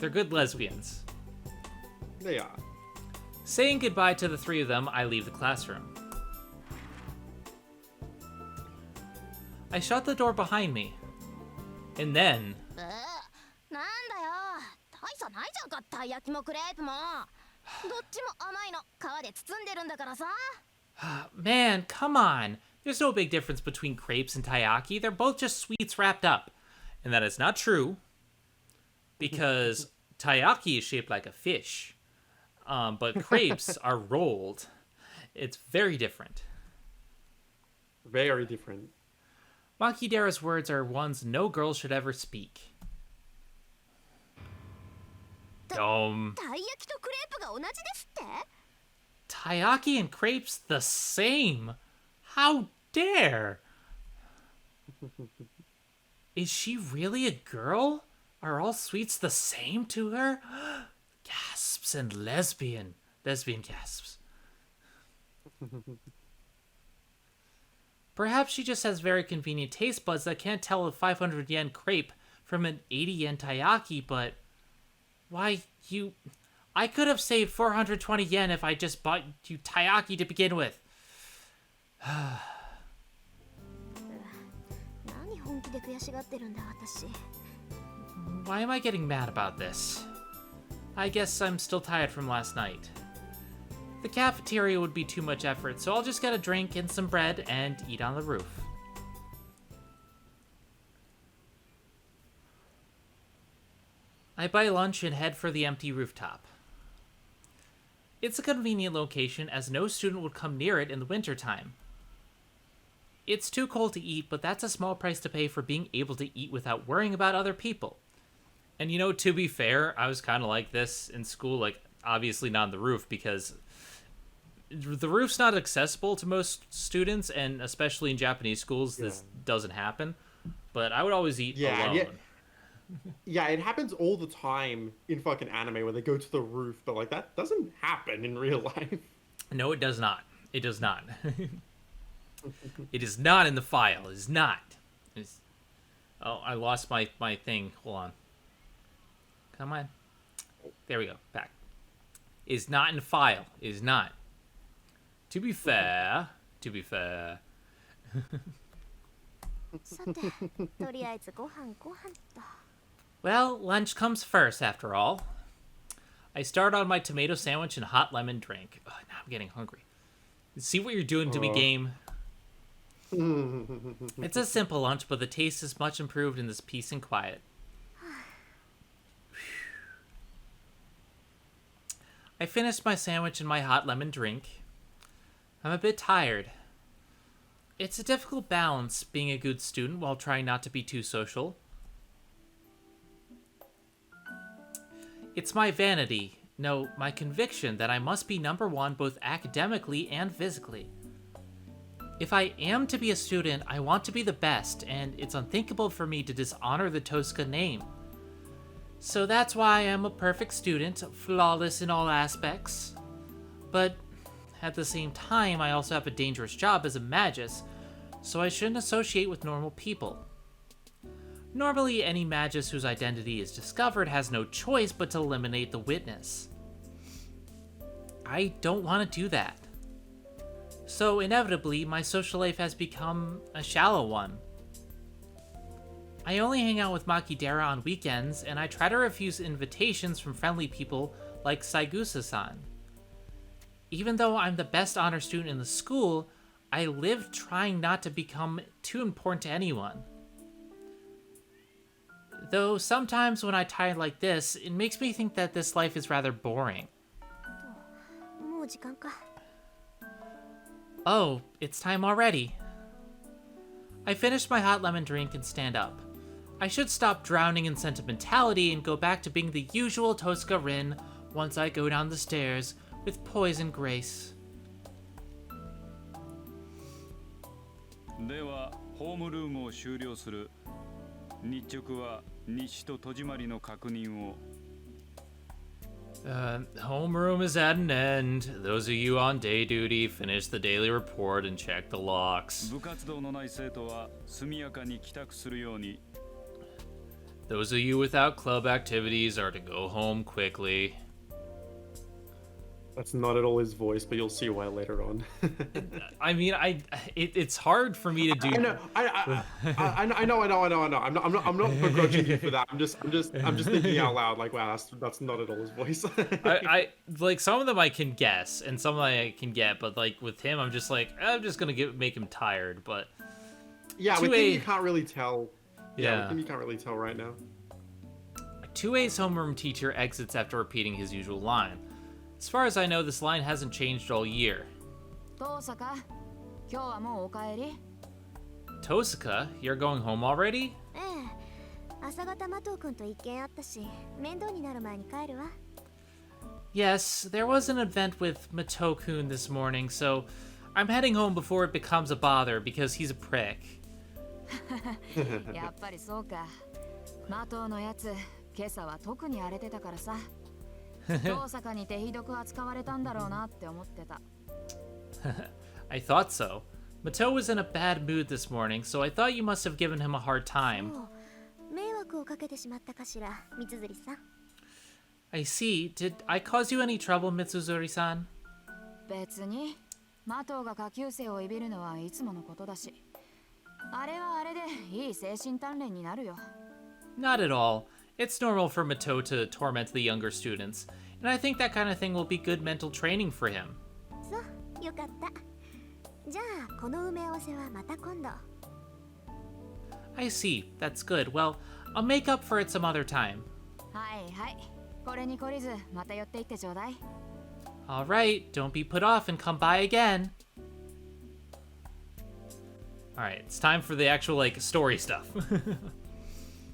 They're good lesbians. They are. Saying goodbye to the three of them, I leave the classroom. I shut the door behind me. And then... なんだよ、大差ないじゃんか、たい焼きもクレープも。どっちも甘いの、皮で包んでるんだからさ。Man, come on. There's no big difference between crepes and taiyaki. They're both just sweets wrapped up. And that is not true. Because taiyaki is shaped like a fish. But crepes are rolled. It's very different. Very different. Makidera's words are ones no girl should ever speak. Dome. たい焼きとクレープが同じですって？ Taiyaki and crepes the same. How dare? Is she really a girl? Are all sweets the same to her? Gasps and lesbian gasps. Perhaps she just has very convenient taste buds that can't tell a 500 yen crepe from an 80 yen taiyaki, but why, I could have saved 420 yen if I just bought you taiyaki to begin with. 何本気で悔しがってるんだ私。 Why am I getting mad about this? I guess I'm still tired from last night. The cafeteria would be too much effort, so I'll just get a drink and some bread and eat on the roof. I buy lunch and head for the empty rooftop. It's a convenient location as no student would come near it in the wintertime. It's too cold to eat, but that's a small price to pay for being able to eat without worrying about other people. And you know, to be fair, I was kind of like this in school, like, obviously not on the roof, because the roof's not accessible to most students, and especially in Japanese schools, this doesn't happen. But I would always eat alone. Yeah, it happens all the time in fucking anime where they go to the roof, but like that doesn't happen in real life. No, it does not. It does not. It is not in the file. It is not. Oh, I lost my thing. Hold on. Come on. There we go. Back. Is not in file. Is not. To be fair. さて、とりあえずご飯と。 Well, lunch comes first, after all. I start on my tomato sandwich and hot lemon drink. Now I'm getting hungry. See what you're doing to me, game. It's a simple lunch, but the taste is much improved in this peace and quiet. I finished my sandwich and my hot lemon drink. I'm a bit tired. It's a difficult balance being a good student while trying not to be too social. It's my vanity, no, my conviction that I must be number one both academically and physically. If I am to be a student, I want to be the best, and it's unthinkable for me to dishonor the Tosca name. So that's why I'm a perfect student, flawless in all aspects. But at the same time, I also have a dangerous job as a magus, so I shouldn't associate with normal people. Normally, any magus whose identity is discovered has no choice but to eliminate the witness. I don't want to do that. So inevitably, my social life has become a shallow one. I only hang out with Makidera on weekends, and I try to refuse invitations from friendly people like Saigusa-san. Even though I'm the best honor student in the school, I live trying not to become too important to anyone. Though sometimes when I tie it like this, it makes me think that this life is rather boring. もう時間か。 Oh, it's time already. I finish my hot lemon drink and stand up. I should stop drowning in sentimentality and go back to being the usual Tosca Rin once I go down the stairs with poise and grace. ではホームルームを終了する。日直は日誌と戸締まりの確認を。Homeroom is at an end. Those of you on day duty finish the daily report and check the locks. 部活動のない生徒は速やかに帰宅するように。Those of you without club activities are to go home quickly. That's not at all his voice, but you'll see why later on. I mean, it's hard for me to do. I know. I'm not begrudging you for that. I'm just thinking out loud. Like, wow, that's not at all his voice. I like some of them I can guess, and some I can get, but like with him, I'm just like I'm just gonna make him tired. But yeah, with him you can't really tell. Yeah, with him you can't really tell right now. 2A's homeroom teacher exits after repeating his usual line. As far as I know, this line hasn't changed all year. 遠坂、今日はもうお帰り？ Tosaka, you're going home already? ええ。朝方マトウ君と一件あったし、面倒になる前に帰るわ。Yes, there was an event with Mato-kun this morning, so I'm heading home before it becomes a bother because he's a prick. やっぱりそうか。マトウのやつ、今朝は特に荒れてたからさ。遠坂に手ひどく扱われたんだろうなって思ってた。I thought so. Mato was in a bad mood this morning, so I thought you must have given him a hard time. そう、迷惑をかけてしまったかしら、三辻さん。I see. Did I cause you any trouble, Mitsuzuri-san? 別に、マトウが下級生をいびるのはいつものことだし。あれはあれでいい精神鍛錬になるよ。Not at all. It's normal for Mato to torment the younger students, and I think that kind of thing will be good mental training for him. そう、よかった。じゃあ、この埋め合わせはまた今度。I see. That's good. Well, I'll make up for it some other time. はいはい。これに懲りず、また寄っていってちょうだい。Alright, don't be put off and come by again. Alright, it's time for the actual, like, story stuff.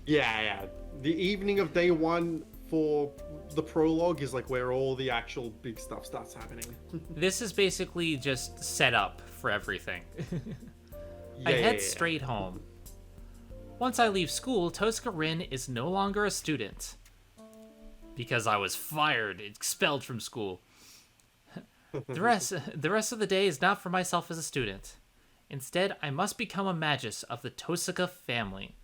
Yeah. The evening of day one for the prologue is like where all the actual big stuff starts happening. This is basically just set up for everything. I head straight home. Once I leave school, Tosca Rin is no longer a student. Because I was fired, expelled from school. The rest of the day is not for myself as a student. Instead, I must become a magus of the Tosaka family.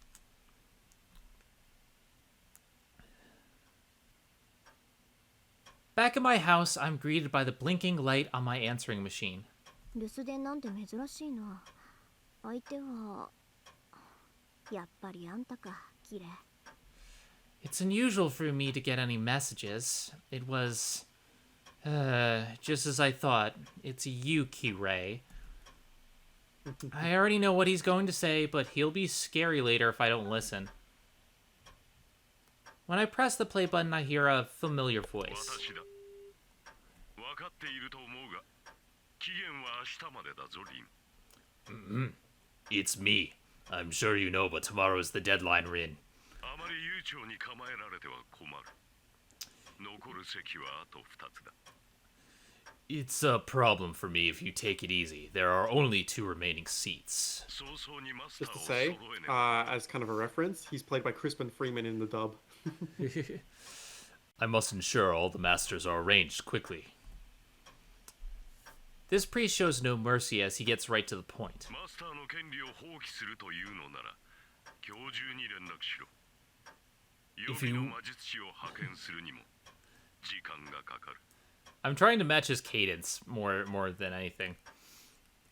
Back at my house, I'm greeted by the blinking light on my answering machine. 留守電なんて珍しいな。相手はやっぱりあんたか、キレ。It's unusual for me to get any messages. It was just as I thought. It's you, Kirei. I already know what he's going to say, but he'll be scary later if I don't listen. When I press the play button, I hear a familiar voice. 分かっていると思うが、期限は明日までだぞ、リン。It's me. I'm sure you know, but tomorrow's the deadline, Rin. あまり悠長に構えられては困る。残る席はあと2つだ。It's a problem for me if you take it easy. There are only 2 remaining seats. 早々にマスター Just を to 揃 say, えねば。 as kind of a reference, he's played by Crispin Freeman in the dub. I must ensure all the masters are arranged quickly. This priest shows no mercy as he gets right to the point. マスターの権利を放棄するというのなら、今日中に連絡しろ。予 If 備 you- の魔術師を派遣するにも時間がかかる。 I'm trying to match his cadence more than anything.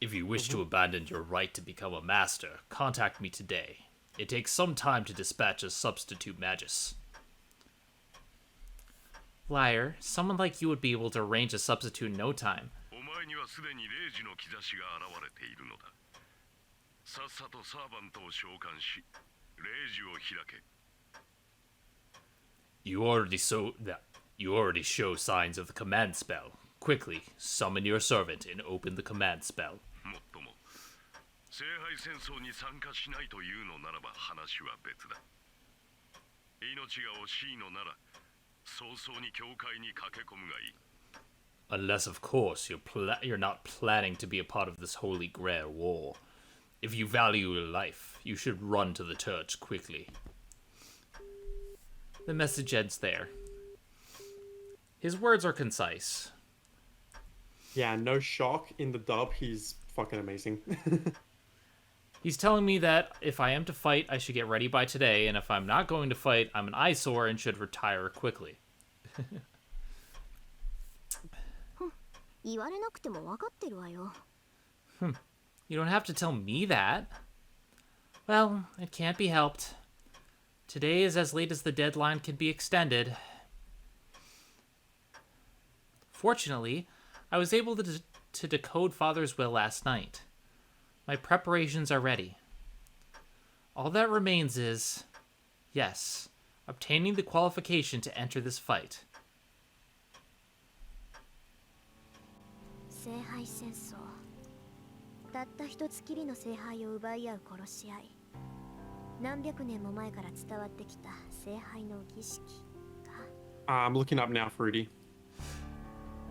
If you wish to abandon your right to become a master, contact me today. It takes some time to dispatch a substitute magus. Liar, someone like you would be able to arrange a substitute in no time. お前にはすでに0時の兆しが現れているのだ。さっさとサーバントを召喚し、0時を開け。 You already show signs of the command spell. Quickly, summon your servant and open the command spell. もっとも、聖杯戦争に参加しないというのならば話は別だ。命が惜しいのなら、早々に教会に駆け込むがいい。 Unless, of course, you're not planning to be a part of this Holy Grail war. If you value your life, you should run to the church quickly. The message ends there. His words are concise. Yeah, no shock in the dub. He's fucking amazing. He's telling me that if I am to fight, I should get ready by today, and if I'm not going to fight, I'm an eyesore and should retire quickly. 言われなくても分かってるわよ。 You don't have to tell me that. Well, it can't be helped. Today is as late as the deadline can be extended. Fortunately, I was able to decode Father's will last night. My preparations are ready. All that remains is, yes, obtaining the qualification to enter this fight. 聖杯戦争。たった一つきりの聖杯を奪い合う殺し合い。何百年も前から伝わってきた聖杯の儀式か。I'm looking up now, Fruity.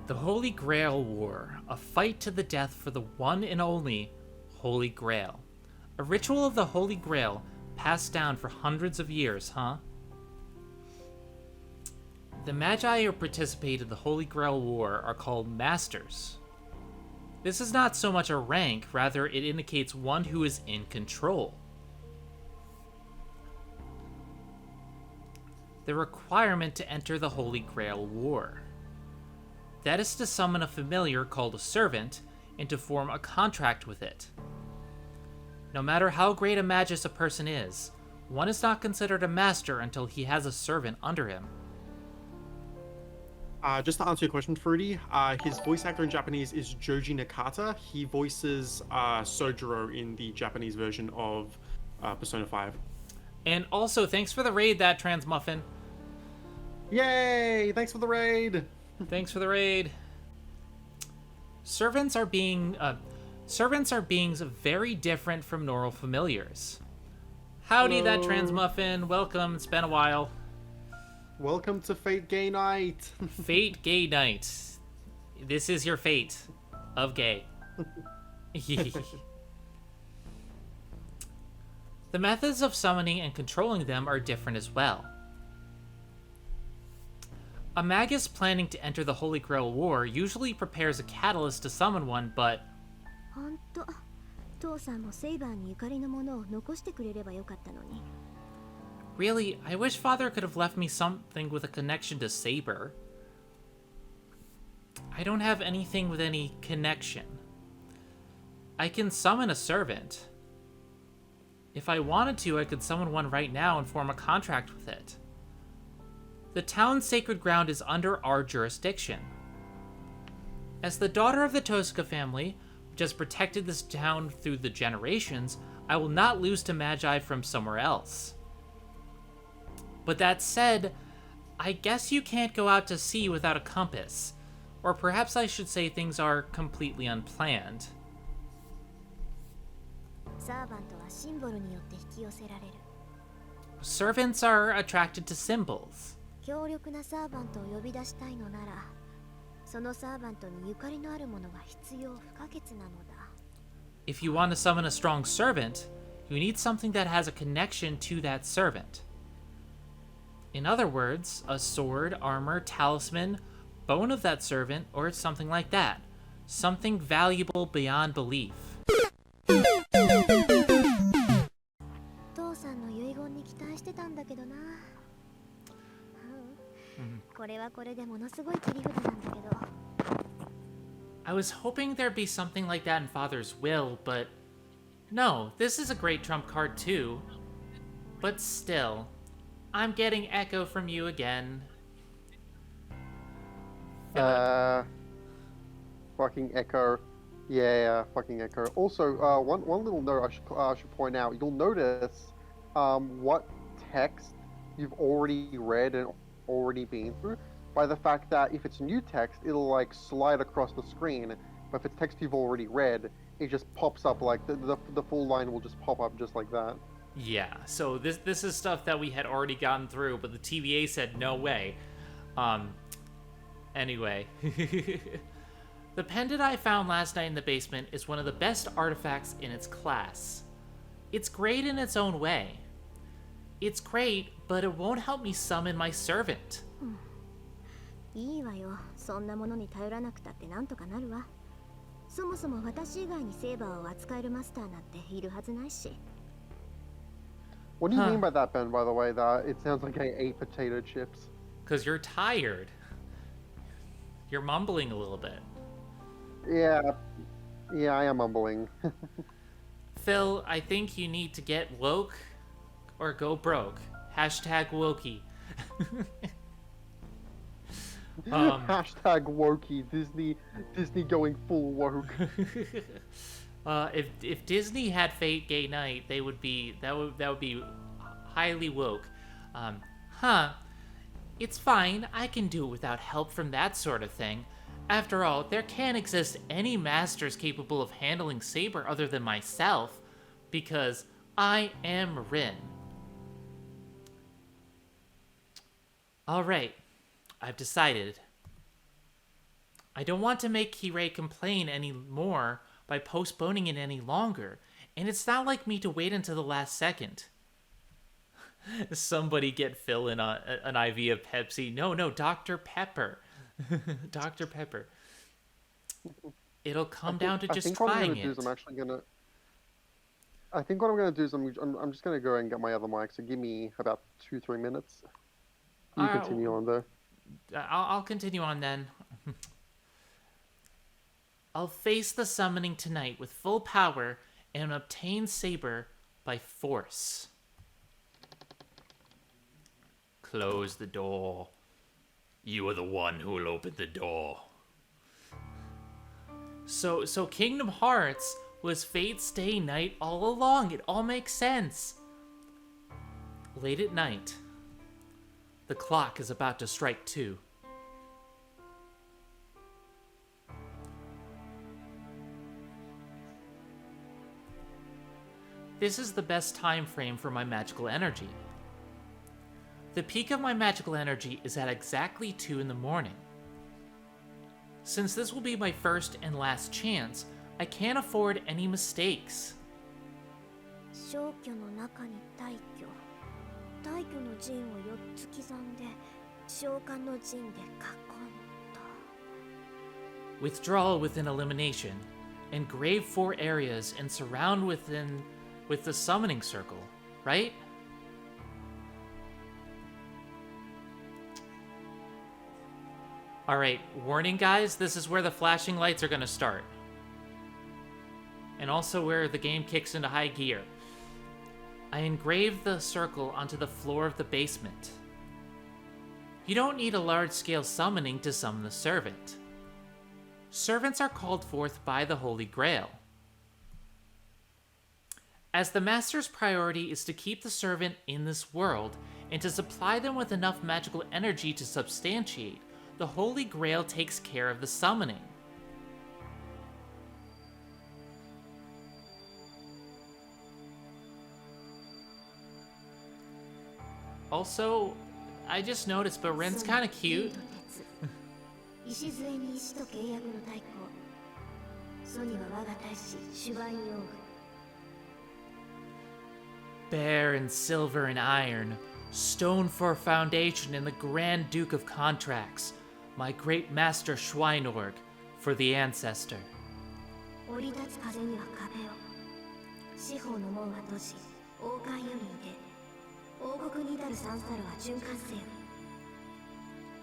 The Holy Grail War, a fight to the death for the one and only Holy Grail. A ritual of the Holy Grail passed down for hundreds of years, huh? The Magi who participate in the Holy Grail War are called Masters. This is not so much a rank, rather it indicates one who is in control. The requirement to enter the Holy Grail War. That is to summon a familiar called a servant and to form a contract with it. No matter how great a magus a person is, one is not considered a master until he has a servant under him. Just to answer your question, Fruity, his voice actor in Japanese is Joji Nakata. He voices Sojiro in the Japanese version of Persona 5. And also, thanks for the raid, that trans muffin. Yay! Thanks for the raid! Thanks for the raid. Servants are beings very different from normal familiars. Howdy, that trans muffin. Welcome. It's been a while. Welcome to Fate Gay Night. Fate Gay Night. This is your fate of gay. The methods of summoning and controlling them are different as well. A magus planning to enter the Holy Grail War usually prepares a catalyst to summon one, but ほんと、父さんもセイバーにゆかりのものを残してくれればよかったのに。 really, I wish Father could have left me something with a connection to Saber. I don't have anything with any connection. I can summon a servant. If I wanted to, I could summon one right now and form a contract with it. The town's sacred ground is under our jurisdiction. As the daughter of the Tosca family, which has protected this town through the generations, I will not lose to Magi from somewhere else. But that said, I guess you can't go out to sea without a compass. Or perhaps I should say things are completely unplanned. サーバントはシンボルによって引き寄せられる。 Servants are attracted to symbols. 強力なサーバントを呼び出したいのなら、そのサーバントにゆかりのあるものが必要不可欠なのだ。 If you want to summon a strong servant, you need something that has a connection to that servant. In other words, a sword, armor, talisman, bone of that servant, or something like that. Something valuable beyond belief. 父さんこれはこれでものすごい切り札なんだけど。 I was hoping there'd be something like that in Father's Will, but no, this is a great trump card too. But still, I'm getting echo from you again. Fucking echo. Yeah, fucking echo. Also, one little note I should point out. You'll notice what text you've already read and already been through by the fact that if it's new text, it'll like slide across the screen. But if it's text you've already read, it just pops up like the full line will just pop up just like that. Yeah, so this is stuff that we had already gotten through, but the TVA said no way. Anyway. The pendant I found last night in the basement is one of the best artifacts in its class. It's great in its own way. It's great, but it won't help me summon my servant. いいわよ。そんなものに頼らなくたってなんとかなるわ。そもそも私以外にセーバーを扱えるマスターなんているはずないし。 What do you mean by that, Ben, by the way? That it sounds like I ate potato chips. Because you're tired. You're mumbling a little bit. Yeah, I am mumbling. Phil, I think you need to get woke or go broke. Hashtag wokey. Hashtag wokey. Disney going full woke. If Disney had Fate Gay Night, that would be highly woke. It's fine. I can do it without help from that sort of thing. After all, there can't exist any masters capable of handling Saber other than myself, because I am Rin. Alright, I've decided. I don't want to make Kirei complain any more by postponing it any longer, and it's not like me to wait until the last second. Somebody get Phil in an IV of Pepsi. No, Dr. Pepper. Dr. Pepper. It'll come down to just trying it. I think what I'm going to do is I'm just going to go and get my other mic, so give me about 2-3 minutes. You continue on there. I'll continue on then. I'll face the summoning tonight with full power and obtain Saber by force. Close the door. You are the one who will open the door. So Kingdom Hearts was Fate's day night all along. It all makes sense. Late at night, the clock is about to strike 2. This is the best time frame for my magical energy. The peak of my magical energy is at exactly 2 in the morning. Since this will be my first and last chance, I can't afford any mistakes. 消去の中に大挙。大挙の陣を4つ刻んで、召喚の陣で囲んだ。 Withdrawal within elimination. Engrave 4 areas and surround with the summoning circle, right? Alright, warning guys, this is where the flashing lights are gonna start. And also where the game kicks into high gear. I engraved the circle onto the floor of the basement. You don't need a large-scale summoning to summon the servant. Servants are called forth by the Holy Grail. As the Master's priority is to keep the servant in this world, and to supply them with enough magical energy to substantiate, the Holy Grail takes care of the summoning. Also, I just noticed, but Ren's kind of cute. Bear and silver and iron, stone for foundation and the Grand Duke of Contracts, my great master Schweinorg, for the ancestor.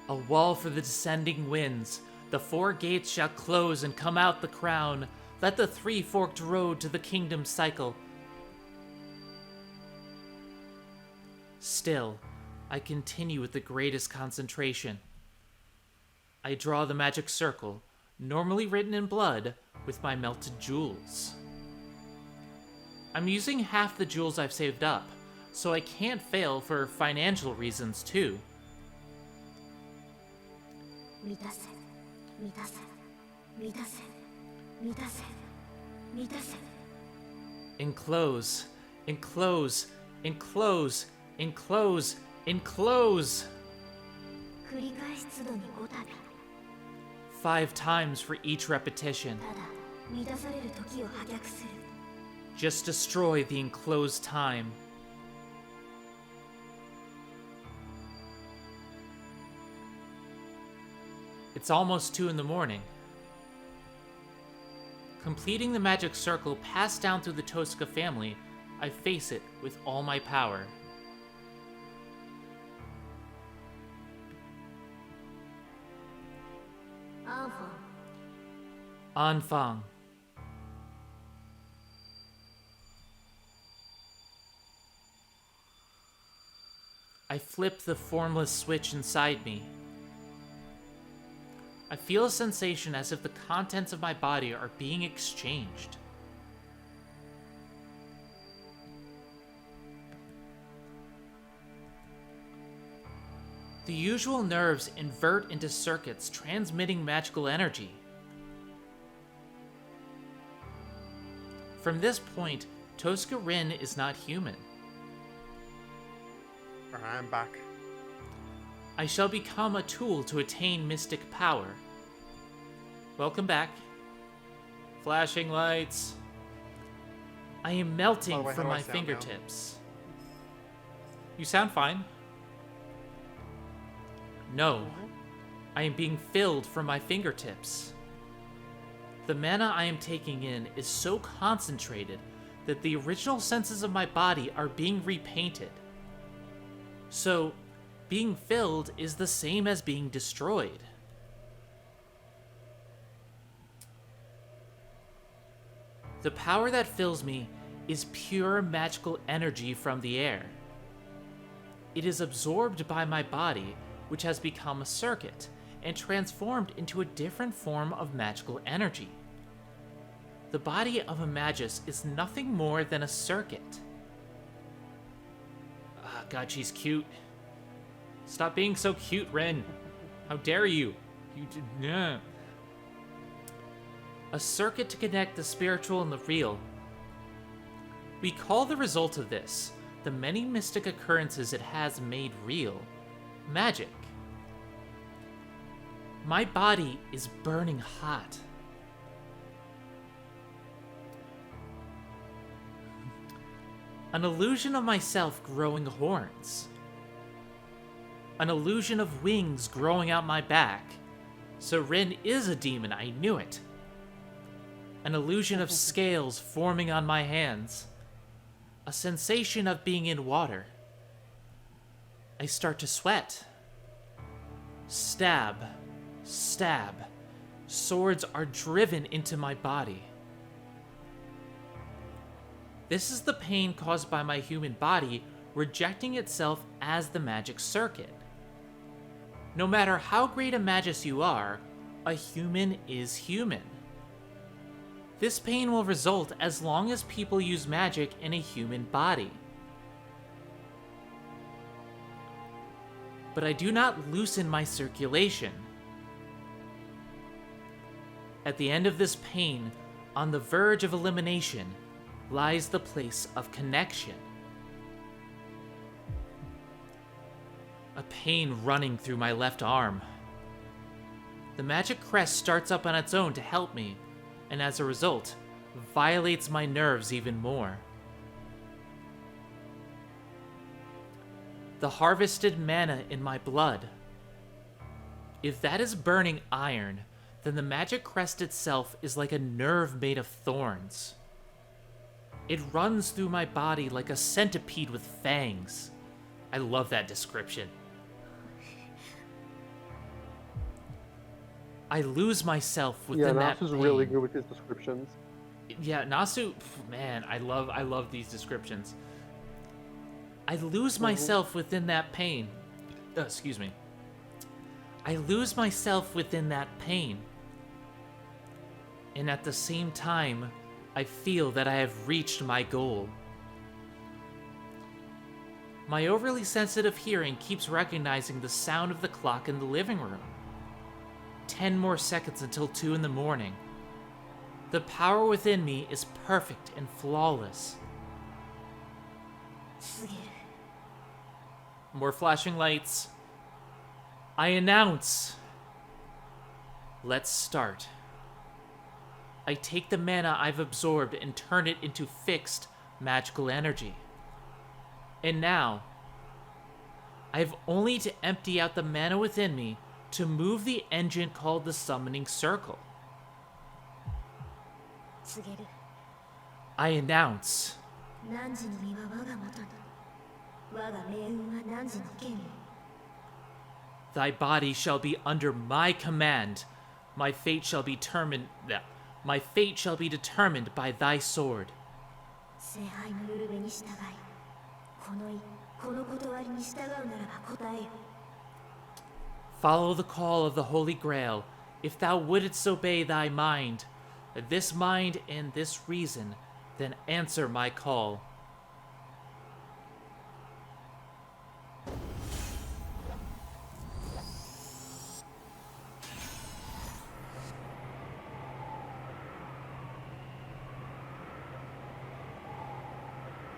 A wall for the descending winds. The 4 gates shall close and come out the crown. Let the 3-forked road to the kingdom cycle. Still, I continue with the greatest concentration. I draw the magic circle, normally written in blood, with my melted jewels. I'm using half the jewels I've saved up, so I can't fail for financial reasons too. 満たせ満たせ満たせ満たせ満たせ Enclose, enclose, enclose, enclose, enclose. 繰り返し都度に5度 5 times for each repetition. ただ満たされる時を破却する Just destroy the enclosed time. It's almost 2 in the morning. Completing the magic circle passed down through the Tosca family, I face it with all my power. Anfang. I flip the formless switch inside me. I feel a sensation as if the contents of my body are being exchanged. The usual nerves invert into circuits transmitting magical energy. From this point, Tosca Rin is not human. I'm back. I shall become a tool to attain mystic power. Welcome back. Flashing lights. I am melting By the way, from how do I my sound now? fingertips. You sound fine. No. I am being filled from my fingertips. The mana I am taking in is so concentrated that the original senses of my body are being repainted. So, being filled is the same as being destroyed. The power that fills me is pure magical energy from the air. It is absorbed by my body, which has become a circuit, and transformed into a different form of magical energy. The body of a magus is nothing more than a circuit. Ah, God, she's cute. Stop being so cute, Ren. How dare you? You did not. A circuit to connect the spiritual and the real. We call the result of this, the many mystic occurrences it has made real, magic. My body is burning hot. An illusion of myself growing horns. An illusion of wings growing out my back. So Rin is a demon, I knew it. An illusion of scales forming on my hands. A sensation of being in water. I start to sweat. Stab. Stab. Swords are driven into my body. This is the pain caused by my human body rejecting itself as the magic circuit. No matter how great a magus you are, a human is human. This pain will result as long as people use magic in a human body. But I do not loosen my circulation. At the end of this pain, on the verge of elimination, lies the place of connection. A pain running through my left arm. The magic crest starts up on its own to help me, and as a result, violates my nerves even more. The harvested mana in my blood. If that is burning iron, then the magic crest itself is like a nerve made of thorns. It runs through my body like a centipede with fangs. I love that description. I lose myself Yeah, within that Nasu's pain. really good with his descriptions. Yeah, Nasu, man, I love these descriptions. I lose myself within that pain. Excuse me. I lose myself within that pain. And at the same time, I feel that I have reached my goal. My overly sensitive hearing keeps recognizing the sound of the clock in the living room. 10 more seconds until 2 in the morning. The power within me is perfect and flawless. More flashing lights. I announce. Let's start. I take the mana I've absorbed and turn it into fixed magical energy. And now, I have only to empty out the mana within me to move the engine called the Summoning Circle. I announce. Thy body shall be under my command. My fate shall be determined. My fate shall be determined by thy sword. Follow the call of the Holy Grail, if thou wouldst obey thy mind, this mind and this reason, then answer my call.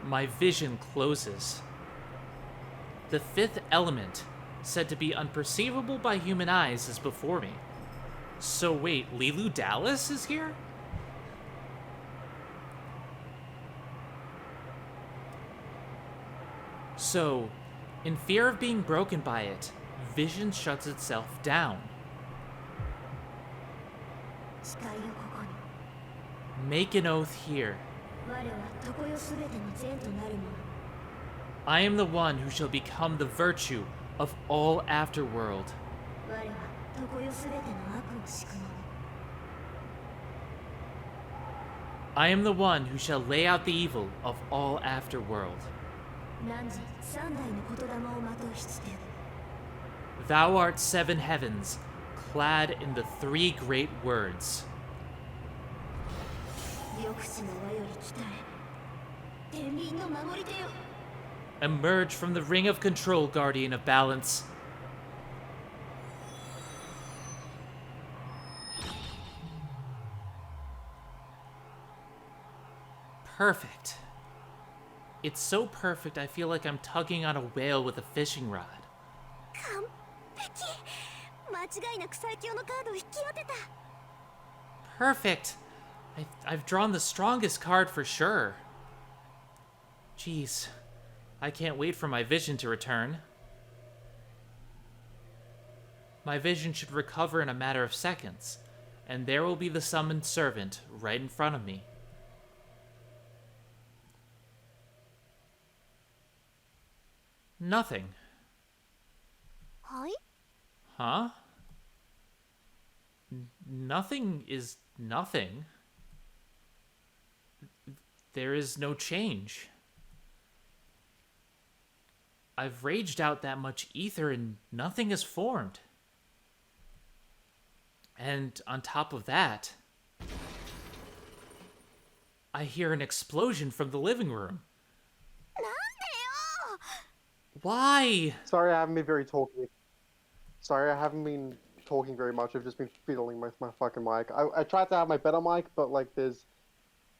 My vision closes. The fifth element, said to be unperceivable by human eyes, is before me. So wait, Lilu Dallas is here? So, in fear of being broken by it, vision shuts itself down. Make an oath here. I am the one who shall become the virtue of all afterworld. I am the one who shall lay out the evil of all afterworld. Thou art seven heavens, clad in the three great words. Emerge from the ring of control, guardian of balance. Perfect. It's so perfect I feel like I'm tugging on a whale with a fishing rod. Perfect. I've drawn the strongest card for sure. Jeez, I can't wait for my vision to return. My vision should recover in a matter of seconds, and there will be the summoned servant right in front of me. Nothing. Huh? Nothing is nothing. There is no change. I've raged out that much ether and nothing has formed. And on top of that, I hear an explosion from the living room. Why? Sorry, I haven't been very talky. Sorry, I haven't been talking very much. I've just been fiddling with my fucking mic. I tried to have my better mic, but like there's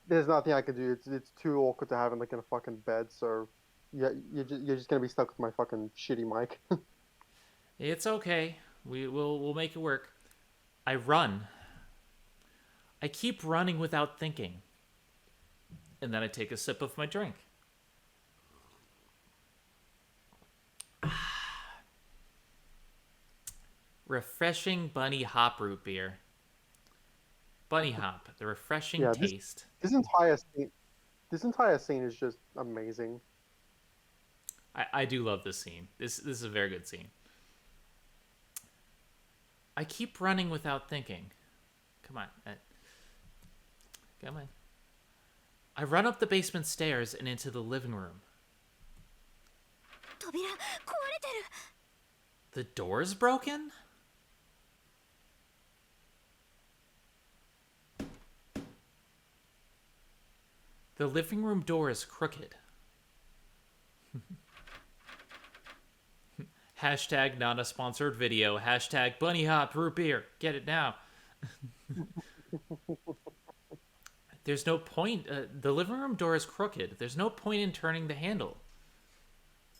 nothing I can do. It's too awkward to have in like in a fucking bed. So yeah, you're just gonna be stuck with my fucking shitty mic. It's okay. We'll make it work. I run. I keep running without thinking. And then I take a sip of my drink. Refreshing bunny hop root beer. Bunny hop, the refreshing taste. This entire scene is just amazing. I do love this scene. This is a very good scene. I keep running without thinking. Come on. Come on. I run up the basement stairs and into the living room. 扉壊れてる。 The door's broken? The living room door is crooked. Hashtag not a sponsored video. Hashtag bunny hop root beer. Get it now. There's no point. The living room door is crooked. There's no point in turning the handle.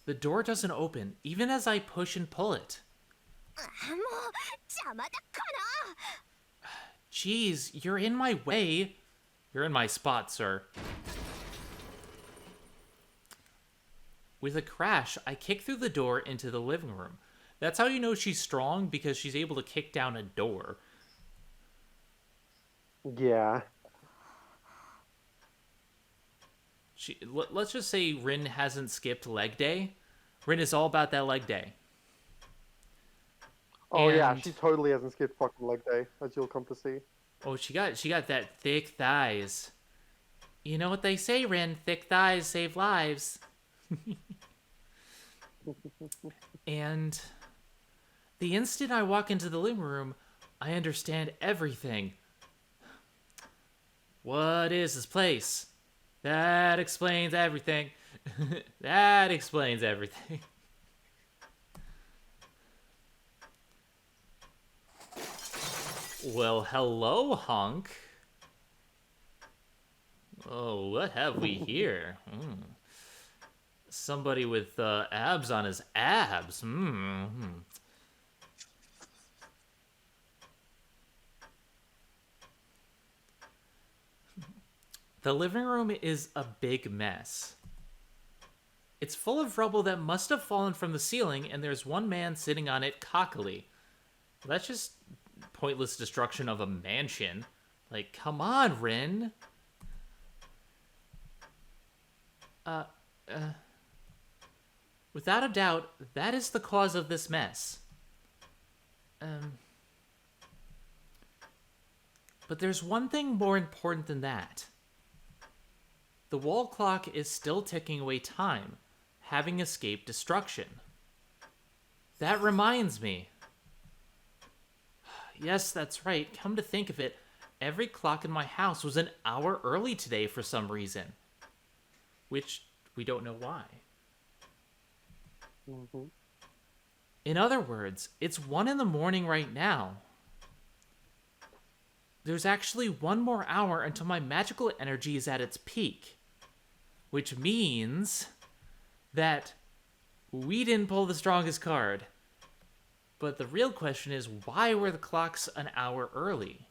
The door doesn't open, even as I push and pull it. もう邪魔だかな。 Jeez, you're in my way. You're in my spot, sir. With a crash, I kick through the door into the living room. That's how you know she's strong, because she's able to kick down a door. Yeah. Let's just say Rin hasn't skipped leg day. Rin is all about that leg day. Oh yeah, And- she totally hasn't skipped fucking leg day, as you'll come to see. Oh, she got that thick thighs. You know what they say, Rin? Thick thighs save lives. And the instant I walk into the living room, I understand everything. What is this place? That explains everything. That explains everything. Well, hello, hunk. Oh, what have we here? Somebody with abs on his abs. The living room is a big mess. It's full of rubble that must have fallen from the ceiling, and there's one man sitting on it cockily. That's just pointless destruction of a mansion. Like, come on, Rin. Without a doubt, that is the cause of this mess. But there's one thing more important than that. The wall clock is still ticking away time, having escaped destruction. That reminds me. Yes, that's right. Come to think of it, every clock in my house was an hour early today for some reason. Which we don't know why. Mm-hmm. In other words, it's 1 a.m. right now. There's actually 1 more hour until my magical energy is at its peak. Which means that we didn't pull the strongest card. But the real question is, why were the clocks an hour early?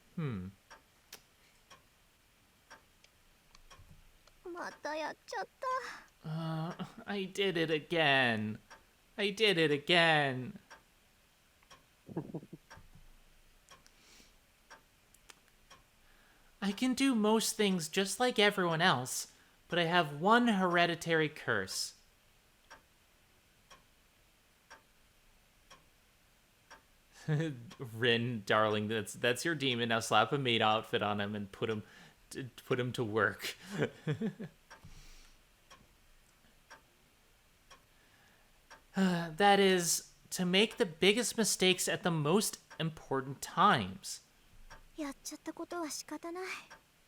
またやっちゃった。 I did it again. I did it again. I can do most things just like everyone else, but I have one hereditary curse. Rin, darling, that's your demon. Now slap a maid outfit on him and put him to work. That is, to make the biggest mistakes at the most important times. やっちゃったことは仕方ない。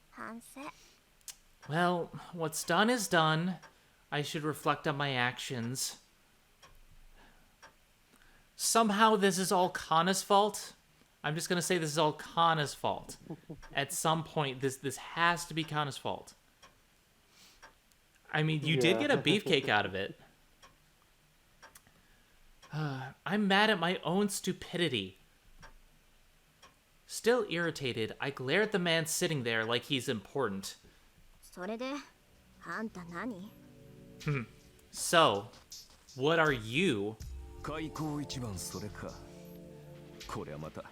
反省。 Well, what's done is done. I should reflect on my actions. Somehow this is all Kana's fault. I'm just gonna say this is all Kana's fault. At some point, this has to be Kana's fault. I mean, you did get a beefcake out of it. I'm mad at my own stupidity. Still irritated, I glare at the man sitting there like he's important. それで、あんた何？ So, what are you? 開口一番それか。こりゃまた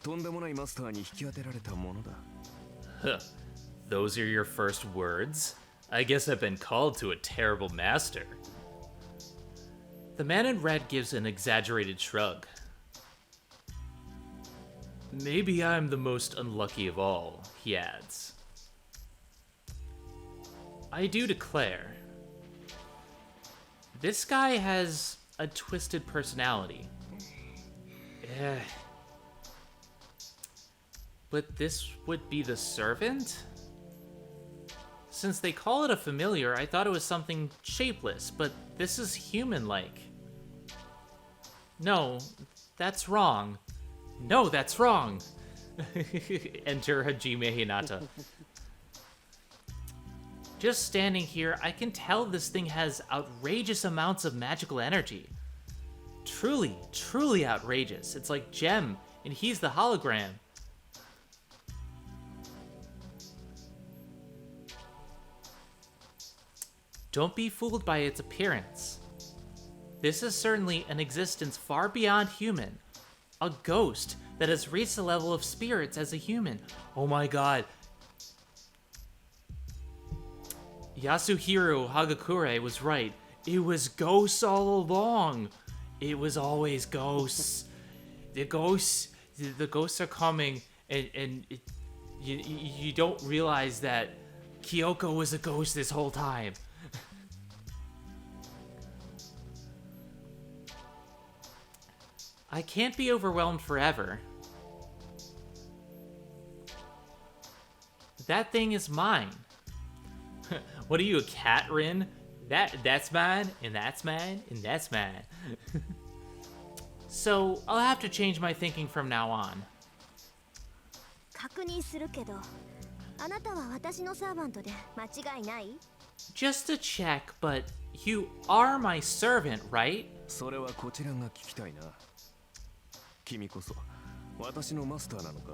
とんでもないマスターに引き当てられたものだ。 Huh. Those are your first words? I guess I've been called to a terrible master. The man in red gives an exaggerated shrug. Maybe I'm the most unlucky of all, he adds. I do declare, this guy has a twisted personality. Eh. But this would be the servant? Since they call it a familiar, I thought it was something shapeless, but this is human-like. No, that's wrong. No, that's wrong. Enter Hajime Hinata. Just standing here, I can tell this thing has outrageous amounts of magical energy. Truly, truly outrageous. It's like Gem, and he's the hologram. Don't be fooled by its appearance. This is certainly an existence far beyond human. A ghost that has reached the level of spirits as a human. Oh my god. Yasuhiro Hagakure was right. It was ghosts all along. It was always ghosts. The ghosts are coming, and you don't realize that Kyoko was a ghost this whole time. I can't be overwhelmed forever. That thing is mine. What are you, a cat, Rin? That's mine, and that's mine, and that's mine. So, I'll have to change my thinking from now on. 確認するけど、あなたは私のサーバントで間違いない？ Just to check, but you are my servant, right? それはこちらが聞きたいな。君こそ私のマスターなのか。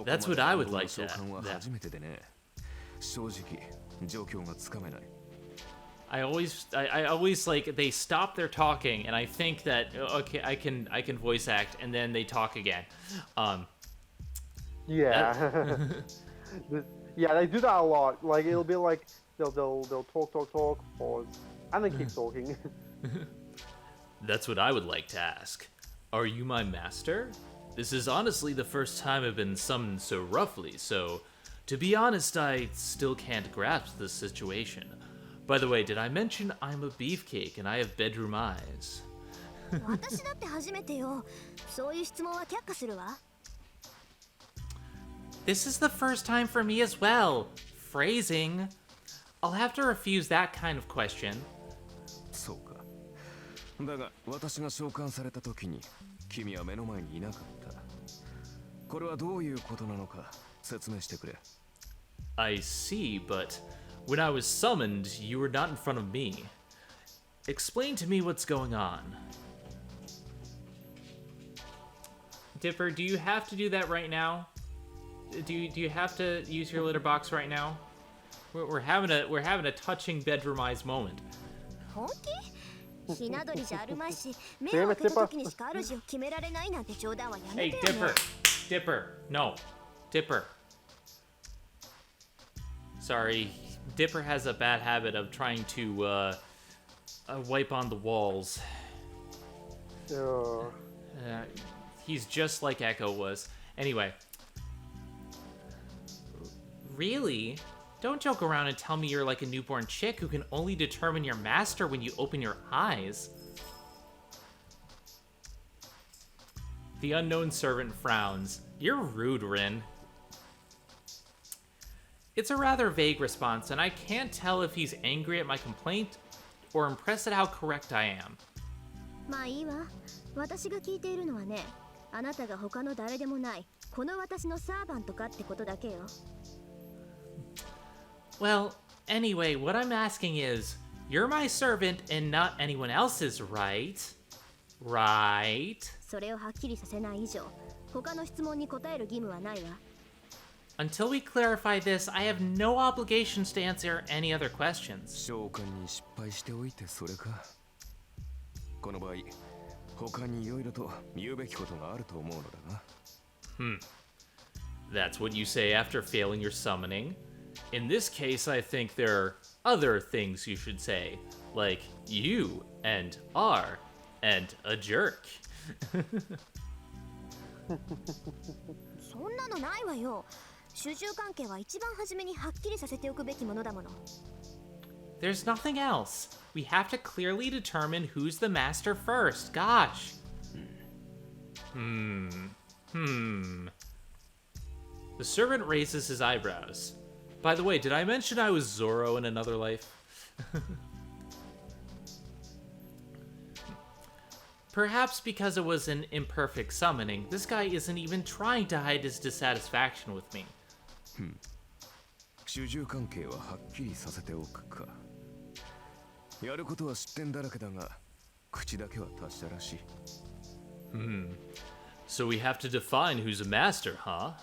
That's what I would like to 召喚は初めてでね。正直状況がつかめない。 I always like they stop their talking and I think that okay I can voice act and then they talk again. Yeah. Yeah, they do that a lot. Like it'll be like they'll talk, pause, and then keep talking. That's what I would like to ask. Are you my master? This is honestly the first time I've been summoned so roughly, so to be honest, I still can't grasp the situation. By the way, did I mention I'm a beefcake and I have bedroom eyes? 私だって初めてよ。そういう質問は却下するわ。This is the first time for me as well. Phrasing. I'll have to refuse that kind of question. そうか。だが私が召喚された時に君は目の前にいなかった。これはどういうことなのか説明してくれ。I see, but when I was summoned, you were not in front of me. Explain to me what's going on. Dipper, do you have to do that right now? Do you have to use your litter box right now? We're having a touching bedroom eyes moment. 本気？ひな鳥じゃあるまいし、目を開けた時にしか主を決められないなんて冗談はやめ Hey, てよね。Dipper, no, Dipper. Sorry, Dipper has a bad habit of trying to wipe on the walls. He's just like Echo was. Anyway. Really? Don't joke around and tell me you're like a newborn chick who can only determine your master when you open your eyes. The unknown servant frowns. You're rude, Rin. It's a rather vague response, and I can't tell if he's angry at my complaint or impressed at how correct I am. まあいいわ。私が聞いているのはね、あなたが他の誰でもない、この私のサーバントかってことだけよ。Well, anyway, what I'm asking is, you're my servant and not anyone else's, right? Right? それをはっきりさせない以上、他の質問に答える義務はないわ。Until we clarify this, I have no obligations to answer any other questions. 召喚に失敗しておいてそれか。この場合、他に色々と言うべきことがあると思うのだが。That's what you say after failing your summoning. In this case, I think there are other things you should say, like you and are and a jerk. そんなのないわよ。主従関係は一番初めにはっきりさせておくべきものだもの。 There's nothing else. We have to clearly determine who's the master first. Gosh. The servant raises his eyebrows. By the way, did I mention I was Zorro in another life? Perhaps because it was an imperfect summoning, this guy isn't even trying to hide his dissatisfaction with me. 主従関係ははっきりさせておくか。やることは失点だらけだが、口だけは達者らしい。So we have to define who's a master, huh?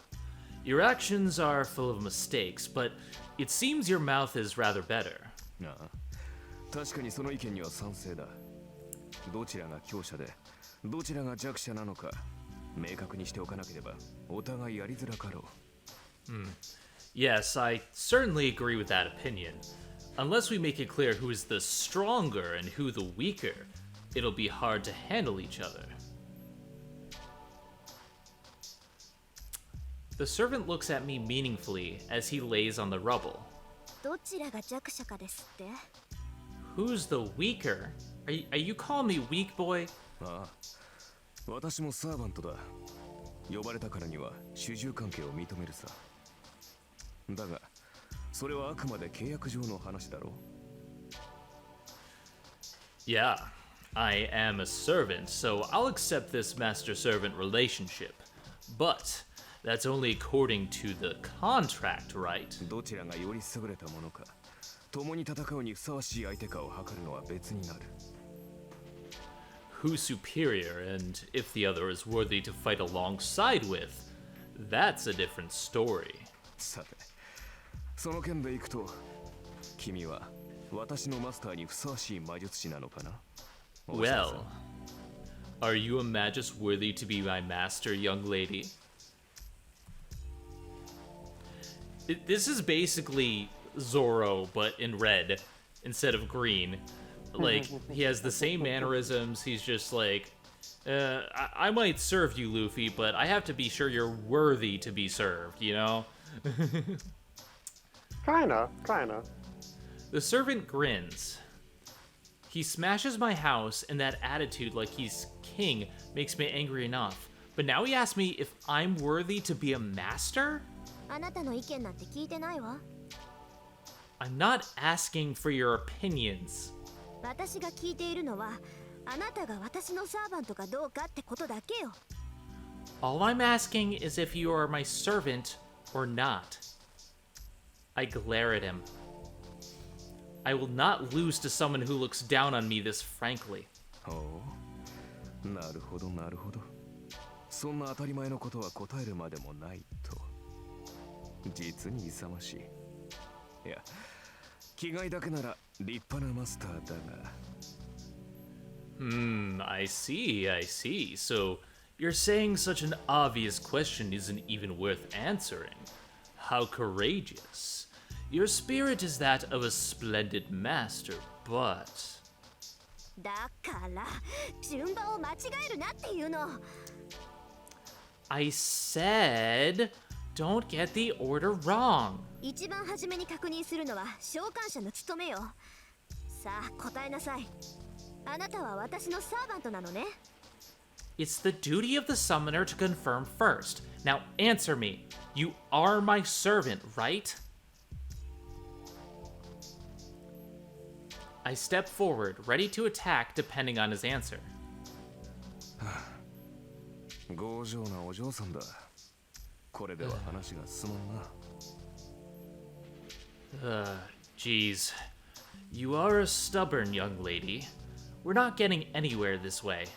Your actions are full of mistakes, but it seems your mouth is rather better. なあ、確かにその意見には賛成だ。どちらが強者で、どちらが弱者なのか、明確にしておかなければ、お互いやりづらかろう。Yes, I certainly agree with that opinion. Unless we make it clear who is the stronger and who the weaker, it'll be hard to handle each other. The servant looks at me meaningfully as he lays on the rubble. どちらが弱者かですって？ Who's the weaker? Are you calling me weak, boy? ああ、私もサーバントだ。呼ばれたからには主従関係を認めるさ。だが、それはあくまで契約上の話だろう。Yeah, I am a servant, so I'll accept this master-servant relationship. But that's only according to the contract, right? どちらがより優れたものか、共に戦うにふさわしい相手かを測るのは別になる。Who's superior, and if the other is worthy to fight alongside with, that's a different story. さて、その件でいくと、君は私のマスターにふさわしい魔術師なのかな？ Well, are you a magus worthy to be my master, young lady? This is basically Zorro, but in red instead of green. Like, he has the same mannerisms. He's just like, I might serve you, Luffy, but I have to be sure you're worthy to be served, you know? Kinda. The servant grins. He smashes my house, and that attitude like he's king makes me angry enough. But now he asks me if I'm worthy to be a master? あなたの意見なんて聞いてないわ。 I'm not asking for your opinions. 私が聞いているのは、あなたが私のサーバントかどうかってことだけよ。 All I'm asking is if you are my servant or not. I glare at him. I will not lose to someone who looks down on me this frankly. ほう、なるほどなるほど。そんな当たり前のことは答えるまでもないと。実に勇ましい。いや、気概だけなら立派なマスターだが。I see. So, you're saying such an obvious question isn't even worth answering. How courageous. Your spirit is that of a splendid master, but... だから順番を間違えるなっていうの。 I said, don't get the order wrong. 一番初めに確認するのは召喚者の務めよ。さあ答えなさい。あなたは私のサーバントなのね。 It's the duty of the summoner to confirm first. Now answer me. You are my servant, right? I step forward, ready to attack depending on his answer. 強情なお嬢さんだ。これでは話が進まんな。Geez. You are a stubborn young lady. We're not getting anywhere this way.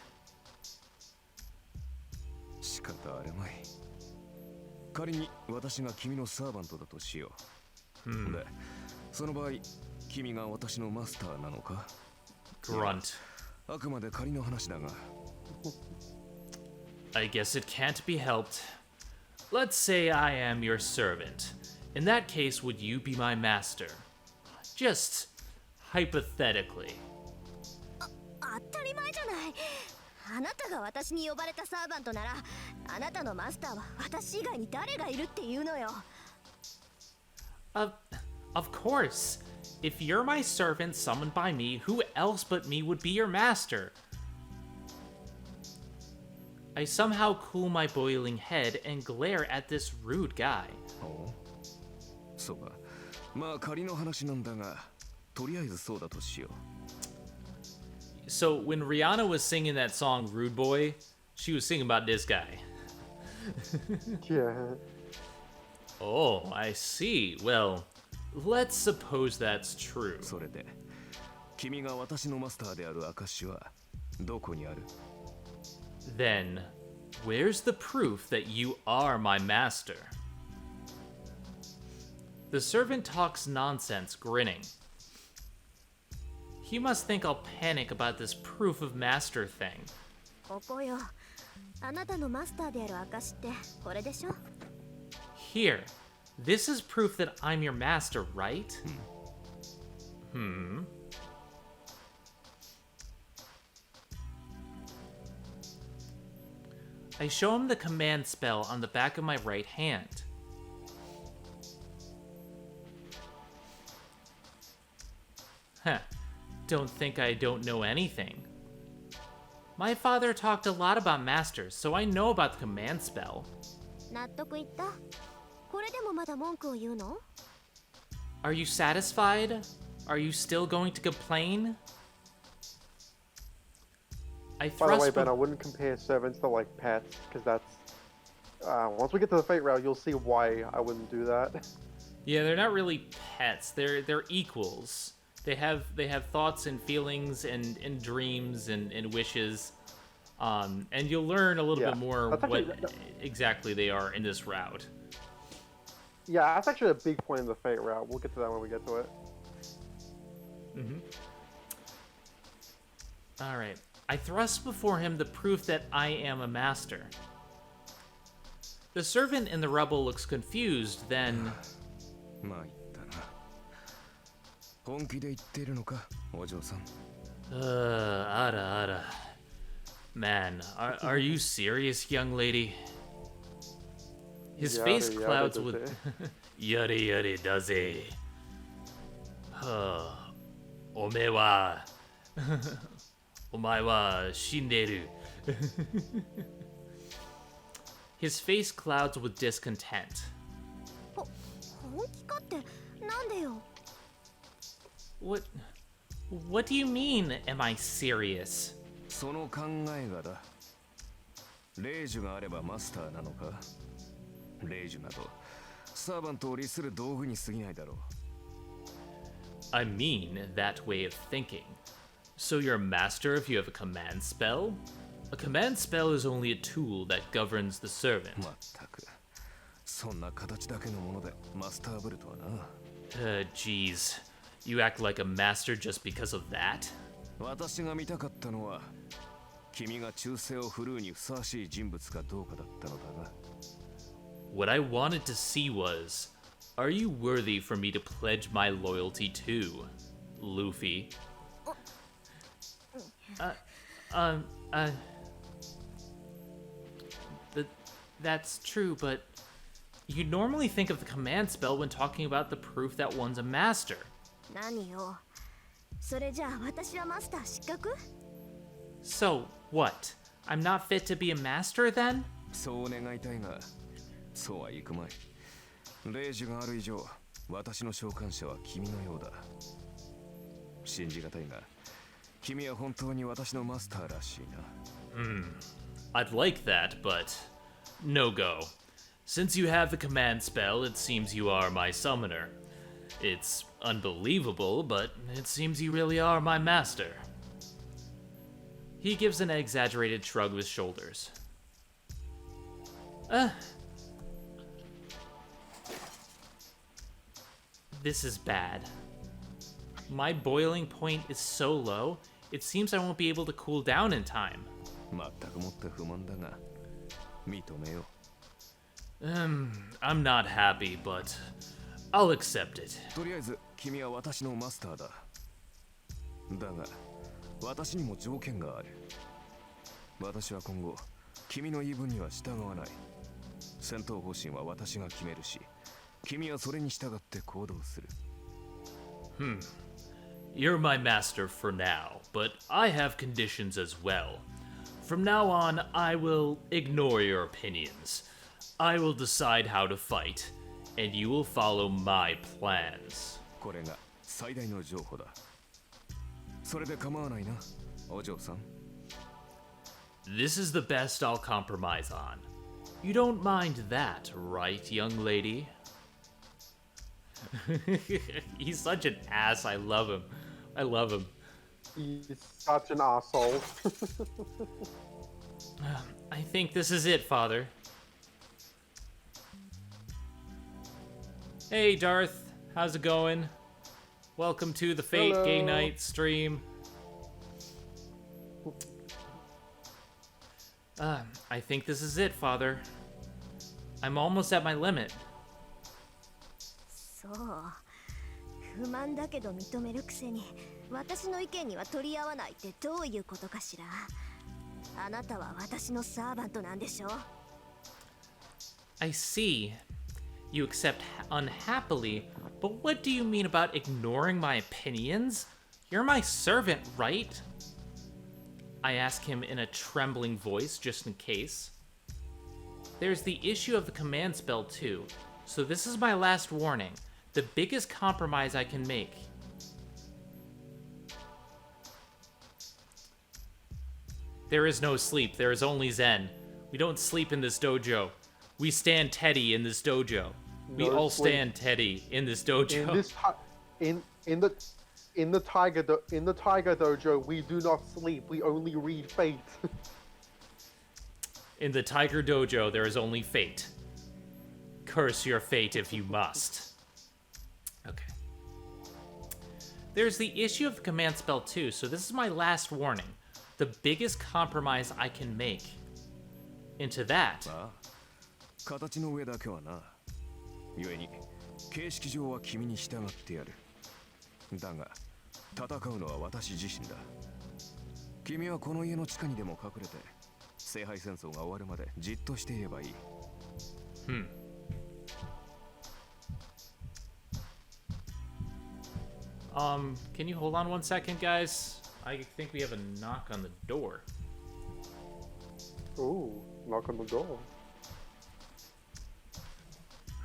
仕方あれまい。仮に私が君のサーバントだとしよう。で、その場合、君が私のマスターなのか？ Grunt. あくまで仮の話だが。I guess it can't be helped. Let's say I am your servant. In that case, would you be my master? Just hypothetically. 当たり前じゃない。あなたが私に呼ばれたサーバントなら、あなたのマスターは私以外に誰がいるっていうのよ。Of course. If you're my servant summoned by me, who else but me would be your master? I somehow cool my boiling head and glare at this rude guy. おうそうか。まあ仮の話なんだが、とりあえずそうだとしよう。So when Rihanna was singing that song Rude Boy, she was singing about this guy. Yeah. Oh, I see. Well, let's suppose that's true. それで、君が私のマスターである証はどこにある？ Then, where's the proof that you are my master? The servant talks nonsense, grinning. He must think I'll panic about this proof of master thing. ここよ。あなたのマスターである証ってこれでしょ？ Here, this is proof that I'm your master, right? I show him the command spell on the back of my right hand. Huh. Don't think I don't know anything. My father talked a lot about masters, so I know about the command spell. 納得いった？これでもまだ文句を言うの？ Are you satisfied? Are you still going to complain? I By the way, thrust. Ben, I wouldn't compare servants to like pets, because that's. Once we get to the fate route, you'll see why I wouldn't do that. Yeah, they're not really pets. They're equals. They have thoughts and feelings and dreams and wishes. And you'll learn a little Yeah, bit more that's what actually- exactly they are in this route. Yeah, that's actually a big point in the fate route. We'll get to that when we get to it. All right. I thrust before him the proof that I am a master. The servant in the rubble looks confused, then... まあ言ったな。本気で言っているのか、お嬢さん。Ada. Man, are you serious, young lady? His Yada, face yada clouds does with... it. Yada yada does it. Ome wa... Omae wa shinderu. His face clouds with discontent. 本気かってなんでよ？ What do you mean, am I serious? その考えがだ。霊樹があればマスターなのか？霊樹など、サーバントを利する道具に過ぎないだろう。I mean that way of thinking. So you're a master if you have a command spell? A command spell is only a tool that governs the servant. まったく、そんな形だけのものでマスターブルとはな。Geez. You act like a master just because of that? 私が見たかったのは、君が忠誠を振るうにふさわしい人物かどうかだったのだが。What I wanted to see was, are you worthy for me to pledge my loyalty to, Luffy? That's true, but you normally think of the command spell when talking about the proof that one's a master. 何よ？それじゃあ私はマスター失格？ So, what? I'm not fit to be a master then? そう願いたいが、そうはいくまい。霊樹がある以上、私の召喚者は君のようだ。信じがたいが、君は本当に私のマスターらしいな。I'd like that, but no go. Since you have the command spell, it seems you are my summoner. It's unbelievable, but it seems you really are my master. He gives an exaggerated shrug of his shoulders. This is bad. My boiling point is so low, it seems I won't be able to cool down in time. まったくもって不満だが、認めよう。I'm not happy, but I'll accept it. とりあえず、君は私のマスターだ。だが、私にも条件がある。私は今後君の言い分には従わない。戦闘方針は私が決めるし、君はそれに従って行動する。 You're my master for now, but I have conditions as well. From now on, I will ignore your opinions. I will decide how to fight, and you will follow my plans. これが最大の譲歩だ。それで構わないな、お嬢さん。 This is the best I'll compromise on. You don't mind that, right, young lady? He's such an ass. I love him. I love him. He's such an asshole. I think this is it, Father. Hey, Darth. How's it going? Welcome to the Fate Hello. Gay Night stream. I think this is it, Father. I'm almost at my limit. そう。不満だけど認めるくせに、私の意見には取り合わないってどういうことかしら。あなたは私のサーバントなんでしょ？ I see. You accept unhappily, but what do you mean about ignoring my opinions? You're my servant, right? I ask him in a trembling voice, just in case. There's the issue of the command spell, too. So this is my last warning. The biggest compromise I can make. There is no sleep. There is only Zen. We don't sleep in this dojo. We stand Teddy in this dojo. We No all sleep. stand Teddy in this dojo. In the tiger dojo, we do not sleep. We only read Fate. In the Tiger Dojo, there is only fate. Curse your fate if you must. Okay. There's the issue of the command spell too, so this is my last warning. The biggest compromise I can make. Into that. ああ、形の上だけはな。故に形式上は君に従ってやる。だが戦うのは私自身だ。君はこの家の地下にでも隠れて聖杯戦争が終わるまでじっとしていればいい。Can you hold on one second, guys? I think we have a knock on the door. Ooh, knock on the door.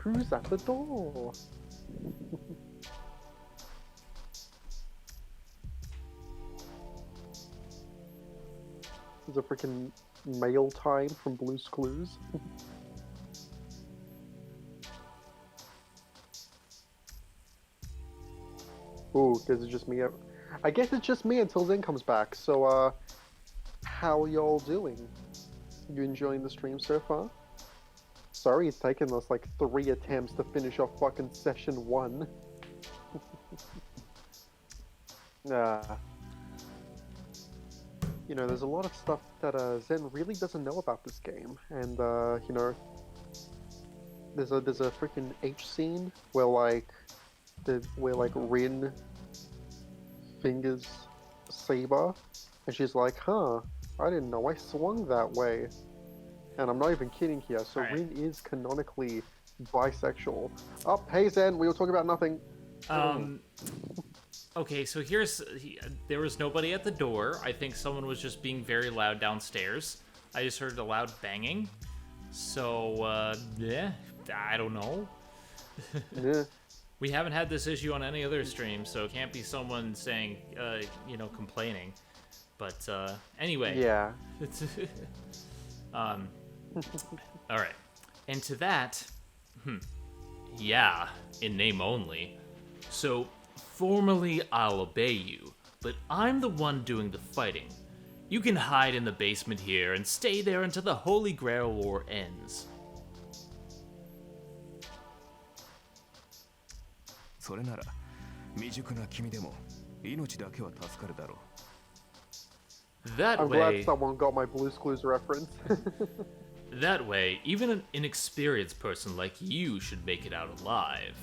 Who's at the door? There's a freaking mail time from Blue's Clues. Ooh, guess it's just me. I guess it's just me until Zen comes back. So, how are y'all doing? You enjoying the stream so far? Sorry, it's taken us like 3 attempts to finish off fucking session 1. You know, there's a lot of stuff that Zen really doesn't know about this game, and you know, there's a freaking H scene where Rin fingers Saber, and she's like, "Huh, I didn't know I swung that way," and I'm not even kidding here. So Right. Rin is canonically bisexual. Oh, hey Zen, we were talking about nothing. Okay, so there was nobody at the door. I think someone was just being very loud downstairs. I just heard a loud banging. So, yeah, I don't know. Yeah. We haven't had this issue on any other stream, so it can't be someone saying, complaining. But, anyway. Yeah. All right. And to that, yeah, in name only. So, formally, I'll obey you, but I'm the one doing the fighting. You can hide in the basement here and stay there until the Holy Grail War ends. それなら未熟な君でも命だけは助かるだろう。 That I'm glad way, someone got my Blue's Clues reference. that way, even an inexperienced person like you should make it out alive.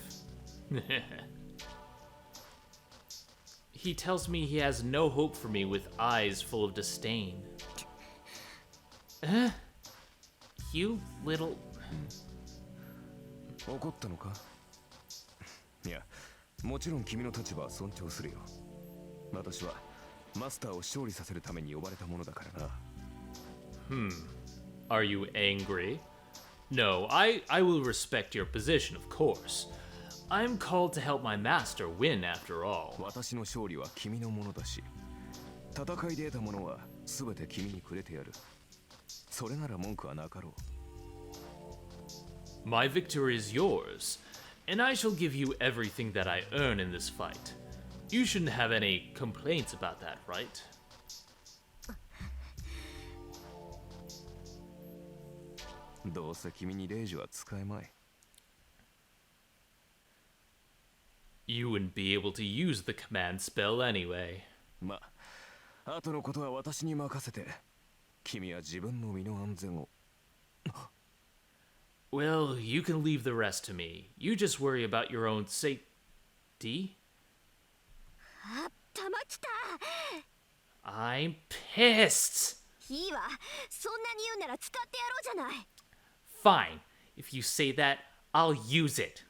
He tells me he has no hope for me with eyes full of disdain. You little... 怒ったのか？いや、もちろん君の立場は尊重するよ。私はマスターを勝利させるために呼ばれたものだからな。Are you angry? No, I will respect your position, of course. I'm called to help my master win, after all. 私の勝利は君のものだし、戦いで得たものは全て君にくれてやる。それなら文句はなかろう。My victory is yours, and I shall give you everything that I earn in this fight. You shouldn't have any complaints about that, right? どうせ君にレイジは使えまい。You wouldn't be able to use the command spell anyway. まあ、後のことは私に任せて、君は自分の身の安全を。Well, you can leave the rest to me. You just worry about your own safety. あ、玉来た。 I'm pissed. いいわ。そんなに言うなら使ってやろうじゃない。 Fine. If you say that, I'll use it.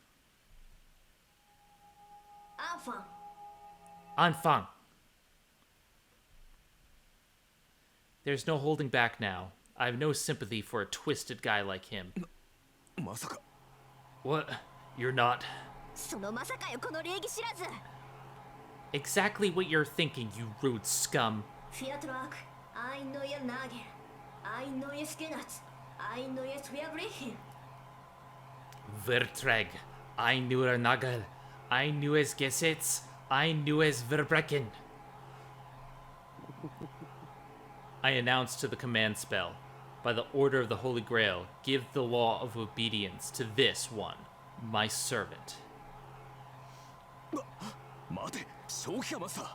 アンファン。 Anfang. There's no holding back now. I have no sympathy for a twisted guy like him. まさか。 What? You're not... そのまさかよ、この礼儀知らず。 Exactly what you're thinking, you rude scum. フィアトラーク、アイノイエナーゲル、アイノイエスケナツ、アイノイエスフィアブレヒン。 Vertreg. I knew a nagal. I knew as Gesetz. I knew as Verbrechen. I announced to the command spell, by the order of the Holy Grail, give the law of obedience to this one, my servant. 待て、正気かマスター。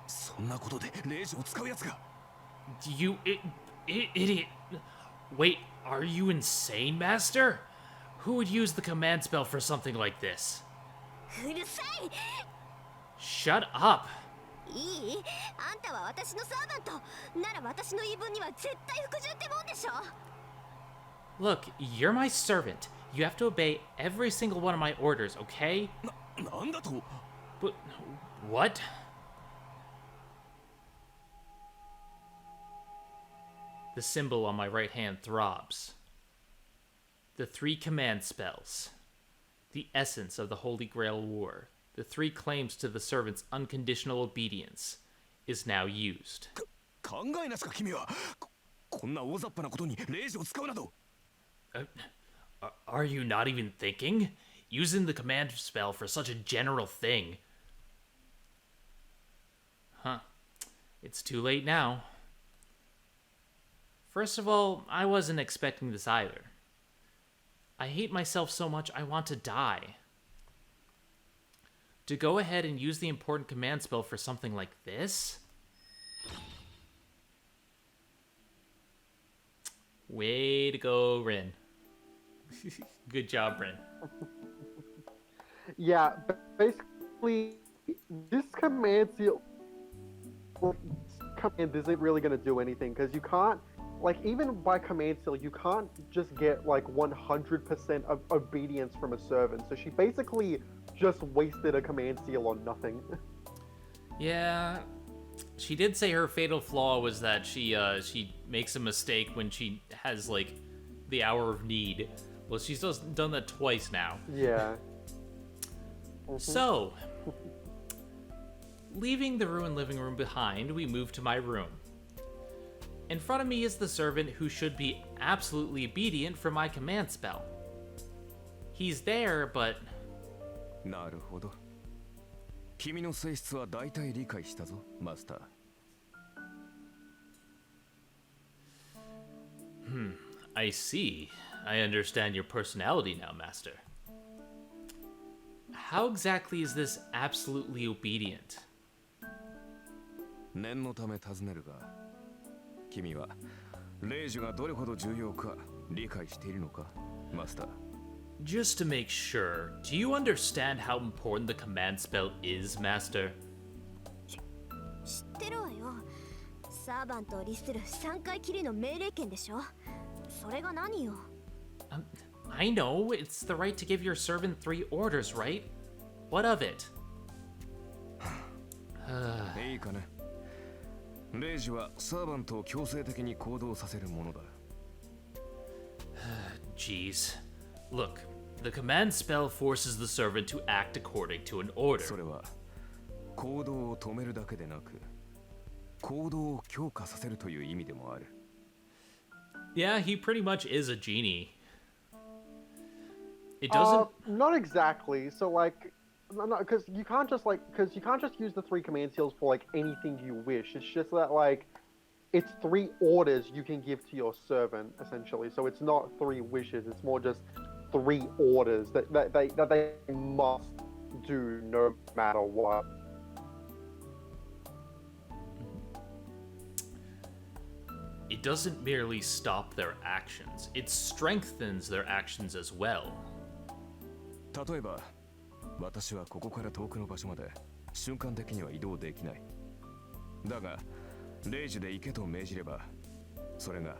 そんなことでレイジを使うやつが。You idiot. Wait, are you insane, Master? Who would use the command spell for something like this? うるさい。 Shut up. いい？あんたは私のサーバント。なら私の言い分には絶対服従ってもんでしょ。 Look, you're my servant. You have to obey every single one of my orders, okay? なんだと？ But what? The symbol on my right hand throbs. The 3 command spells. The essence of the Holy Grail War. The 3 claims to the servant's unconditional obedience is now used. 考えなすか君は。こんな大雑把なことにレイジを使うなど。Are you not even thinking? Using the command spell for such a general thing. Huh. It's too late now. First of all, I wasn't expecting this either. I hate myself so much I want to die. To go ahead and use the important command spell for something like this? Way to go, Rin. Good job, Rin. Yeah, basically, this command seal command isn't really going to do anything because you can't, like, even by command seal, you can't just get like 100% of obedience from a servant. So she basically just wasted a command seal on nothing. Yeah, she did say her fatal flaw was that she makes a mistake when she has like the hour of need. Well, she's just done that twice now. Yeah. So, leaving the ruined living room behind, we move to my room. In front of me is the servant who should be absolutely obedient for my command spell. He's there, but... なるほど。君の性質は大体理解したぞ、マスター。I see. I understand your personality now, Master. How exactly is this absolutely obedient? 念のため尋ねるが、君はレイジがどれほど重要か理解しているのか、マスター。Just to make sure, do you understand how important the command spell is, Master? 知ってるわよ。サーバントを律する3回きりの命令権でしょ。それが何よ。I know, it's the right to give your servant 3 orders, right? What of it? いいかね。レイジはサーバントを強制的に行動させるものだ。Jeez. Look, the command spell forces the servant to act according to an order. それは行動を止めるだけでなく、行動を強化させるという意味でもある。Yeah, he pretty much is a genie. It doesn't. Not exactly. So like, because you can't just use the 3 command seals for like anything you wish. It's just that like, it's 3 orders you can give to your servant essentially. So it's not 3 wishes. It's more just 3 orders that they must do no matter what. It doesn't merely stop their actions, it strengthens their actions as well. 例えば、私はここから遠くの場所まで瞬間的には移動できない。だが、レイジで行けと命じれば、それが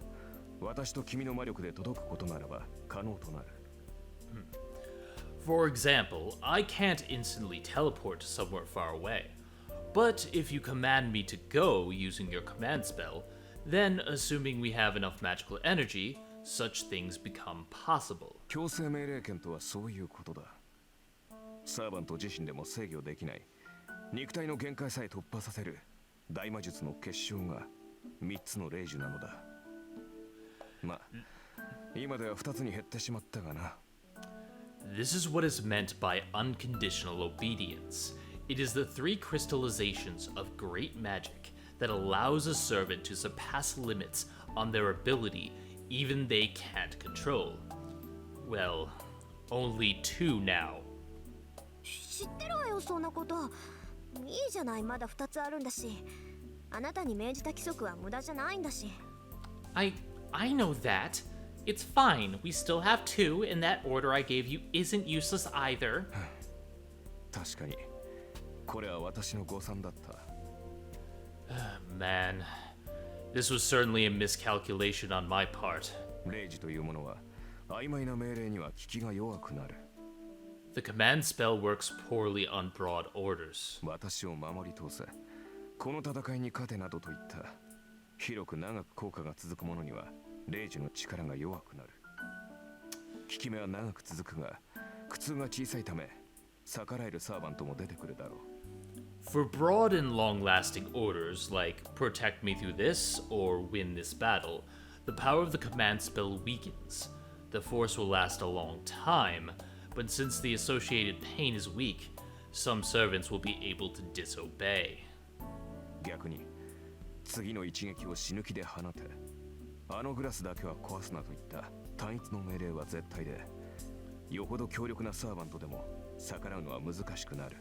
私と君の魔力で届くことならば可能となる。For example, I can't instantly teleport to somewhere far away. But if you command me to go using your command spell, then assuming we have enough magical energy, such things become possible. 強制命令権とはそういうことだ。サーバント自身でも制御できない肉体の限界さえ突破させる大魔術の結晶が3つの霊樹なのだ。まあ、今では2つに減ってしまったがな。This is what is meant by unconditional obedience. It is the 3 crystallizations of great magic that allows a servant to surpass limits on their ability even they can't control. Well, only 2 now. 知ってるわよ、そんなこと。いいじゃない、まだ2つあるんだし。あなたに命じた規則は無駄じゃないんだし。I know that. It's fine. We still have 2, and that order I gave you isn't useless either. 確かに、これは私の誤算だった。Man, this was certainly a miscalculation on my part. 霊樹というものは曖昧な命令には効きが弱くなる。The command spell works poorly on broad orders. 私を守り通せ。この戦いに勝てなどといった広く長く効果が続くものには霊樹の力が弱くなる。効き目は長く続くが苦痛が小さいため逆らえるサーバントも出てくるだろう。For broad and long-lasting orders like protect me through this or win this battle, the power of the command spell weakens. The force will last a long time, but since the associated pain is weak, some servants will be able to disobey. 逆に次の一撃を死ぬ気で放て、あのグラスだけは壊すなといった単一の命令は絶対で、よほど強力なサーバントでも逆らうのは難しくなる。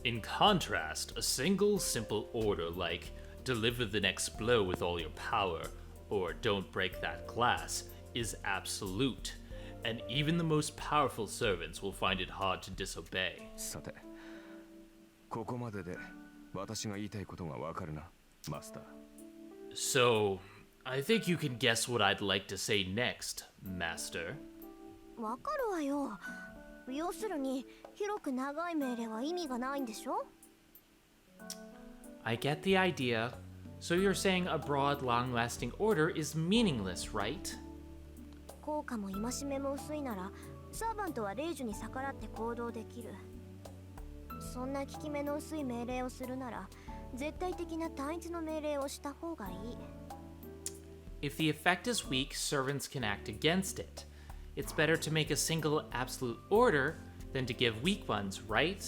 In contrast, a single simple order like deliver the next blow with all your power or don't break that glass is absolute, and even the most powerful servants will find it hard to disobey. さて、ここまでで私が言いたいことがわかるな、マスター。So, I think you can guess what I'd like to say next, Master. わかるわよ。要するに広く長い命令は意味がないんでしょ。 I get the idea. So you're saying a broad, long-lasting order is meaningless, right? 効果も戒めも薄いならサーバントは霊樹に逆らって行動できる。そんな効き目の薄い命令をするなら絶対的な単一の命令をした方がいい。 If the effect is weak, servants can act against it. It's better to make a single absolute order than to give weak ones, right?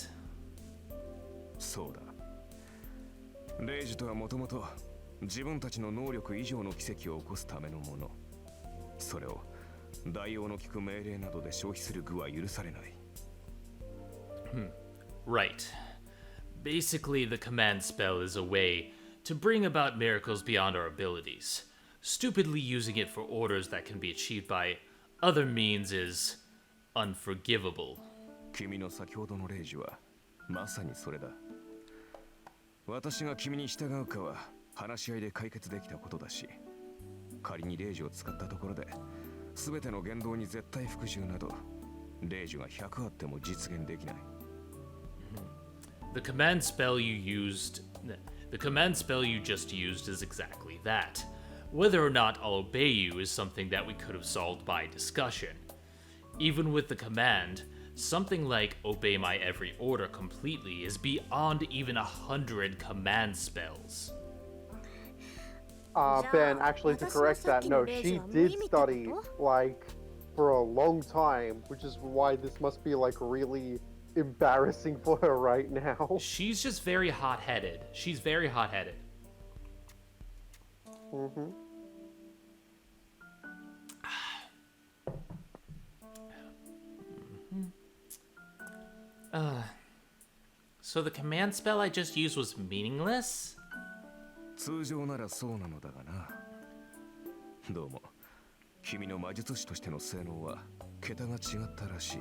そうだ。霊樹とはもともと自分たちの能力以上の奇跡を起こすためのもの。それを代用の効く命令などで消費する具は許されない。Right. Basically, the command spell is a way to bring about miracles beyond our abilities. Stupidly using it for orders that can be achieved by other means is unforgivable. 君の先ほどの霊樹はまさにそれだ。私が君に従うかは話し合いで解決できたことだし、仮に霊樹を使ったところで全ての言動に絶対服従など霊樹が100あっても実現できない。 The command spell you just used is exactly that. Whether or not I'll obey you is something that we could have solved by discussion. Even with the command, something like obey my every order completely is beyond even 100 command spells. Ben, actually, to correct that, no, she did study, like, for a long time, which is why this must be, like, really embarrassing for her right now. She's just very hot-headed. She's very hot-headed. So the command spell I just used was meaningless? 通常ならそうなのだがな。どうも君の魔術師としての性能は桁が違ったらしい。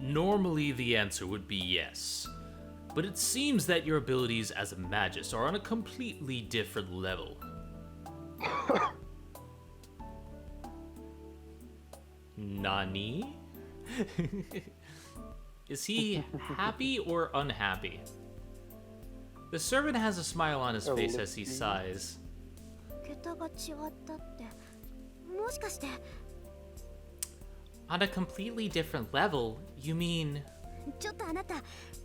Normally the answer would be yes, but it seems that your abilities as a magist are on a completely different level. Nani? Is he happy or unhappy? The servant has a smile on his face as he sighs. 桁が違ったってもしかして On a completely different level, you mean... ちょっとあなた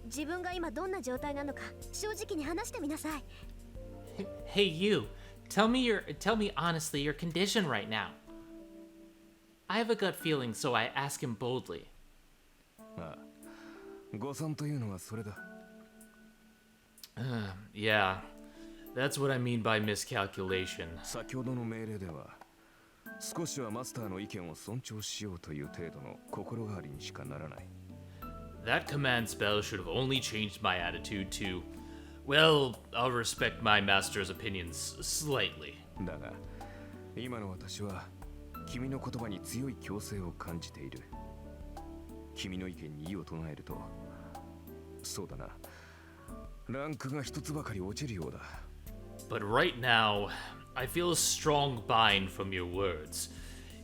自分が今どんな状態なのか正直に話してみなさい Hey you, tell me honestly your condition right now. I have a gut feeling, so I ask him boldly. ああ、誤算というのはそれだ。Yeah, that's what I mean by miscalculation. 先ほどの命令では少しはマスターの意見を尊重しようという程度の心変わりにしかならない。 That command spell should have only changed my attitude to, well, I'll respect my master's opinions slightly. だが今の私は君の言葉に強い強制を感じている。君の意見に異を唱えると、そうだな、ランクが一つばかり落ちるようだ。 But right now, I feel a strong bind from your words.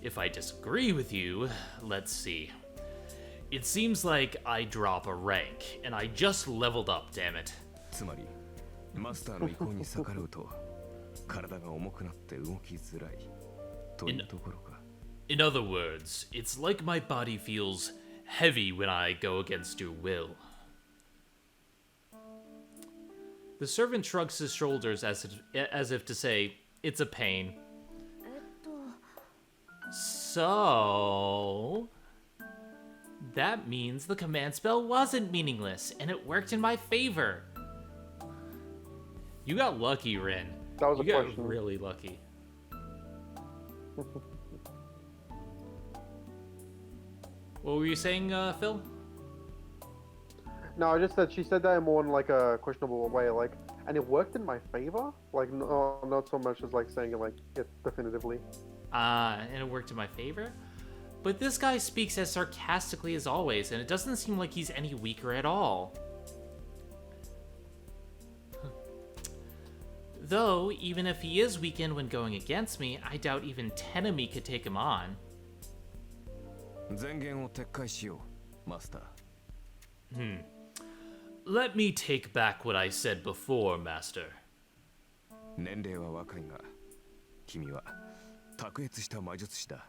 If I disagree with you, let's see. It seems like I drop a rank, and I just leveled up, damn it. つまりマスターの意向に逆らうと体が重くなって動きづらいというところか。 In other words, it's like my body feels heavy when I go against your will. The servant shrugs his shoulders as if to say, it's a pain. So... that means the command spell wasn't meaningless, and it worked in my favor. You got lucky, Rin. That was a you got question. really lucky. What were you saying, Phil? No, I just said she said that in more in like a questionable way, like, and it worked in my favor. Like, no, not so much as like saying it like it definitively. And it worked in my favor? But this guy speaks as sarcastically as always, and it doesn't seem like he's any weaker at all. Though, even if he is weakened when going against me, I doubt even 10 of me could take him on. 前言を撤回しよう、マスター。Let me take back what I said before, Master. 年齢は若いが、君は卓越した魔術師だ。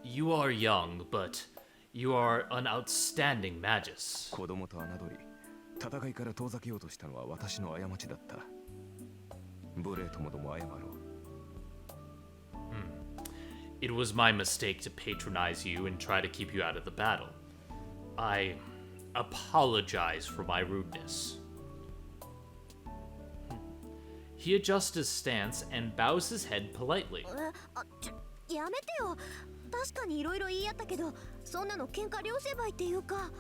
You are young, but you are an outstanding magus. 子供と侮り、戦いから遠ざけようとしたのは私の過ちだった。無礼ともども謝ろう。It was my mistake to patronize you and try to keep you out of the battle. I apologize for my rudeness. He adjusts his stance and bows his head politely. やめてよ確かにいろいろ言い合ったけどそんなの喧嘩両成敗っていうか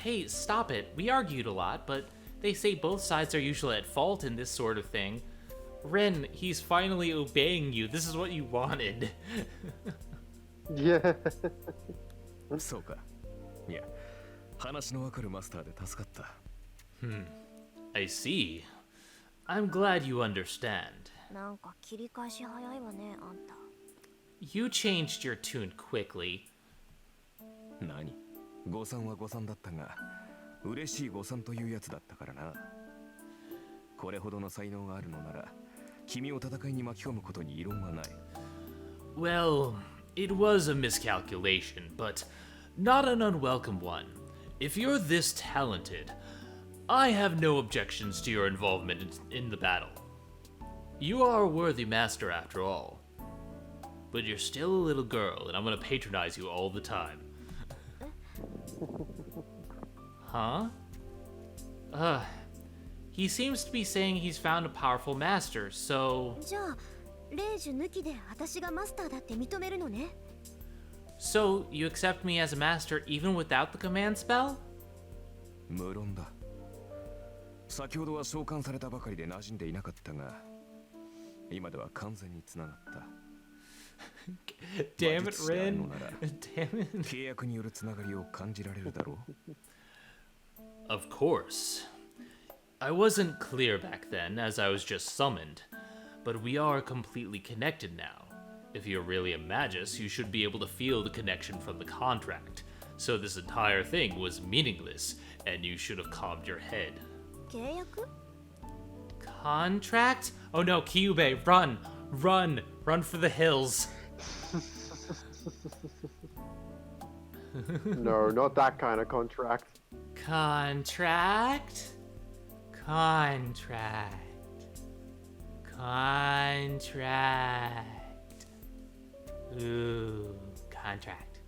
Hey, stop it. We argued a lot, but they say both sides are usually at fault in this sort of thing. Ren, he's finally obeying you. This is what you wanted. Yeah. そうか。いや、話のわかるマスターで助かった。I see. I'm glad you understand. なんか切り返し早いわね、あんた。You changed your tune quickly. 何？誤算は誤算だったが、嬉しい誤算というやつだったからな。これほどの才能があるのなら、君を戦いに巻き込むことに異論はない。Well, it was a miscalculation, but not an unwelcome one. If you're this talented, I have no objections to your involvement in the battle. You are a worthy master after all. But you're still a little girl, and I'm gonna patronize you all the time. Huh? He seems to be saying he's found a powerful master, so... じゃあ、レイジュ抜きで私がマスターだって認めるのね。So, you accept me as a master even without the command spell? 無論だ。先ほどは召喚されたばかりで馴染んでいなかったが、今では完全につながった。Damn it, Rin. Damn it. 契約によるつながりを感じられるだろう。Of course. I wasn't clear back then, as I was just summoned, but we are completely connected now. If you're really a magus, you should be able to feel the connection from the contract. So this entire thing was meaningless, and you should have calmed your head. 契約？ Contract? Oh no, Kyubei, run! Run! Run for the hills! No, not that kind of contract. Contract? Contract. Contract. Ooh, contract.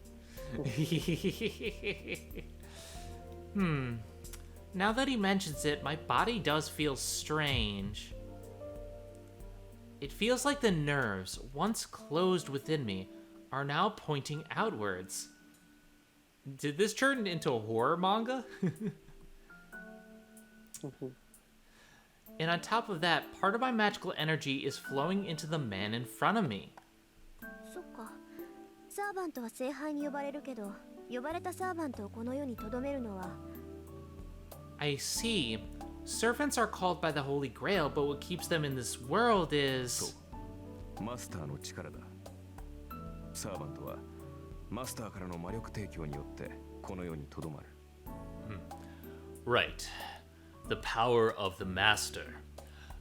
Now that he mentions it, my body does feel strange. It feels like the nerves, once closed within me, are now pointing outwards. Did this turn into a horror manga? And on top of that, part of my magical energy is flowing into the man in front of me. そっか。サーバントは聖杯に呼ばれるけど、呼ばれたサーバントをこの世に留めるのは。I see. Servants are called by the Holy Grail, but what keeps them in this world is... マスターの力だ。サーバントはマスターからの魔力提供によってこの世にとどまる。Right. The power of the master.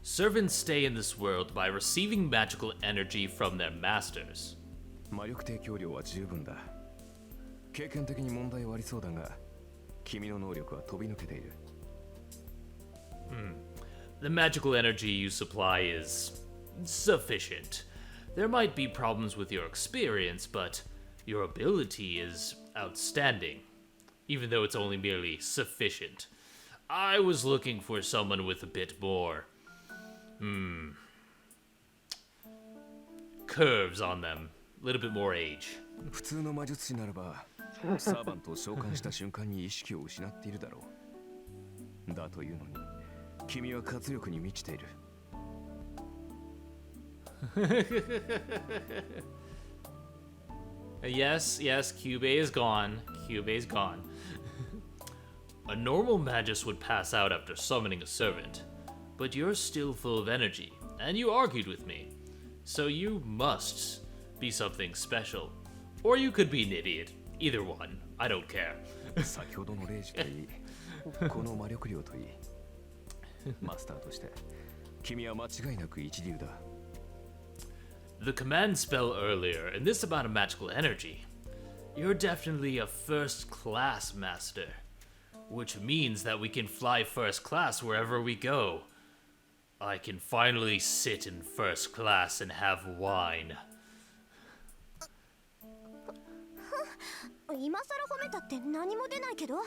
Servants stay in this world by receiving magical energy from their masters. 魔力提供量は十分だ。経験的に問題はありそうだが、君の能力は飛び抜けている。The magical energy you supply is sufficient. There might be problems with your experience, but your ability is outstanding, even though it's only merely sufficient. I was looking for someone with a bit more, curves on them, a little bit more age. 普通の魔術師ならば、サーバントを召喚した瞬間に意識を失っているだろう。だというのに、君は活力に満ちている。Yes, Kyubei is gone. Kyubei's gone. A normal magus would pass out after summoning a servant, but you're still full of energy, and you argued with me. So you must be something special. Or you could be an idiot. Either one. I don't care. 先ほどの例示といい、この魔力量といい、マスターとして君は間違いなく一流だ。The command spell earlier, and this amount of magical energy. You're definitely a first-class master. Which means that we can fly first class wherever we go. I can finally sit in first class and have wine. 今更褒めたって何も出ないけど。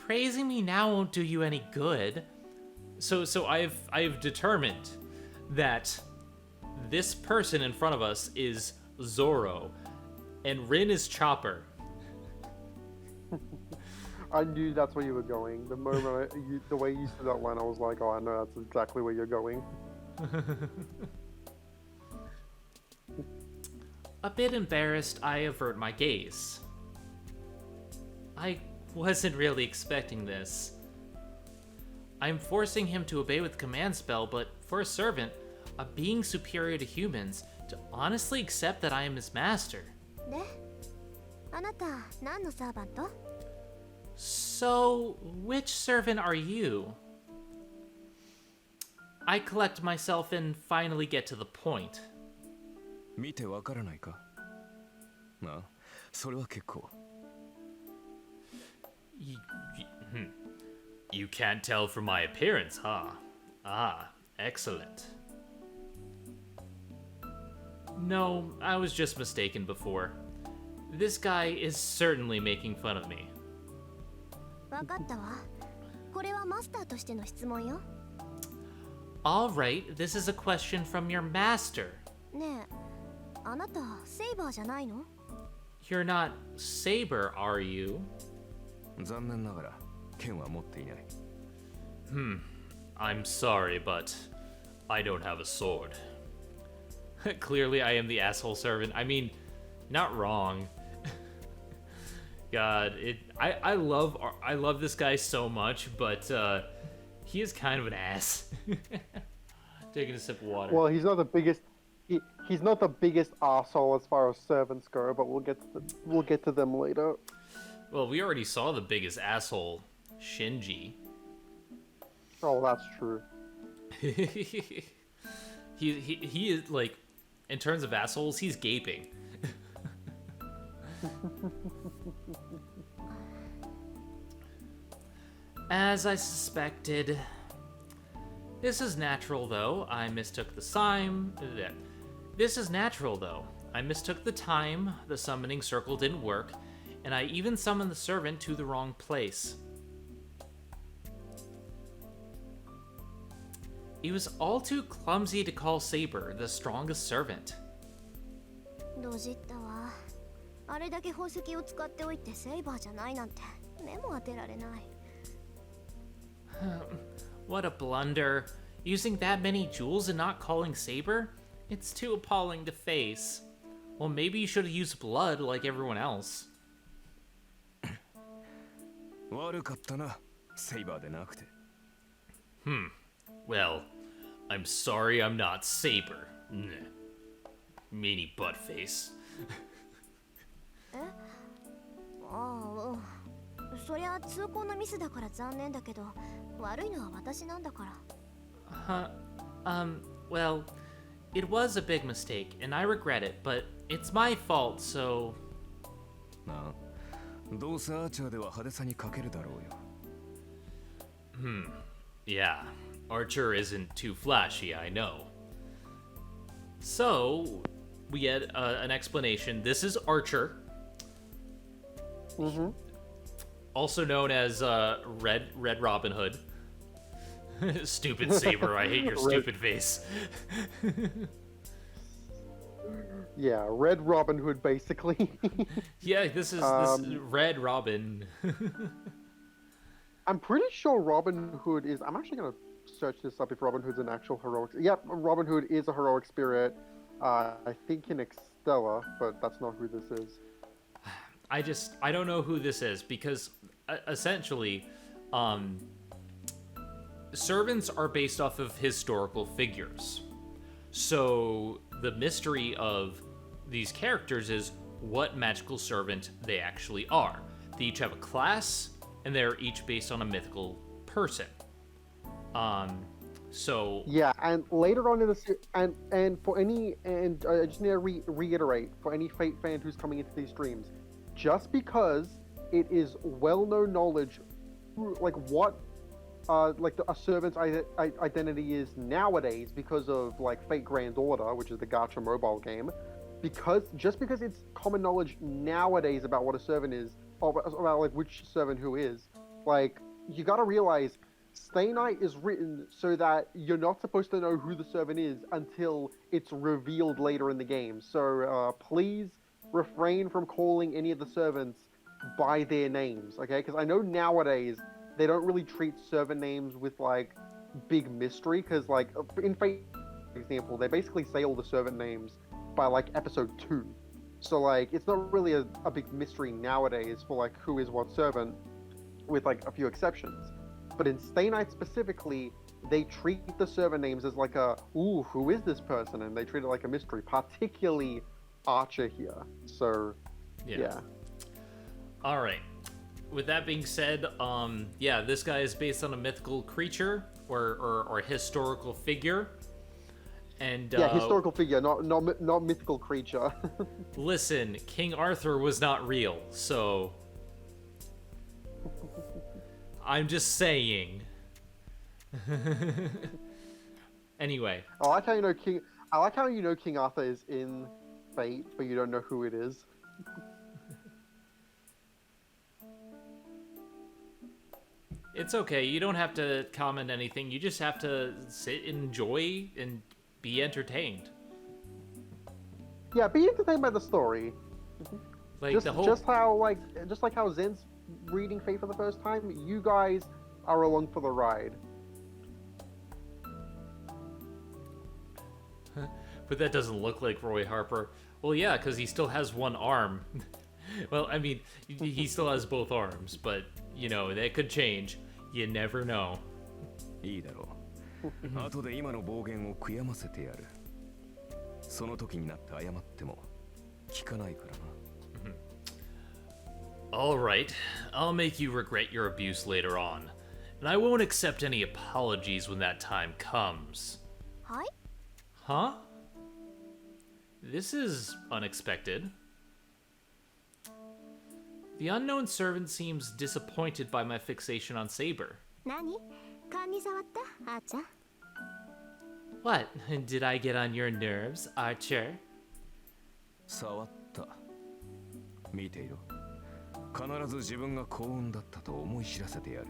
Praising me now won't do you any good. So I've determined that this person in front of us is Zoro, and Rin is Chopper. I knew that's where you were going. The moment the way you said that line, I was like, oh, I know that's exactly where you're going. A bit embarrassed, I avert my gaze. I wasn't really expecting this. I'm forcing him to obey with command spell, but for a servant, a being superior to humans, to honestly accept that I am his master. であなた何のサーバント？ So, which servant are you? I collect myself and finally get to the point. 見てわからないか？ああ、それは結構。You can't tell from my appearance, huh? Ah, excellent. No, I was just mistaken before. This guy is certainly making fun of me. わかったわ。これはマスターとしての質問よ。Alright, this is a question from your master. ねえ、あなたセイバーじゃないの？ You're not Saber, are you? 残念ながら剣は持っていない。I'm sorry, but I don't have a sword. Clearly, I am the asshole servant. I mean, not wrong. God, I love this guy so much, but he is kind of an ass. Taking a sip of water. Well, he's not the biggest. He's not the biggest asshole as far as servants go, but we'll get to them later. Well, we already saw the biggest asshole, Shinji. Oh, that's true. he is like, in terms of assholes, he's gaping. As I suspected. This is natural, though. I mistook the time. This is natural, though. I mistook the time. The summoning circle didn't work, and I even summoned the servant to the wrong place. He was all too clumsy to call Saber the strongest servant. ドジったわ。あれだけ宝石を使っておいてセイバーじゃないなんて目も当てられない。What a blunder. Using that many jewels and not calling Saber? It's too appalling to face. Well, maybe you should have used blood like everyone else. 悪かったな、セイバーでなくて。Well, I'm sorry I'm not Saber. Meanie butt face. ああ、そりゃ通行のミスだから残念だけど、悪いのは私なんだから。Well, it was a big mistake, and I regret it, but it's my fault, so... なあ、どうせアーチャーでは派手さに欠けるだろうよ。Yeah, Archer isn't too flashy, I know. So, we get an explanation. This is Archer. Also known as Red Robin Hood. Stupid Saber, I hate your stupid face. Yeah, Red Robin Hood, basically. Yeah, this is Red Robin. I'm pretty sure Robin Hood is... I'm actually going to search this up if Robin Hood's an actual heroic... Yep, Robin Hood is a heroic spirit. I think in Extella, but that's not who this is. I don't know who this is, because essentially, servants are based off of historical figures. So the mystery of these characters is what magical servant they actually are. They each have a class, and they're each based on a mythical person. So yeah, and later on in the and for any I just need to reiterate for any Fate fan who's coming into these streams, just because it is well-known knowledge, like what a servant's identity is nowadays because of like Fate Grand Order, which is the gacha mobile game, just because it's common knowledge nowadays about what a servant is, or about like which servant who is, like you gotta realize Stay Night is written so that you're not supposed to know who the servant is until it's revealed later in the game. So please refrain from calling any of the servants by their names, okay? Because I know nowadays they don't really treat servant names with like big mystery, because like in Fate, for example, they basically say all the servant names by like episode 2. So like it's not really a big mystery nowadays for like who is what servant, with like a few exceptions. but in Stay Night specifically, they treat the server names as like who is this person? And they treat it like a mystery, particularly Archer here. So, yeah. All right. With that being said, yeah, this guy is based on a mythical creature or historical figure. And yeah, historical figure, not mythical creature. Listen, King Arthur was not real, so I'm just saying. Anyway, I like how you know King Arthur is in Fate, but you don't know who it is. it's okay. You don't have to comment anything. You just have to sit and enjoy and be entertained. Yeah, be entertained by the story. Like just, the whole just like how Zen's reading Fate for the first time, you guys are along for the ride. But that doesn't look like Roy Harper. Well, yeah, because he still has one arm. Well, I mean, he still has both arms, but, you know, that could change. You never know. いいだろう。後で今の暴言を悔やませてやる。その時になって謝っても聞かないからな。All right, I'll make you regret your abuse later on. And I won't accept any apologies when that time comes. Hi? Huh? This is unexpected. The unknown servant seems disappointed by my fixation on Saber. 何？勘に触った？あーちゃん。 What? Did I get on your nerves, Archer? 触った。見ていろ。必ず自分が幸運だったと思い知らせてやる。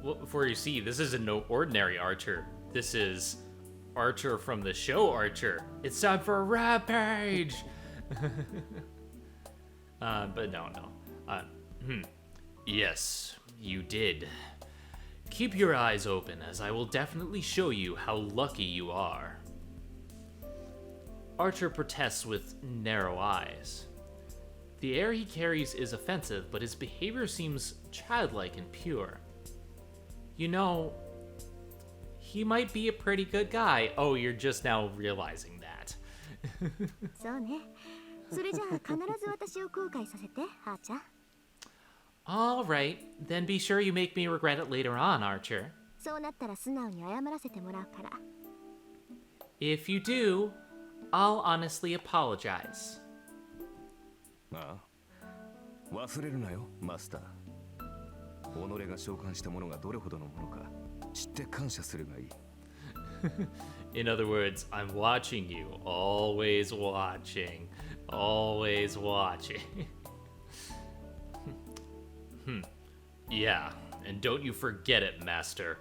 Well, for you see, this isn't no ordinary Archer. This is Archer from the show Archer. It's time for a rampage! But no. Yes, you did. Keep your eyes open, as I will definitely show you how lucky you are. Archer protests with narrow eyes. The air he carries is offensive, but his behavior seems childlike and pure. You know, he might be a pretty good guy. Oh, you're just now realizing that. そうね。それじゃあ必ず私を後悔させて、あーちゃん。 All right, then be sure you make me regret it later on, Archer. そうなったら素直に謝らせてもらうから。 If you do, I'll honestly apologize. ああ。忘れるなよ、マスター。己が召喚したものがどれほどのものか知って感謝するがいい。In other words, I'm watching you. Always watching. Always watching. Yeah, and don't you forget it, Master.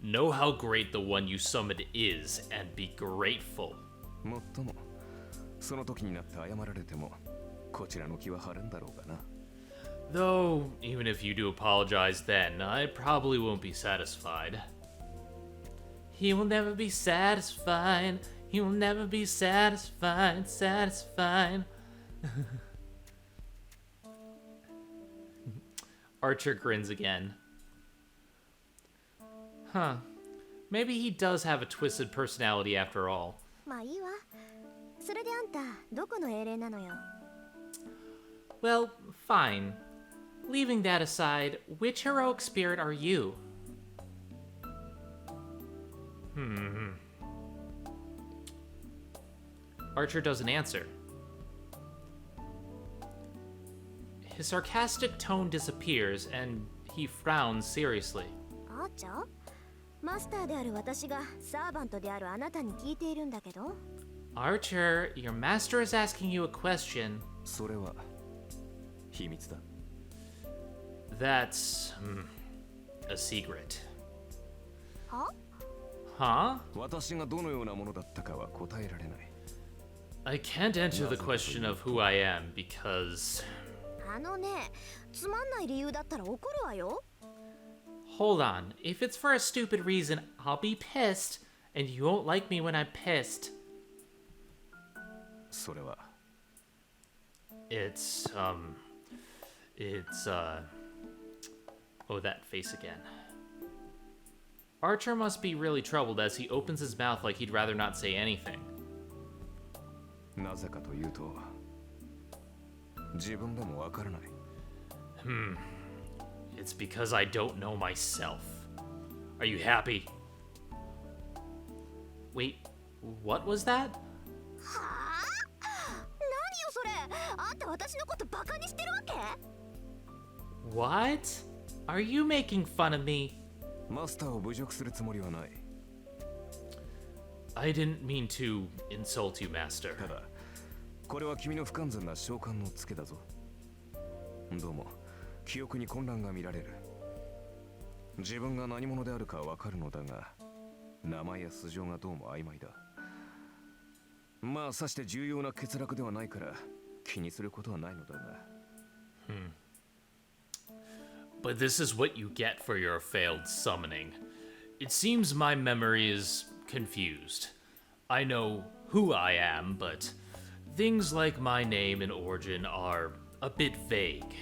Know how great the one you summoned is, and be grateful. もっとも、その時になって謝られても、こちらの気は晴れんだろうがな。Though, even if you do apologize then, I probably won't be satisfied. He will never be satisfied. He will never be satisfied. Archer grins again. Huh. Maybe he does have a twisted personality after all. まあいいわ。それであんた、どこの英霊なのよ。 Well, fine. Leaving that aside, which heroic spirit are you? Archer doesn't answer. His sarcastic tone disappears, and he frowns seriously. あーちゃん？マスターである私がサーバントであるあなたに聞いているんだけど。 Archer, your master is asking you a question. それは秘密だ。 That's a secret. は？ Huh? 私がどのようなものだったかは答えられない。I can't answer the question of who I am because... あのね、つまんない理由だったら怒るわよ。 Hold on. If it's for a stupid reason, I'll be pissed, and you won't like me when I'm pissed. それは It's Oh, that face again. Archer must be really troubled as he opens his mouth like he'd rather not say anything. なぜかというと、自分でもわからない。It's because I don't know myself. Are you happy? Wait, what was that? はあ、何よそれ。あんた私のことバカにしてるわけ？ What? Are you making fun of me? マスターを侮辱するつもりはない。I didn't mean to insult you, Master. ただ、これは君の不完全な召喚のツケだぞ。どうも、記憶に混乱が見られる。自分が何者であるかわかるのだが、名前や素性がどうも曖昧だ。まあ、さして重要な欠落ではないから、気にすることはないのだが。But this is what you get for your failed summoning. It seems my memory is confused. I know who I am, but things like my name and origin are a bit vague.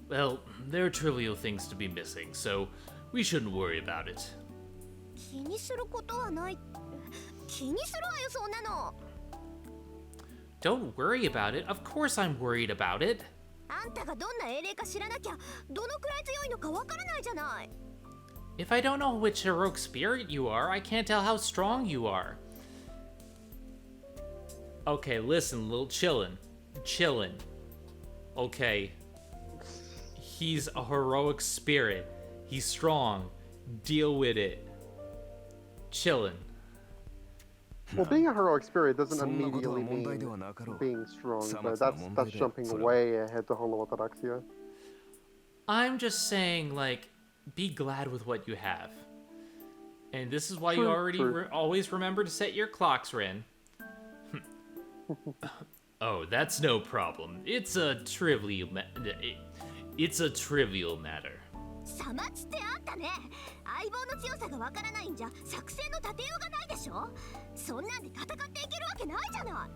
Well, they're trivial things to be missing, so we shouldn't worry about it. 気にすることはない。気にするわよそんなの。Don't worry about it. Of course I'm worried about it. あんたがどんな英霊か知らなきゃどのくらい強いのかわからないじゃない。 If I don't know which heroic spirit you are, I can't tell how strong you are. Okay, listen, little chillin'. Chillin'. Okay. He's a heroic spirit. He's strong. Deal with it. Chillin'. Well, being a heroic spirit doesn't そんなことは immediately 問題で mean はなかろう。 being strong, さ but まつな問 that's 題だよ jumping それは。 way ahead to Holotaraxia. I'm just saying, like, be glad with what you have. And this is why you True, already true. always remember to set your clocks, Rin. Oh, that's no problem. It's a trivial it's a trivial matter. さまつってあんたね。相棒の強さがわからないんじゃ作戦の立てようがないでしょ。そんなんで戦っていけるわけないじゃない。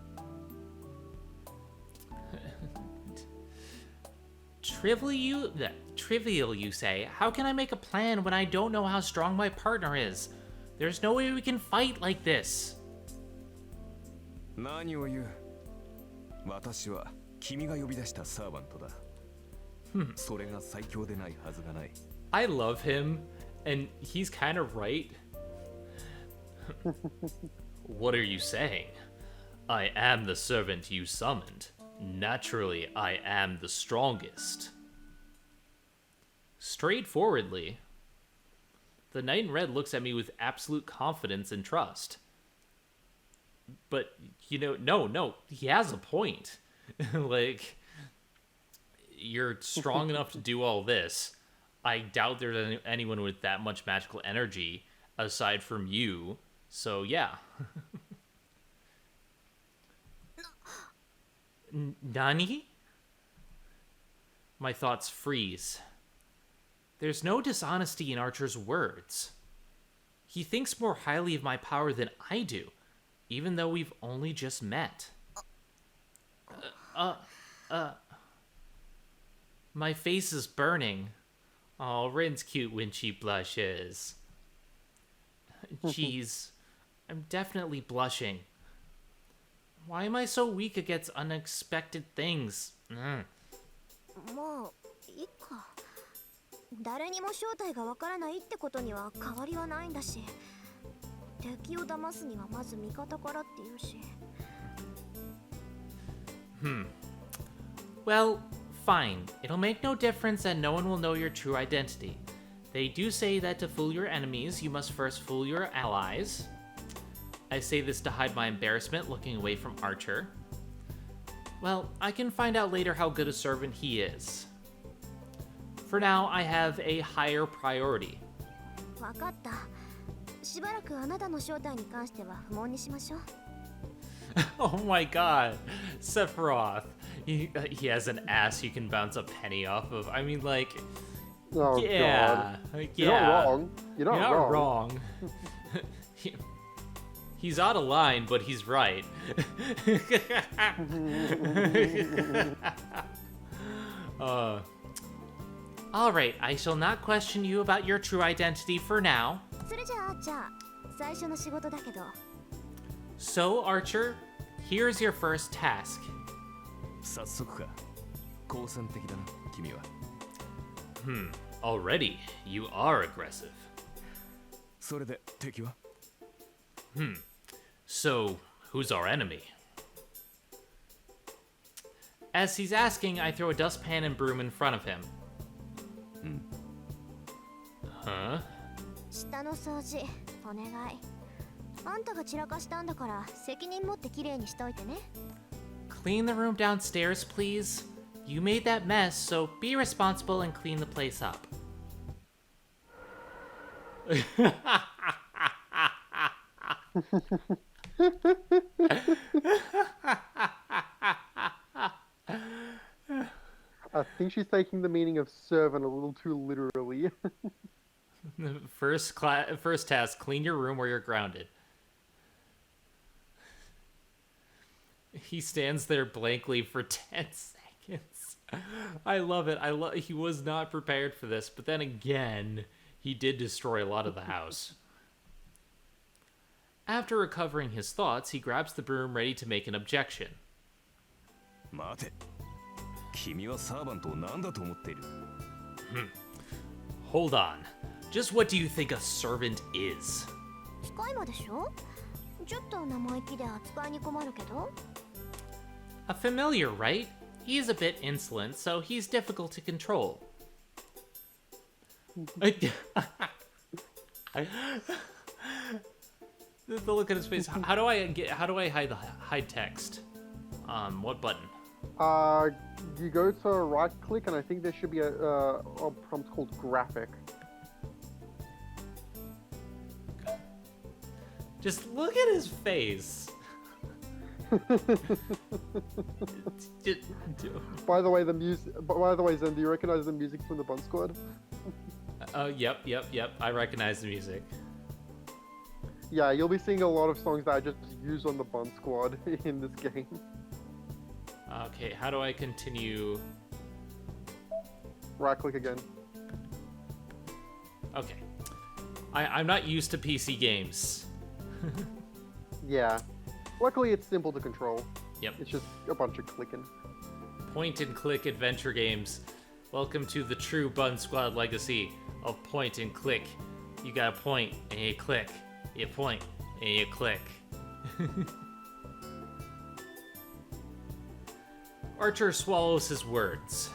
Trivial, you say? How can I make a plan when I don't know how strong my partner is? There's no way we can fight like this. 何を言う。私は君が呼び出したサーバントだ。それが最強でないはずがない。I love him, and he's kind of right. What are you saying? I am the servant you summoned. Naturally, I am the strongest. Straightforwardly, the knight in red looks at me with absolute confidence and trust. But, you know, no, he has a point. Like, you're strong enough to do all this. I doubt there's anyone with that much magical energy aside from you. So, yeah. Nani? My thoughts freeze. There's no dishonesty in Archer's words. He thinks more highly of my power than I do, even though we've only just met. My face is burning. Oh, Rin's cute when she blushes. Jeez, I'm definitely blushing. Why am I so weak against unexpected things? まあいいか。誰にも正体がわからないってことには変わりはないんだし、敵を騙すにはまず味方からって言うし。Well, fine. It'll make no difference and no one will know your true identity. They do say that to fool your enemies, you must first fool your allies. I say this to hide my embarrassment looking away from Archer. Well, I can find out later how good a servant he is. For now, I have a higher priority. わかった。しばらくあなたの正体に関しては不問にしましょう。Oh my god, Sephiroth. He has an ass you can bounce a penny off of. I mean, like, Oh yeah, god. yeah. You're not wrong. You're not wrong. He's out of line, but he's right. Alright, I shall not question you about your true identity for now. それじゃあ最初の仕事だけど So, Archer, here's your first task. 早速か。好戦的だな、君は。Already, you are aggressive. それで敵は？ So, who's our enemy? As he's asking, I throw a dustpan and broom in front of him. Huh? 下の掃除お願いあんたが散らかしたんだから責任持ってきれいにしといてね Clean the room downstairs, please. You made that mess, so be responsible and clean the place up. I think she's taking the meaning of servant a little too literally. First task, clean your room where you're grounded. He stands there blankly for 10 seconds. I love it. He was not prepared for this, but then again, he did destroy a lot of the house. After recovering his thoughts, he grabs the broom ready to make an objection. 待て。君はサーバントを何だと思っている？ Hold on. Just what do you think a servant is? 使い魔でしょちょっと生意気で扱いに困るけど A familiar, right? He's a bit insolent, so he's difficult to control. The look at his face. How do I hide text? What button? You go to right click and I think there should be a prompt called graphic. Just look at his face. By the way, Zen, do you recognize the music from the Bun Squad? Yep. I recognize the music. Yeah, you'll be seeing a lot of songs that I just use on the Bun Squad in this game. Okay, how do I continue? Right click again. Okay. I'm not used to PC games. Yeah. Luckily, it's simple to control. Yep. It's just a bunch of clicking. Point and click adventure games. Welcome to the true Bun Squad legacy of point and click. You gotta point and you click. You point and you click. Archer swallows his words.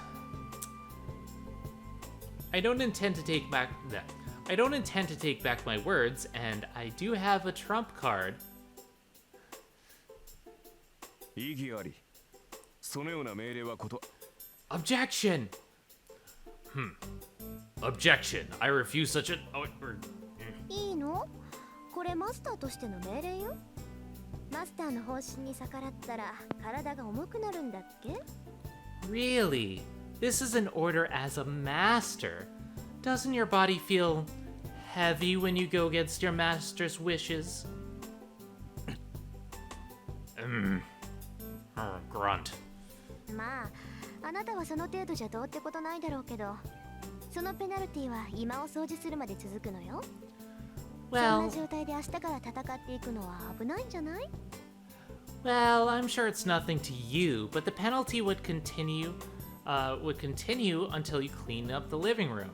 I don't intend to take back my words, and I do have a trump card. 意義あり。そのような命令はこと。Objection! Objection. I refuse such a... いいのこれマスターとしての命令よマスターの方針に逆らったら体が重くなるんだっけ Really? This is an order as a master. Doesn't your body feel heavy when you go against your master's wishes? Grunt. まああなたはその程度じゃどうってことないだろうけどそのペナルティは今を掃除するまで続くのよそん Well, な状態で明日から戦っていくのは危ないんじゃない well, I'm sure it's nothing to you, but the penalty would continue until you clean up the living room.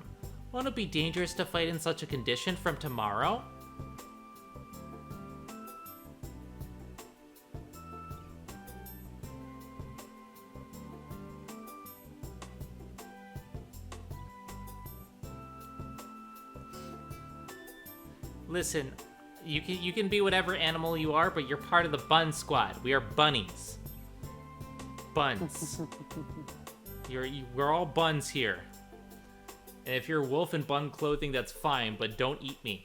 Won't it be dangerous to fight in such a condition from tomorrow? Listen, you can be whatever animal you are, but you're part of the Bun Squad. We are bunnies. Buns. We're all buns here. And if you're a wolf in bun clothing, that's fine, but don't eat me.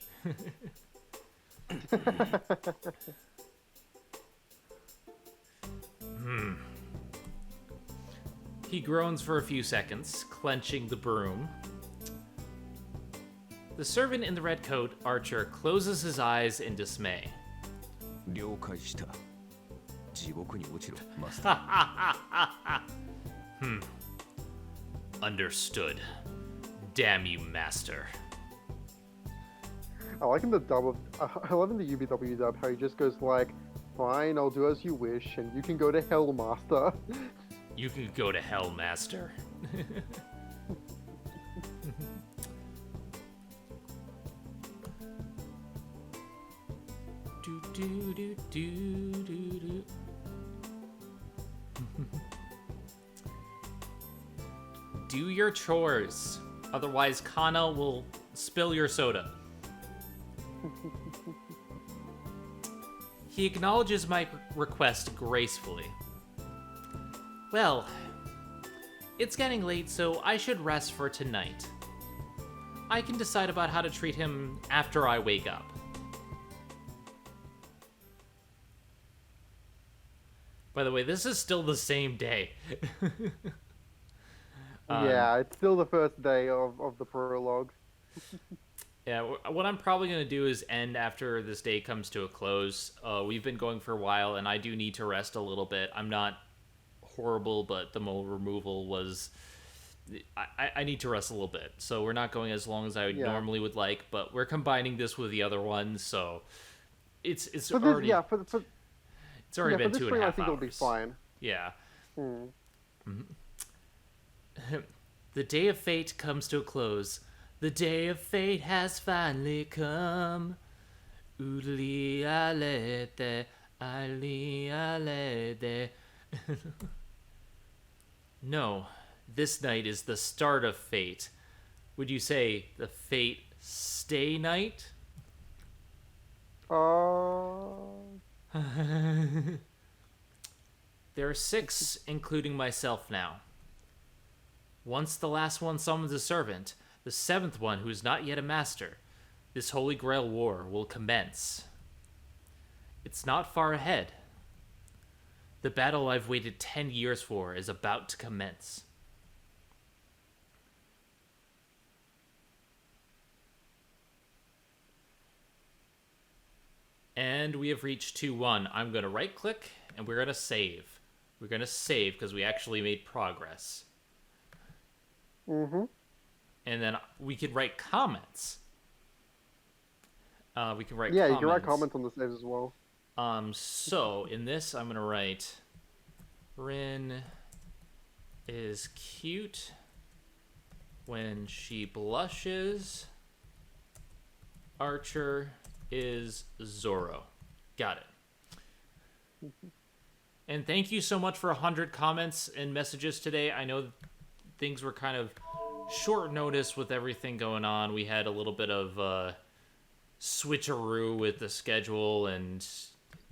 He groans for a few seconds, clenching the broom. The servant in the red coat, Archer, closes his eyes in dismay. 了解した。地獄に落ちろ、マスター。Understood. Damn you, master. I like in the dub of, I love in the UBW dub how he just goes like, "Fine, I'll do as you wish, and you can go to hell, master." You can go to hell, master. do do do do do do. Do your chores, otherwise Kana will spill your soda. He acknowledges my request gracefully. Well, it's getting late, so I should rest for tonight. I can decide about how to treat him after I wake up. By the way, this is still the same day. Yeah, it's still the first day of the prologue. Yeah, what I'm probably going to do is end after this day comes to a close. We've been going for a while, and I do need to rest a little bit. I'm not horrible, but the mole removal was... I need to rest a little bit. So we're not going as long as I normally would like, but we're combining this with the other one, so it's for already... This, it's already been for this 2.5 stream, hours. I think it'll be fine. Yeah. Hmm. The day of fate comes to a close. The day of fate has finally come. Oodly alete, ali alede. No, this night is the start of fate. Would you say the fate stay night? There are 6, including myself now. Once the last one summons a servant, the 7th one who is not yet a master, this Holy Grail War will commence. It's not far ahead. The battle I've waited 10 years for is about to commence. And we have reached 2-1. I'm going to right click and we're going to save. We're going to save because we actually made progress. Mm-hmm. And then we can write comments. We can write Yeah, comments. you can write comments on the saves as well. So in this, I'm gonna write, Rin is cute when she blushes. Archer is Zoro. Got it. And thank you so much for 100 comments and messages today. I know things were kind of short notice with everything going on. We had a little bit of switcheroo with the schedule, and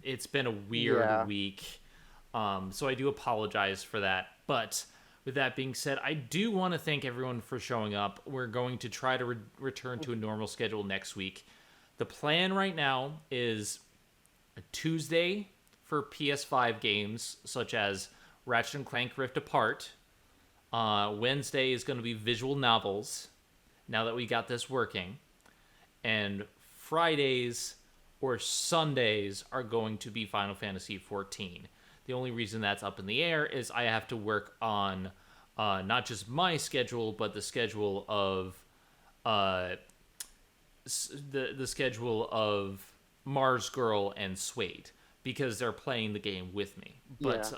it's been a weird week. So I do apologize for that. But with that being said, I do want to thank everyone for showing up. We're going to try to return to a normal schedule next week. The plan right now is a Tuesday for PS5 games, such as Ratchet & Clank Rift Apart. Wednesday is going to be visual novels, now that we got this working. And Fridays or Sundays are going to be Final Fantasy XIV. The only reason that's up in the air is I have to work on not just my schedule, but the schedule of the schedule of Mars Girl and Suede, because they're playing the game with me. But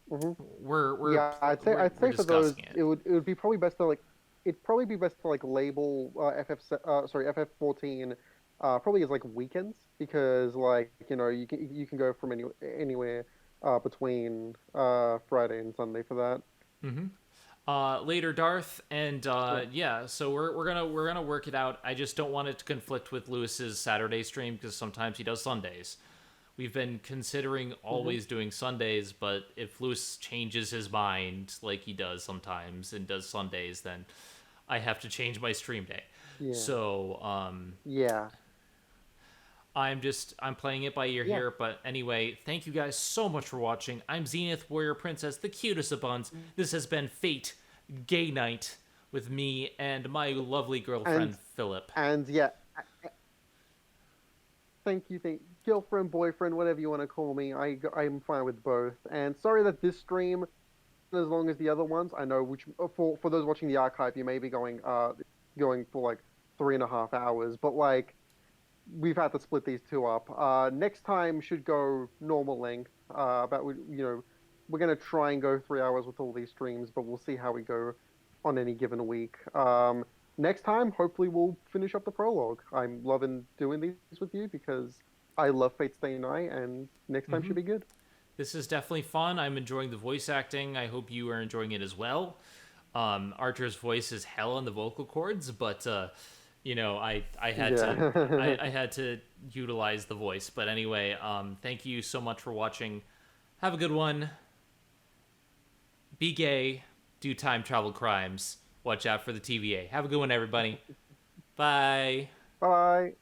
we're I'd say for those it would be probably best to label FF14 probably as like weekends, because like you can go from anywhere between Friday and Sunday for that. Later, Darth, and so we're gonna work it out. I just don't want it to conflict with Lewis's Saturday stream, because sometimes he does Sundays. We've been considering always doing Sundays, but if Lewis changes his mind like he does sometimes and does Sundays, then I have to change my stream day. Yeah. So I'm playing it by ear here, but anyway, thank you guys so much for watching. I'm Zenith Warrior Princess, the cutest of buns. This has been Fate Gay Night with me and my lovely girlfriend Philip. And thank you, girlfriend, boyfriend, whatever you want to call me. I'm fine with both. And sorry that this stream as long as the other ones. I know which for those watching the archive, you may be going for like 3.5 hours, but like we've had to split these two up. Next time should go normal length. We're gonna try and go 3 hours with all these streams, but we'll see how we go on any given week. Next time, hopefully, we'll finish up the prologue. I'm loving doing these with you because I love Fate Stay Night, and next time should be good. This is definitely fun. I'm enjoying the voice acting. I hope you are enjoying it as well. Archer's voice is hell on the vocal cords, but I had to I had to utilize the voice. But anyway, thank you so much for watching. Have a good one. Be gay. Do time travel crimes. Watch out for the TVA. Have a good one, everybody. Bye. Bye.